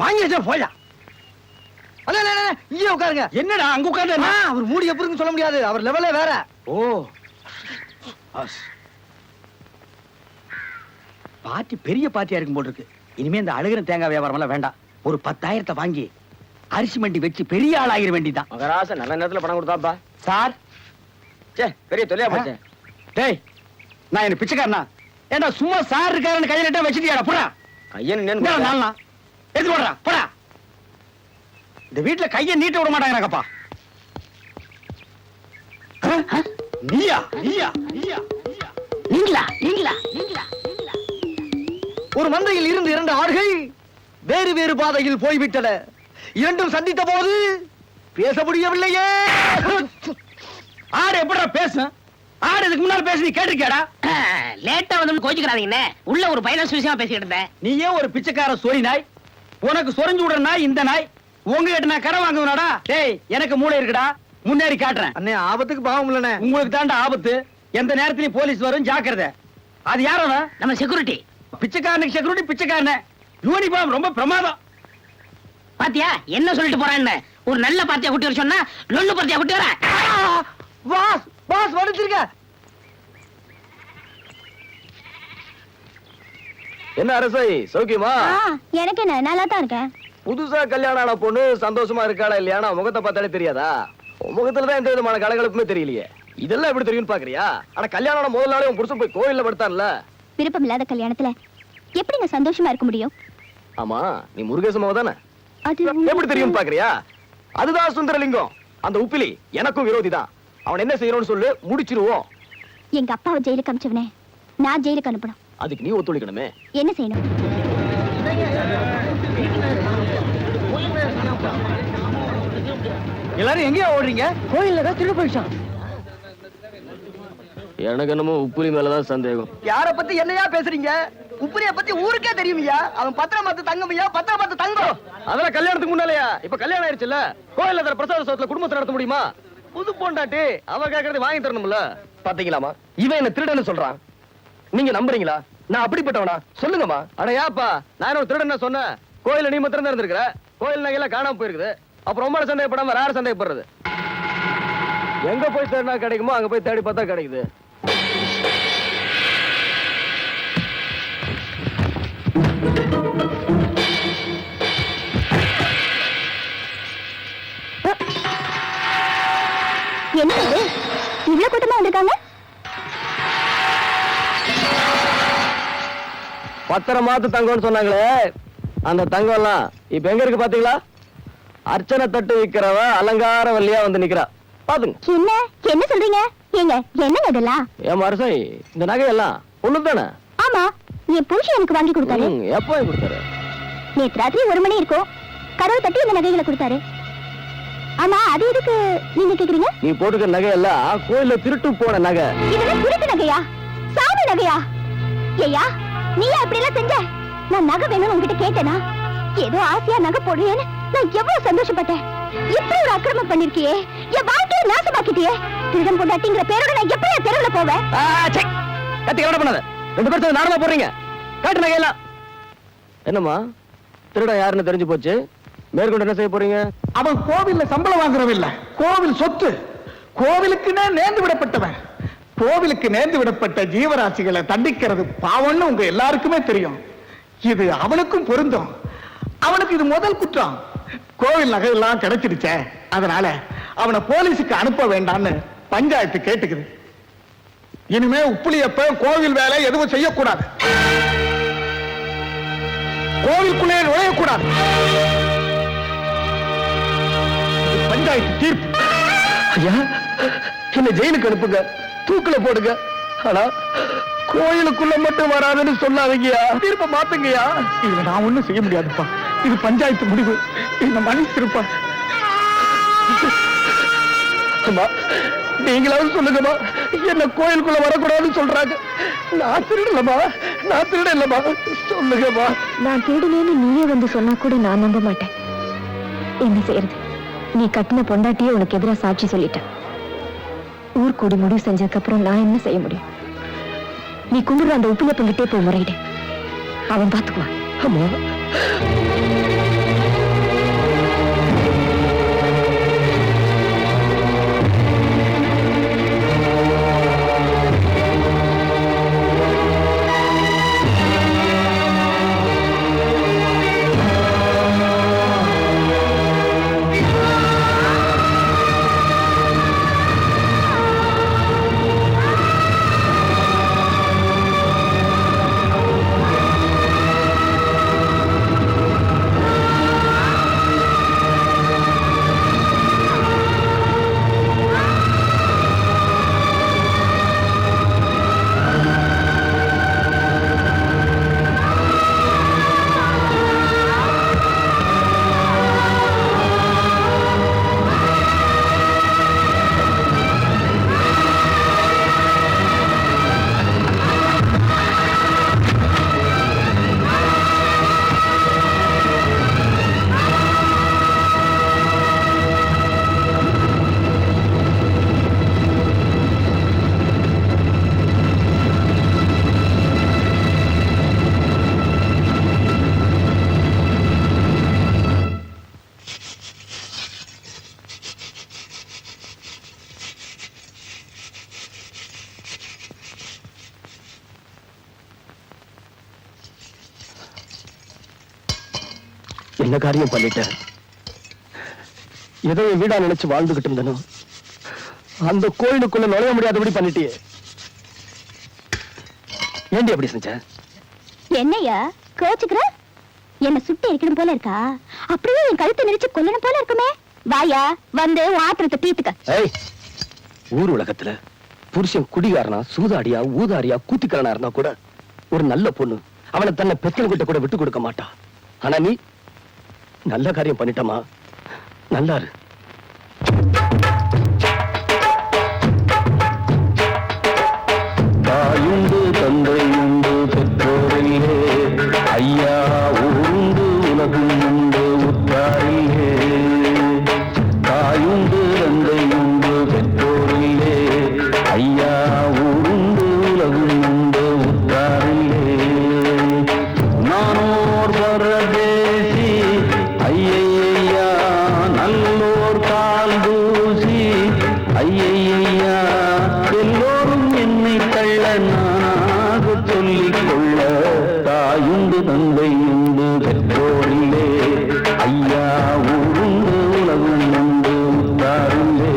வாங்கி வச்சா போயா. அண்ணா இங்கே உட்காருங்க. என்னடா அங்க உட்கார்ந்து? அவர் மூடி எப்படி இருக்குன்னு சொல்ல முடியாது. அவர் லெவலே வேற. ஓ, பாட்டி பெரிய பாட்டியா இருக்கும் போல இருக்கு. இனிமே இந்த அழுகிற தேங்காய் வியாபாரம் எல்லாம் வேண்டாம். ஒரு 10,000 வாங்கி அரிசி மண்டி வச்சு பெரிய ஆள் ஆகிற வேண்டிதான். மகராச நல்ல நேரத்துல பணம் கொடுத்தாப்பா. சார் பெரிய தொல்லையா போச்சு. டேய், நான் என்ன பிச்சைக்காரனா? ஏண்டா சும்மா சார் இருக்காருன்னு கையில வச்சுட்டியாடா? போடா கையன் நாளா எடுத்து போடுறா. போடா. இந்த வீட்டுல கையை நீட்ட விட மாட்டாங்கப்பா. நீயா நீயா நீயா நீங்களா நீங்களா நீங்களா? ஒரு மந்தையில் இருந்து 2 ஆடுகள் வேறு வேறு பாதையில் போய்விட்டன. இரண்டும் சந்தித்த போது பேச முடியவில்லையே. ஆடு எப்படா பேசும்? ஆடு இதுக்கு முன்னால பேசி நீ கேட்டிருக்கியாடா? லேட்டா வந்து கோச்சுக்கிறாதீங்கண்ணே. உள்ள ஒரு பைனான்ஸ் விஷயமா பேசிக்கிட்டு இருந்தேன். நீ ஏன் ஒரு பிச்சைக்கார சொறி நாய்? உனக்கு சொரிஞ்சு விடுற நாய் இந்த நாய். உங்ககிட்ட நான் கரை வாங்குவனாடா? டேய், எனக்கு மூளை இருக்குடா, முன்னேறி காட்டுறேன். அண்ணே ஆபத்துக்கு பாவம் இல்லனே. உங்களுக்கு தாண்டா ஆபத்து. எந்த நேரத்திலயும் போலீஸ் வரும், ஜாக்கிரதை. அது யாரா? நம்ம செக்யூரிட்டி. பிச்சைக்காரனுக்கு செக்யூரிட்டி பிச்சைக்காரனே. யூனிஃபார்ம் ரொம்ப பிரமாதம். பாத்தியா என்ன சொல்லிட்டு போறான்னு? ஒரு நல்ல பார்ட்டியா குட்டி வர சொன்னா லொல்லு பார்ட்டியா குட்டி வர. பாஸ் பாஸ் வடிச்சிருக்க. என்ன அரசை சௌக்கியமா? எனக்கு என்ன, நல்லா தான் இருக்கேன். புதுசா கல்யாணம் ஆன பொண்ணு சந்தோஷமா இருக்காளா இல்லையானா முகத்தை பார்த்தாலே தெரியாதா? முகத்துல தான் எந்த விதமான கலகலப்புமே தெரியலையே. இதெல்லாம் எப்படி தெரியும்னு பாக்குறியா? ஆனா கல்யாணம் ஆன முதல் நாளே உன் புருஷன் போய் கோயில்ல படுத்தான்ல. விருப்பம் இல்லாத கல்யாணத்துல எப்படி நான் சந்தோஷமா இருக்க முடியும்? ஆமா நீ முருகேசமாவ தானே? அது எப்படி தெரியும் பாக்குறியா? அதுதான் சுந்தரலிங்கம். அந்த உப்பிலி எனக்கும் விரோதி தான். அவன் என்ன செய்யணும்னு சொல்லு, முடிச்சிருவோம். எங்க அப்பாவை ஜெயிலுக்கு அனுப்பிச்சவனே நான் ஜெயிலுக்கு அனுப்பணும். அதுக்கு நீ ஒத்துழைக்கணுமே. என்ன செய்யணும்? எல்லாரும் எங்கேயா ஓடுறீங்க? கோயில்ல தான் திருடு போயிட்டான். எனக்கு என்னமோ உப்புலி மேலதான் சந்தேகம். யார பத்தி என்னையா பேசுறீங்க? உப்புரிய பத்தி ஊருக்கே தெரியுமையா? அவன் பத்திரம் பார்த்து தங்கமையா, பத்திரம் பார்த்து தங்கம். அதெல்லாம் கல்யாணத்துக்கு முன்னாலயா? இப்ப கல்யாணம் ஆயிடுச்சுல்ல, கோயில்ல தர பிரசாத சோத்துல குடும்பத்தை நடத்த முடியுமா? புது பொண்டாட்டி அவ கேக்குறது வாங்கி தரணும்ல. பாத்தீங்களாமா, இவன் என்ன திருடன்னு சொல்றான். நீங்க நம்புறீங்களா? நான் அப்படிப்பட்டவனா? சொல்லுங்கம்மா. அட ஏப்பா, நான் ஒரு திருடன் சொன்னேன். கோயில நீ மாத்திரம் தான் இருந்திருக்கிற. கோயில் நகையெல்லாம் காணாம போயிருக்குது. அப்புறம் ரொம்ப சந்தேகப்படாம வேற யாரும் சந்தேகப்படுறது? எங்க போய் தேடினா கிடைக்குமோ அங்க போய் தேடி பார்த்தா கிடைக்குது. என்ன இது இவ்வளவு கூட்டமா வந்திருக்காங்க? பத்திரமாத்து தங்கம்னு சொன்னாங்களே, அந்த தங்கம் எல்லாம் இப்ப எங்க இருக்கு பாத்தீங்களா? அர்ச்சனை தட்டு விக்கிறவ அலங்கார வள்ளியா வந்து நிக்கிறா. பாத்துங்க. என்ன என்ன சொல்றீங்க? ஏங்க என்னங்க இதெல்லாம்? ஏன் மரசை, இந்த நகையெல்லாம் ஒண்ணு தானே? ஆமா, என் புருஷன் எனக்கு வாங்கி கொடுத்தாரு. எப்போ வாங்கி கொடுத்தாரு? நேற்று ராத்திரி 1 மணி இருக்கும். கதவு தட்டி இந்த நகைகளை கொடுத்தாரு. ஆமா, அது எதுக்கு நீங்க கேக்குறீங்க? நீ போட்டுக்கிற நகையெல்லாம் கோயில்ல திருட்டு போன நகை. இதெல்லாம் திருட்டு நகையா? சாமி நகையா? ஏய்யா, நீயா அப்படி எல்லாம் செஞ்ச? நான் நகை வேணும்னு உங்ககிட்ட கேட்டேனா? ஏதோ ஆசையா நகை போடுறியேன்னு நான் எவ்வளவு சந்தோஷப்பட்டேன். இப்படி ஒரு அக்கிரமம் பண்ணிருக்கியே, என் வாழ்க்கையை நாசமாக்கிட்டியே. திருடம் பொண்டாட்டிங்கிற பேரோட நான் எப்படியா தெருவுல போவேன்? கத்தி கவலை பண்ணாத. 2 பேர் சேர்ந்து நாடகமா போடுறீங்க. காட்டு நகையெல்லாம். என்னம்மா, திருடன் யாருன்னு தெரிஞ்சு போச்சு. மேற்கொண்டு என்ன செய்ய போறீங்க? அவன் கோவில்ல சம்பளம் வாங்குறவன் இல்ல, கோவில் சொத்து. கோவிலுக்குன்னே நேர்ந்து விடப்பட்டவன். கோவிலுக்கு நேர்ந்து விடப்பட்ட ஜீவராசிகளை தண்டிக்கிறது பாவம்னு உங்க எல்லாருக்குமே தெரியும். இது அவனுக்கும் பொருந்தும். அவனுக்கு இது முதல் குற்றம். கோவில் நகையெல்லாம் கிடைச்சிடுச்சே, அதனால அவனை போலீஸுக்கு அனுப்ப வேண்டாம்னு பஞ்சாயத்து கேட்டுக்குது. இனிமே உப்புலியப்ப கோவில் வேலை எதுவும் செய்யக்கூடாது. கோவிலுக்குள்ளே நுழையக்கூடாது. பஞ்சாயத்து தீர்ப்பு. ஐயா, என்ன ஜெயிலுக்கு அனுப்புங்க, தூக்குல போடுங்க. ஆனா கோயிலுக்குள்ள மட்டும் வராதுன்னு சொல்லாதீங்கயா. தீர்ப்பை மாத்துங்கயா. இதுல நான் ஒண்ணும் செய்ய முடியாதுப்பா. இது பஞ்சாயத்து முடிவு. இந்த மன்னிச்சிருப்பா. அம்மா, நீங்களாவது சொல்லுங்கம்மா. என்ன கோயிலுக்குள்ள வரக்கூடாதுன்னு சொல்றாங்க. நான் திருடலம்மா, நான் திருடலம்மா. சொல்லுங்கம்மா. நான் திருடலேன்னு நீயே வந்து சொன்னா கூட நான் நம்ப மாட்டேன். என்ன செய்யறது? நீ கட்டின பொண்டாட்டியே உனக்கு எதிராக சாட்சி சொல்லிட்ட. ஊர் கூடி முடிவு செஞ்சதுக்கு அப்புறம் நான் என்ன செய்ய முடியும்? நீ கும்பிடுற அந்த உப்புலப்பங்கிட்டே போய் முறையிடு. அவன் பார்த்துக்குவான். அம்மா, என்ன காரியம் பண்ணிட்டேன்? ஏதோ என் வீடா நினைச்சு வாழ்ந்துகிட்டு இருந்தனும், அந்த கோயிலுக்குள்ள நுழைய முடியாதபடி பண்ணிட்டியே. ஏண்டி அப்படி செஞ்ச? என்னையா கோச்சுக்கிற? என்ன சுட்டு இருக்கணும் போல இருக்கா? அப்படியே என் கழுத்தை நெரிச்சு கொல்லணும் போல இருக்குமே. வாயா, வந்து ஆத்திரத்தை தீர்த்துக்க. ஊர் உலகத்துல புருஷன் குடிகாரனா, சூதாடியா, ஊதாரியா, கூத்திக்காரனா இருந்தா கூட ஒரு நல்ல பொண்ணு அவனை தன்னை பெத்தவங்கிட்ட கூட விட்டு கொடுக்க மாட்டா. ஆனா நீ நல்ல காரியம் பண்ணிட்டமா, நல்லாரு. தாயுண்டு தந்தையுண்டு பெற்றோரிலே, ஐயா ஊருண்டு உலகும் உண்டு உற்றாரிலே. தாயுண்டு தந்தையுண்டு பெற்றோரிலே, ஐயா ஊருண்டு உலகும் உண்டு உற்றாரிலே. நானோர் பரதேசி ஐயையா, நல்லோர் கால் தூசி ஐயையா, எல்லோரும் என்னை தள்ள நானாக சொல்லிக் கொள்ள. தாயுண்டு தந்தையுண்டு பெற்றோரிலே, ஐயா ஊருண்டு உலகம் உண்டு உற்றாரிலே.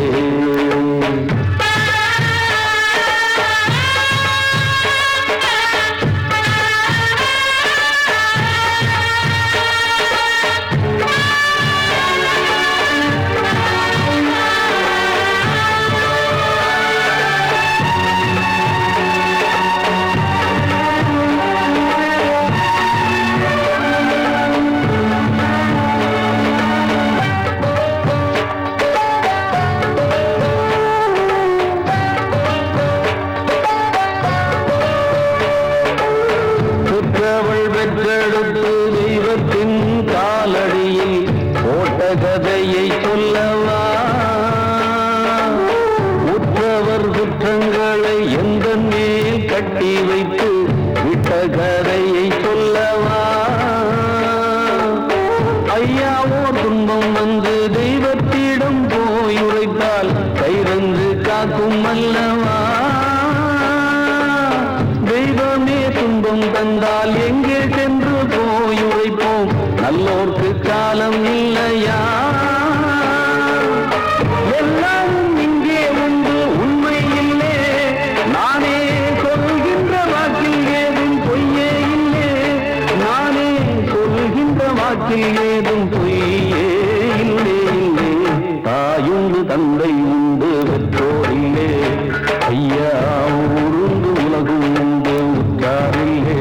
பெற்றவள் பெற்றெடுத்து தெய்வத்தின் காலடியில் போட்ட கதையை சொல்லவா? உற்றவர் குற்றங்களை எந்த மேல் கட்டி வைத்து விட்ட கதையை சொல்லவா? ஐயாவோ துன்பம் வந்து தெய்வத்திடம் போய் உரைத்தால் கைரந்து காக்கும் அல்லவா? தெய்வமே துன்பம் தந்தால் எங்கே சென்று போய் உரைப்போம்? நல்லோர்க்கு காலம் இல்லையா? எல்லாம் இங்கே உண்டு, உண்மை இல்லை. நானே சொல்கின்ற வாக்கில் ஏதும் பொய்யே இல்லை. நானே சொல்கின்ற வாக்கில் ஏதும் பொய்யே இல்லை இல்லை. தாயுண்டு தந்தை உண்டு பெற்றோரிலே, ஐயா ஊருண்டு உலகும் உண்டு உற்றாரிலே.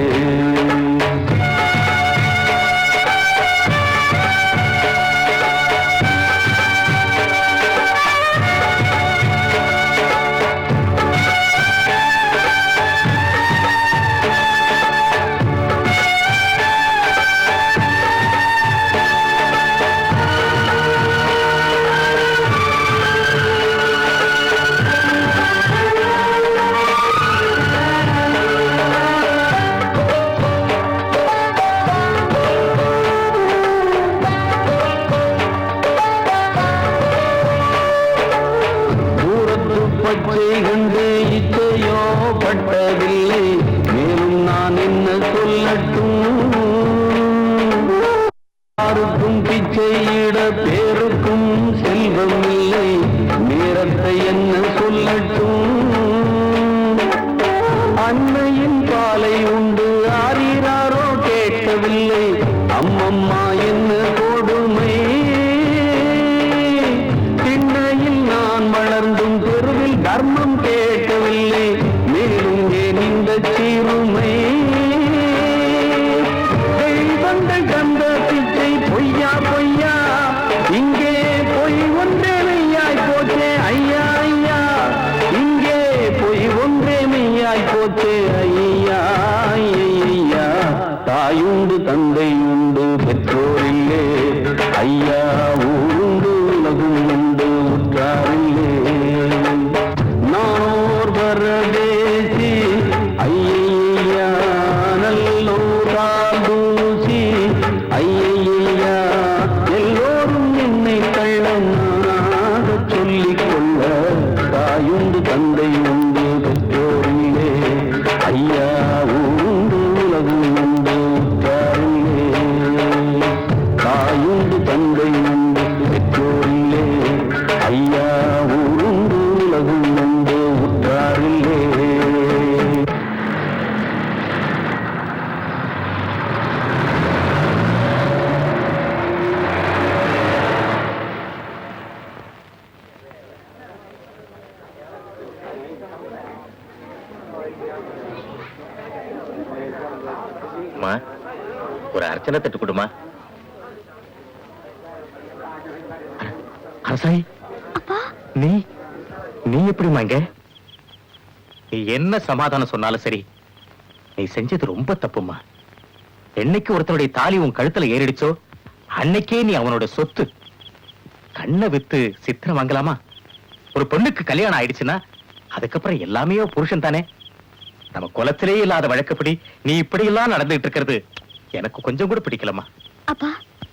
பச்சை கண்டு இச்சையோ பட்டதில்லை, மேலும் நான் என்ன சொல்லட்டும்? யாருக்கும் பிச்சையிட பேருக்கும் செல்வம் இல்லை, நேரத்தை என்ன சொல்லட்டும்? அன்னையின் பாலை உண்டு ஆரீராரோ கேட்கவில்லை, அம்மம்மா என்ன கொடுமை? திண்ணையில் நான் வளர்ந்தும் தெருவில் தர்மம் கேட்கவில்லை, மேலும் ஏன் இந்த சீருமை? தெய்வங்கள் தந்த பிச்சை பொய்யா பொய்யா, இங்கே பொய் ஒன்றே மெய்யாய் போச்சே ஐயா ஐயா, இங்கே பொய் ஒன்றே மெய்யாய் போச்சே ஐயா ஐயா. தாயுண்டு தந்தை உண்டு பெற்றோரில்லே, ஐயா ஊருண்டு உலகும் உண்டு உற்றாரில்லே. நானோர் பரதேசி ஐயா, நல்லோர் தூசி ஐயா, எல்லோரும் என்னை கள்ளனாக சொல்லிக் கொள்ள. தாயுண்டு தந்தை உண்டு பெற்றோரில்லே, ஐயா ஊருண்டு உலகும் உண்டு உற்றாரில்லே. அம்மா, ஒரு அர்ச்சனை தட்டு கொடுமா. அரசாயி, நீ நீ எப்படிமா இங்க? நீ என்ன சமாதானம் சொன்னாலும் சரி, நீ செஞ்சது ரொம்ப தப்புமா. என்னைக்கு ஒருத்தனுடைய தாலி உன் கழுத்துல ஏறிடுச்சோ அன்னைக்கே நீ அவனோட சொத்து. கண்ணை வித்து சித்திரம் வாங்கலாமா? ஒரு பொண்ணுக்கு கல்யாணம் ஆயிடுச்சுன்னா அதுக்கப்புறம் எல்லாமே புருஷன் தானே. நம்ம குலத்திலே இல்லாத வழக்கப்படி நீ இப்படி எல்லாம் நடந்துட்டு இருக்கிறது எனக்கு கொஞ்சம் கூட பிடிக்கலமா. அப்பா,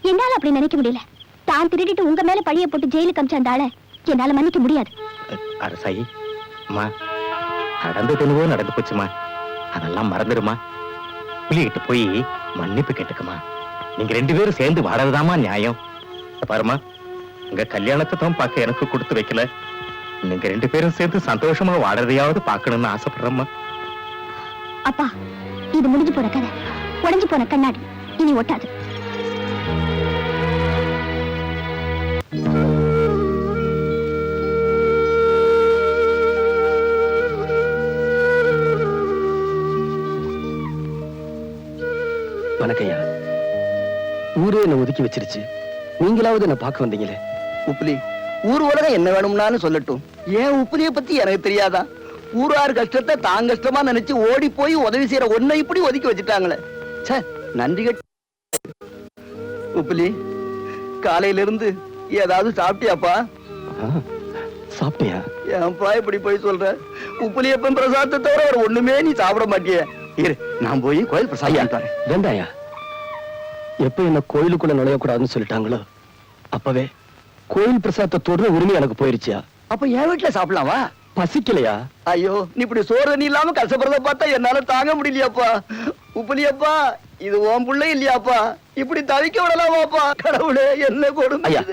என்னால அப்படி நினைக்க முடியல. தான் திருடிட்டு உங்க மேல பழிய போட்டு ஜெயிலுக்கு அமிச்ச அந்த ஆளை என்னால மன்னிக்க முடியாது. அரசாயி, அம்மா, நடந்தது என்னவோ நடந்து போச்சுமா. அதெல்லாம் மறந்துடுமா. புள்ளிகிட்டு போய் மன்னிப்பு கேட்டுக்குமா. நீங்க 2 பேரும் சேர்ந்து வாழறதாமா நியாயம். பாருமா, உங்க கல்யாணத்தை தான் பார்க்க எனக்கு கொடுத்து வைக்கல. நீங்க 2 பேரும் சேர்ந்து சந்தோஷமா வாழறதையாவது பார்க்கணும்னு ஆசைப்படுறேம்மா. அப்பா, இது முடிஞ்சு போன கதை. உடைஞ்சு போன கண்ணாடி இனி ஒட்டாது. வணக்கம்யா. ஊரே என்ன ஒதுக்கி வச்சிருச்சு, நீங்களாவது என்ன பார்க்க வந்தீங்களே. உப்புலி, ஊர் உலகம் என்ன வேணும்னாலும் சொல்லட்டும். ஏன் உப்புலிய பத்தி எனக்கு தெரியாதா? ஊரார் கஷ்டத்தை தான் கஷ்டமா நினைச்சு ஓடி போய் உதவி செய்யற ஒன்னை இப்படி ஒதுக்கி வச்சுட்டாங்களே. ச்சே, நன்றி கட்டு. உப்புலி, காலையில இருந்து ஏதாவது சாப்பிட்டியாப்பா? சாப்பிட்டியா? ஏன்பா இப்படி போய் சொல்ற? உப்புலியப்பன் பிரசாதத்தை தவிர வேற ஒண்ணுமே நீ சாப்பிட மாட்டிய. இரு, நான் போய் கோயில் பிரசாதம் தரேன். வேண்டாயா, எப்ப என்ன கோயிலுக்குள்ள நுழையக்கூடாதுன்னு சொல்லிட்டாங்களோ அப்பவே கோயில் பிரசாதத்தை தொடுற உரிமை எனக்கு போயிருச்சியா. அப்ப என் வீட்டுல சாப்பிடலாமா? பசிக்கலையா? ஐயோ, நீ இப்படி சோறு தண்ணி இல்லாம கஷ்டப்படுறத பார்த்தா என்னால தாங்க முடியலையாப்பா. உப்புலியப்பா, இது உன் புள்ள இல்லையாப்பா? இப்படி தவிக்க விடலாமாப்பா? கடவுளே, என்ன கொடுமை. ஐயா,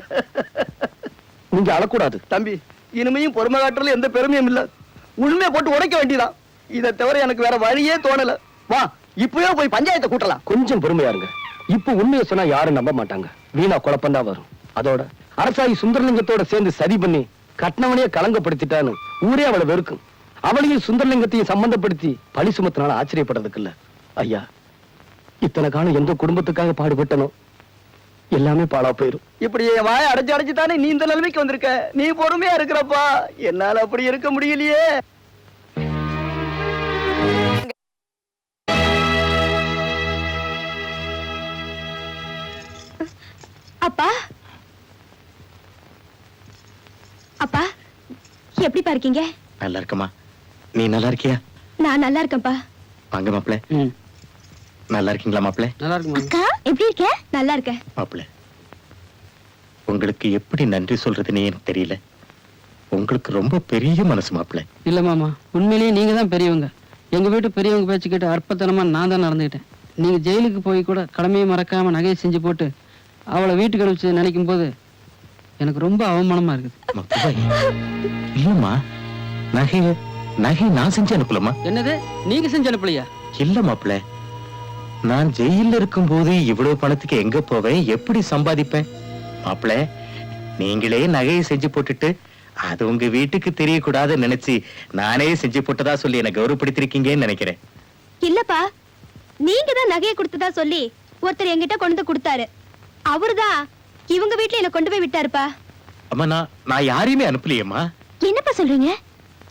நீங்க அழக்கூடாது. தம்பி, இனிமையும் பொறுமை காட்டுறதுல எந்த பெருமையும் இல்ல. உண்மையை போட்டு உடைக்க வேண்டியதான். இதை தவிர எனக்கு வேற வழியே தோணல. வா, இப்பவே போய் பஞ்சாயத்தை கூட்டலாம். கொஞ்சம் பொறுமையா இருங்க. இப்ப உண்மையை சொன்னா யாரும் நம்ப மாட்டாங்க. வீணா குழப்பம் தான் வரும். அதோட அரசாயி சுந்தரலிங்கத்தோட சேர்ந்து சதி பண்ணி கட்னவனையே கலங்கப்படுத்திட்டான்னு ஊரே அவளை வெறுக்கும். அவளையும் சுந்தரலிங்கத்தையும் சம்பந்தப்படுத்தி பழி சுமத்தினால ஆச்சரியப்படுறதுக்கு இல்ல. ஐயா, இத்தனை காலம் எந்த குடும்பத்துக்காக பாடுபட்டனோ எல்லாமே பாழா போயிரும். இப்படி என் வாயை அடைச்சு அடைச்சு தானே நீ இந்த நிலைமைக்கு வந்திருக்க. நீ பொறுமையா இருக்கிறப்பா, என்னால அப்படி இருக்க முடியலையே. அப்பா, அப்பா, எப்படிப்பா இருக்கீங்க? நல்லா இருக்கமா. நீ நல்லா இருக்கியா? நான் நல்லா இருக்கேன்ப்பா. வாங்க மாப்பிள்ள. நல்லா இருக்கீங்களா மாப்பிள்ள? நல்லா இருக்குமா? அக்கா, எப்படி இருக்க? நல்லா இருக்கேன். மாப்பிள்ள, உங்களுக்கு எப்படி நன்றி சொல்றதுன்னு எனக்கு தெரியல. உங்களுக்கு ரொம்ப பெரிய மனசு மாப்பிள்ள. இல்ல மாமா, உண்மையிலேயே நீங்க தான் பெரியவங்க. எங்க வீட்டு பெரியவங்க பேச்சு கேட்டு அற்பத்தனமா நான் தான் நடந்துக்கிட்டேன். நீங்க ஜெயிலுக்கு போய் கூட கடமையை மறக்காம நகையை செஞ்சு போட்டு அவளை வீட்டுக்கு அனுப்பிச்சு நினைக்கும் போது எனக்கு ரொம்ப அவமானமா இருக்குது. இல்லம்மா, நகை நான் செஞ்சு அனுப்பலமா. என்னது, நீங்க செஞ்சு அனுப்பலையா? இல்ல மாப்பிள்ள, நான் ஜெயில இருக்கும் போது இவ்வளவு பணத்துக்கு எங்க போவேன், எப்படி சம்பாதிப்பேன்? மாப்பிள்ள, நீங்களே நகையை செஞ்சு போட்டுட்டு அது உங்க வீட்டுக்கு தெரியக்கூடாதுன்னு நினைச்சு நானே செஞ்சு போட்டதா சொல்லி என்ன கௌரவப்படுத்திருக்கீங்கன்னு நினைக்கிறேன். இல்லப்பா, நீங்க தான் நகையை கொடுத்ததா சொல்லி ஒருத்தர் என்கிட்ட கொண்டு கொடுத்தாரு. அவருதான் இவங்க வீட்டுல என்ன கொண்டு போய் விட்டாருப்பா. அம்மா, நான் யாரையுமே அனுப்பலையேம்மா. என்னப்பா சொல்றீங்க?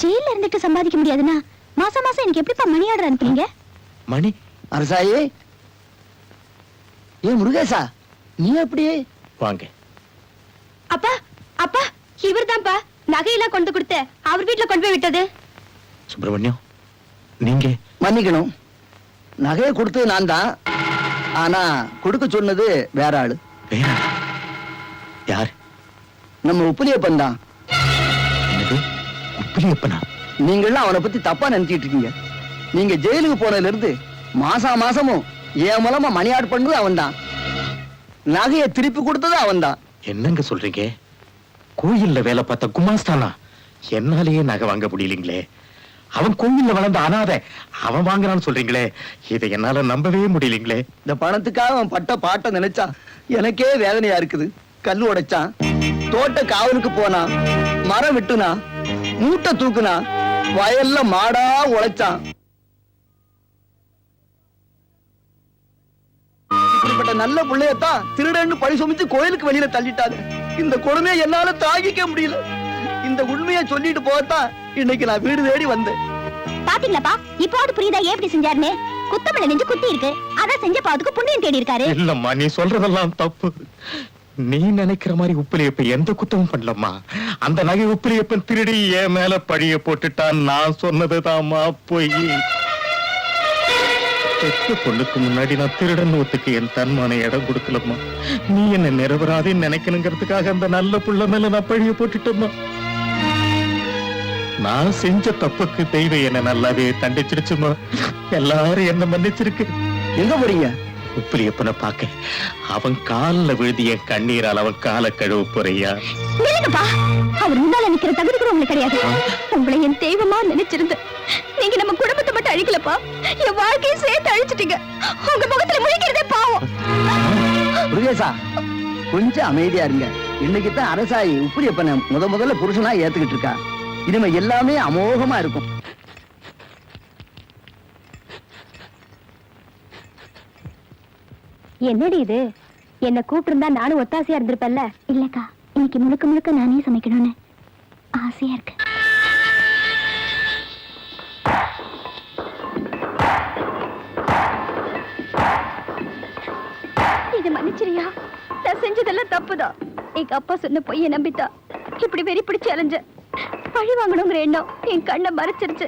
ஜெயில இருந்துட்டு சம்பாதிக்க முடியாதுன்னா மாசம் மாசம் எனக்கு எப்படிப்பா மணி ஆர்டர் அனுப்புறீங்க? மணி? அரசாயி, ஏ முருகேசா, நீ எப்படி? வாங்க. அப்பா, அப்பா, இவர்தான்ப்பா நகையெல்லாம் கொண்டு கொடுத்த அவர் வீட்டுல கொண்டு போய் விட்டது. சுப்பிரமணியம், நீங்க மன்னிக்கணும். நகையை கொடுத்தது நான் தான். ஆனா கொடுக்க சொன்னது வேற ஆளு. வேற யார்? நம்ம உப்புலியப்பன் தான். உப்புலியப்பனா? நீங்களாம் அவனை பத்தி தப்பா நினைச்சிட்டு இருக்கீங்க. நீங்க ஜெயிலுக்கு போனதுல இருந்து மாசமும் என் மூலமா மணி ஆர்டர் பண்ணது அவன் தான். நகையை திருப்பி கொடுத்தது அவன் தான். என்னங்க சொல்றீங்க? கோயில்ல வேலை பார்த்த குமாஸ்தானா? என்னாலேயே நகை வாங்க முடியலீங்களே. அவன் கோயில்ல வளர்ந்த அனாதை, அவன் வாங்குறான்னு சொல்றீங்களே, இதை என்னால நம்பவே முடியலீங்களே. இந்த பணத்துக்காக அவன் பட்ட பாட்டை நினைச்சா எனக்கே வேதனையா இருக்குது. கல்லு உடைச்சான், தோட்ட காவலுக்கு போனான், மரம் விட்டுனா, மூட்டை தூக்குனா, வயல்ல மாடா உழைச்சான். அப்படிப்பட்ட நல்ல பிள்ளையத்தான் திருடன்னு பழி சுமச்சு கோயிலுக்கு வெளியில தள்ளிட்டாங்க. இந்த கொடுமையை என்னால தாங்கிக்க முடியல. இந்த உண்மையை சொல்லிட்டு போகத்தான் இன்னைக்கு நான் வீடு தேடி வந்தேன். பாத்தீங்களாப்பா, இப்போது புரியுதா ஏன் இப்படி செஞ்சாருன்னு? குத்தமல நெஞ்சு குத்தி இருக்கு, அதான் செஞ்ச பாவத்துக்கு புண்ணியம் தேடி இருக்காரு. இல்லம்மா, நீ சொல்றதெல்லாம் தப்பு. நீ நினைக்கிற மாதிரி உப்பிலியப்ப எந்த குத்தமும் பண்ணலம்மா. அந்த நகை உப்பிலியப்பன் திருடி என் மேல பழிய போட்டுட்டான். நான் சொன்னதுதாம்மா பொய். பெத்த பொண்ணுக்கு முன்னாடி நான் திருடன் ஒத்துக்கு என் தன்மான இடம் கொடுக்கலம்மா. நீ என்ன நிரபராதின்னு நினைக்கணுங்கிறதுக்காக அந்த நல்ல புள்ள மேல நான் பழிய போட்டுட்டேம்மா. நான் செஞ்ச தப்புக்கு தெய்வம் என்ன நல்லாவே தண்டிச்சிருச்சுமா. எல்லாரும் என்ன மன்னிச்சிருக்கு. எங்க போறீங்க? உப்பிலியப்பனை பாக்க. அவன் காலில் விழுதி என் கண்ணீரால் அவன் காலை கழுவு போறியா? நில்லுங்கப்பா, அவர் முன்னால நிக்கிற தகுதி கூட உங்களுக்கு கிடையாது. உங்களை என் தெய்வமா நினைச்சிருந்து நீங்க நம்ம குடும்பத்தை மட்டும் அழிக்கலப்பா, என் வாழ்க்கையை சேர்த்து அழிச்சிட்டீங்க. உங்க முகத்துல முழிக்கிறதே பாவம். முருகேசா, கொஞ்சம் அமைதியா இருங்க. இன்னைக்கு தான் அரசாயி உப்பிலியப்பனை முதல்ல புருஷனா ஏத்துக்கிட்டு இருக்கா. இனிமே எல்லாமே அமோகமா இருக்கும். என்னடி இது? என்ன கூப்பிட்டு நானும் ஒத்தாசையா இருந்திருப்பேன்ல. இல்லக்கா, இன்னைக்கு முழுக்க முழுக்க நானே சமைக்கணும்னு ஆசையா இருக்கு. இதை மன்னிச்சிரியா, நான் செஞ்சதெல்லாம் தப்புதான். எங்க அப்பா சொன்ன பொய்ய நம்பித்தா இப்படி வெறி பிடிச்சு அலைஞ்ச. பழி வாங்கணுங்கிற எண்ணம் என் கண்ணை மறைச்சிருச்சு.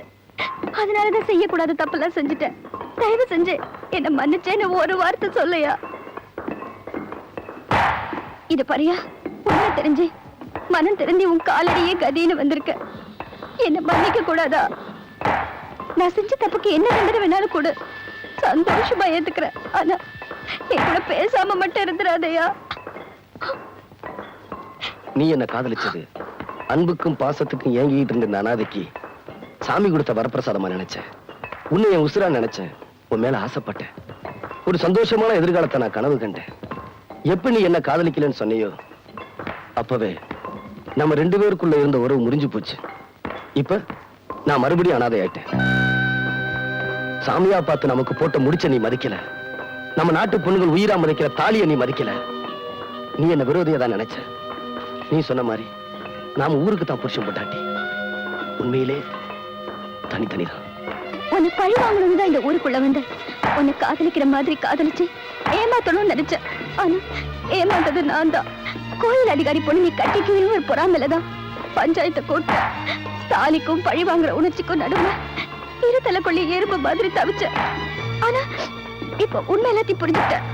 அதனாலதான் செய்யக்கூடாத தப்பெல்லாம் செஞ்சுட்டேன். தயவு செஞ்சு என்ன மன்னிச்சேன்னு ஒரு வார்த்தை சொல்லையா. இது பாரியா, உண்மை தெரிஞ்சு மனம் தெரிஞ்சு உன் காலடியே கதின்னு வந்திருக்க. என்ன மன்னிக்க கூடாதா? நான் செஞ்ச தப்புக்கு என்ன தண்டனை வேணாலும் கூட சந்தோஷமா ஏத்துக்கிறேன். ஆனா என் கூட பேசாம மட்டும் இருந்துடாதையா. நீ என்ன காதலிச்சது அன்புக்கும் பாசத்துக்கும் ஏங்கிட்டு இருந்த அனாதைக்கு சாமி கொடுத்த வரப்பிரசாதமா நினைச்சேன். உன்னை என் உசுரா நினைச்சேன். உன் மேல ஆசைப்பட்டேன். ஒரு சந்தோஷமான எதிர்காலத்தை நான் கனவு கண்டேன். எப்ப நீ என்ன காதலிக்கலன்னு சொன்னியோ அப்பவே நம்ம 2 பேருக்குள்ள இருந்த உறவு முறிஞ்சு போச்சு. இப்ப நான் மறுபடியும் அனாதை ஆயிட்டேன். சாமியா பார்த்து நமக்கு போட்ட முடிச்ச நீ மதிக்கல. நம்ம நாட்டு பொண்ணுகள் உயிரா மதிக்கிற தாலியை நீ மதிக்கல. நீ என்ன விரோதியா தான் நினைச்ச. நீ சொன்ன மாதிரி நாம ஊருக்கு தான் புருஷன் போட்டாட்டி. உண்மையிலே தனித்தனிதான். உன்னை பழி வாங்கணும் தான் இந்த ஊருக்குள்ள வந்து உன்னை காதலிக்கிற மாதிரி காதலிச்சு ஏமாத்தணும்னு நினைச்சேன். ஆனா ஏமாந்தது நான் தான். கோயில் அதிகாரி பொண்ணு நீ கட்டிக்குவீங்க ஒரு பொறாமலதான் பஞ்சாயத்தை கூட்ட. தாலிக்கும் பழி வாங்குற உணர்ச்சிக்கும் நடுவுல இருதலைக்குள்ளே எறும்பு மாதிரி தவிச்ச. ஆனா இப்ப உண்மை எல்லாத்தையும் புரிஞ்சுட்டேன்.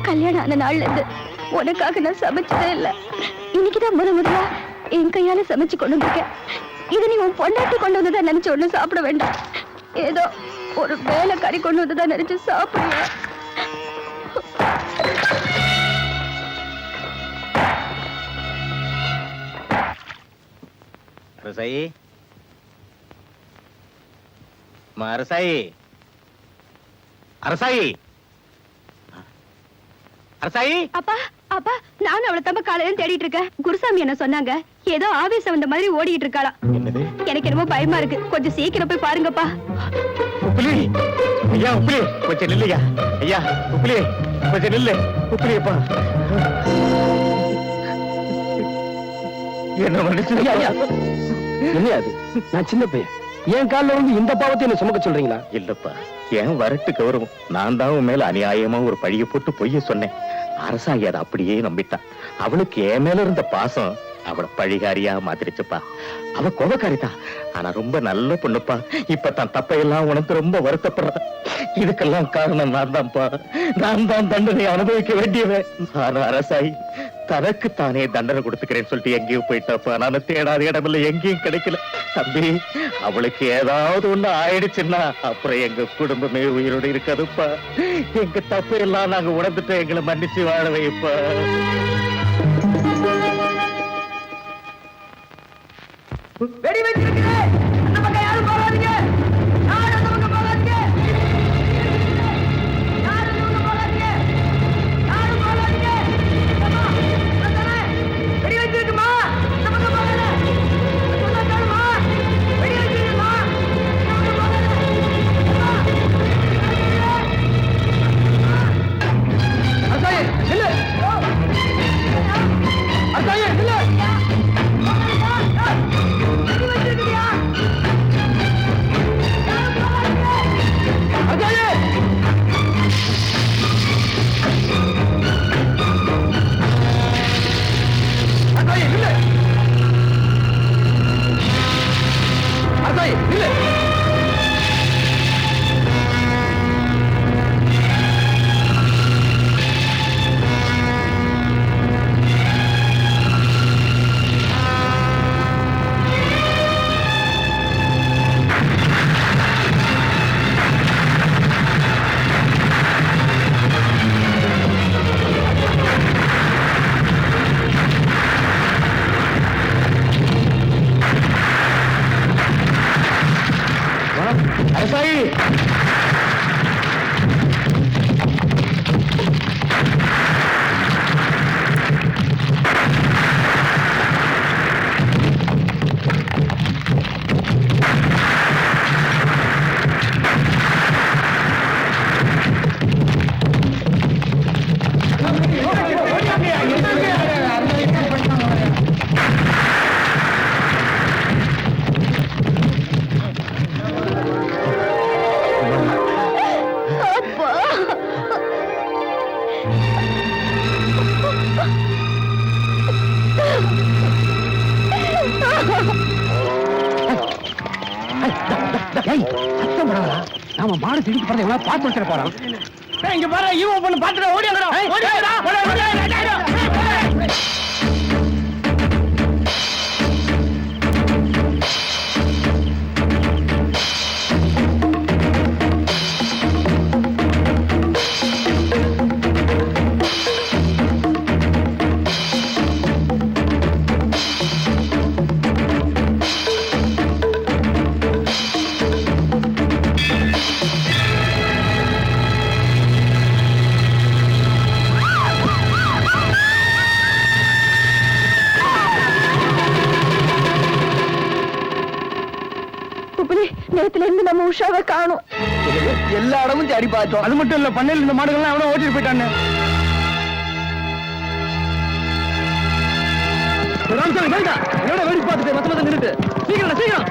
கல்யாணம் ஆன நாள்ல இருந்து உனக்காக நான் சமைச்சதே இல்லை. இன்னைக்குதான் முதலா என் கையால சமைச்சு கொண்டு வந்திருக்கேன். இது நீ உன் பொண்டாட்டி கொண்டு வந்ததான் நினைச்சு ஒண்ணு சாப்பிட வேண்டாம். ஏதோ ஒரு வேலை கறி கொண்டு வந்ததான் நினைச்சு சாப்பிடுவேன். அரசாயி, அரசாயி, அரசாயி, அரசாயி. அப்பா அப்பா, நானும் அவளை தம்ப காலையில தேடிட்டு இருக்கேன். குருசாமி என்ன சொன்னாங்க, ஏதோ ஆவேசம் வந்த மாதிரி ஓடிட்டு இருக்காளா. என்னது? எனக்கு என்னமோ பயமா இருக்கு. கொஞ்சம் சீக்கிரம் போய் பாருங்கப்பா. உப்பிலி, ஐயா உப்பிலி, கொஞ்சம் நில்லையா. ஐயா உப்பிலி, கொஞ்சம் நில்லு. உப்பிலியப்பா, என்ன மன்னிச்சு. என்ன அது? நான் சின்ன பையன். என் காலில் வந்து இந்த பாவத்தை என்ன சுமக்க சொல்றீங்களா? இல்லப்பா, என் வரட்டு கௌரவம். நான் தான் உன் மேல அநியாயமா ஒரு பழிய போட்டு பொய்ய சொன்னேன். அரசாங்கி அதை அப்படியே நம்பிட்டான். அவளுக்கு என் மேல இருந்த பாசம் அவளை பழிகாரியா மாத்திருச்சுப்பா. அவ கோபக்காரிதான், ஆனா ரொம்ப நல்ல பொண்ணுப்பா. இப்ப தான் தப்பையெல்லாம் உனக்கு ரொம்ப வருத்தப்படுற. இதுக்கெல்லாம் காரணம் நான் தான்ப்பா. நான் தான் தண்டனை அனுபவிக்க வேண்டியவன். ஆனா அரசாயி தனக்கு தானே தண்டனை கொடுத்துக்கிறேன்னு சொல்லிட்டு எங்கேயும் போயிட்டாப்பா. நானும் தேடாத இடமில்ல, எங்கேயும் கிடைக்கல. தம்பி, அவளுக்கு ஏதாவது ஒண்ணு ஆயிடுச்சுன்னா அப்புறம் எங்க குடும்பமே உயிரோடு இருக்காதுப்பா. எங்க தப்பு எல்லாம் நாங்க உணர்ந்துட்டு எங்களை மன்னிச்சு வாழ வைப்பா. வெடி வச்சிருக்கிறேன். அந்த பக்கம் யாரும் போகாதீங்க. யாரும் அந்த பக்கம் போகாதீங்க. யாரும் அந்த பக்கம் போகாதீங்க. யாரும் போகாதீங்க. அம்மா, அண்ணா, வெடி வச்சிருக்குமா? அந்த பக்கம் போகாத. சொன்னா கேளுமா? வெடி வச்சிருக்குமா? அந்த பக்கம் போகாத. அம்மா. அசாயா ஏய், நில்லு. அரசாயி நாம மாடு திருப்பி போறதை எவ்வளவு பார்த்து வச்சிட போறோம். இங்க பாரு ஈவோ பொண்ணு பாத்துட்டு ஓடி நேத்துல இருந்து நம்ம உஷாவை காணும். எல்லா இடமும் தேடி பார்த்தோம். அது மட்டும் இல்ல, பண்ணையில் இந்த மாடுகள்லாம் எவ்வளவு ஓட்டிட்டு போயிட்டான்னு. எவ்வளவு வேடி பார்த்துட்டு மொத்தமாக நின்றுட்டு சீக்கிரம் சீக்கிரம்.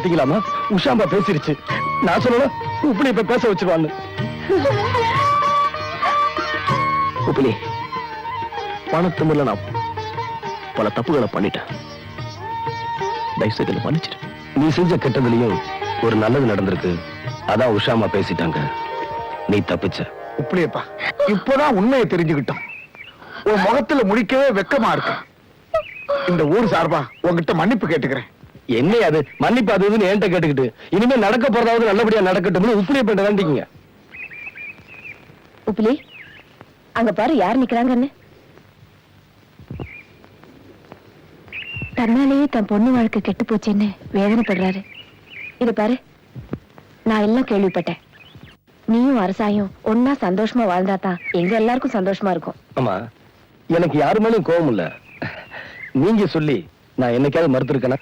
பாத்தீங்களாமா, உஷாம்பா பேசிருச்சு. நான் சொல்லணும் உப்புலி இப்ப பேச வச்சிருவான்னு. உப்புலி, பணத்துமில்ல நான் பல தப்புகளை பண்ணிட்டேன். தயவுசெய்து மன்னிச்சிரு. நீ செஞ்ச கெட்டதுலயும் ஒரு நல்லது நடந்திருக்கு. அதான் உஷாமா பேசிட்டாங்க, நீ தப்பிச்ச. உப்புலியப்பா, இப்பதான் உண்மையை தெரிஞ்சுக்கிட்டோம். உன் முகத்துல முடிக்கவே வெக்கமா இருக்கு. இந்த ஊர் சார்பா உங்ககிட்ட மன்னிப்பு கேட்டுக்கிறேன். என்ன அது மன்னிப்பு அது இதுன்னு என்கிட்ட கேட்டுக்கிட்டு, இனிமே நடக்க போறதாவது நல்லபடியா நடக்கட்டும்னு உப்புலியை பண்ண வேண்டிக்கீங்க. உப்புலி, அங்க பாரு யார் நிக்கிறாங்கன்னு. தன்னாலேயே தன் பொண்ணு வாழ்க்கை கெட்டு போச்சுன்னு வேதனைப்படுறாரு. இத பாரு, நான் எல்லாம் கேள்விப்பட்டேன். நீயும் அரசாயும் ஒன்னா சந்தோஷமா வாழ்ந்தாதான் எங்க எல்லாருக்கும் சந்தோஷமா இருக்கும். ஆமா, எனக்கு யாரு மேலும் கோபம் இல்ல. நீங்க சொல்லி நான் என்னைக்காவது மறுத்திருக்கேனா?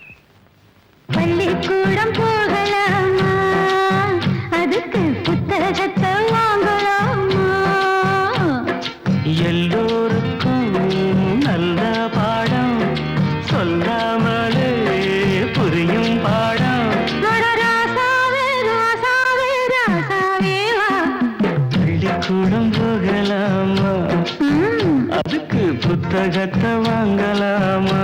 பள்ளிக்கூடம் போகலாமா, அதுக்கு புத்தகத்தை வாங்கலாமா? எல்லோருக்கும் நல்ல பாடம் சொல்லாமலே புரியும் பாடம். ராசாவே ராசாவே ராசாவே வா. பள்ளிக்கூடம் போகலாமா, அதுக்கு புத்தகத்தை வாங்கலாமா?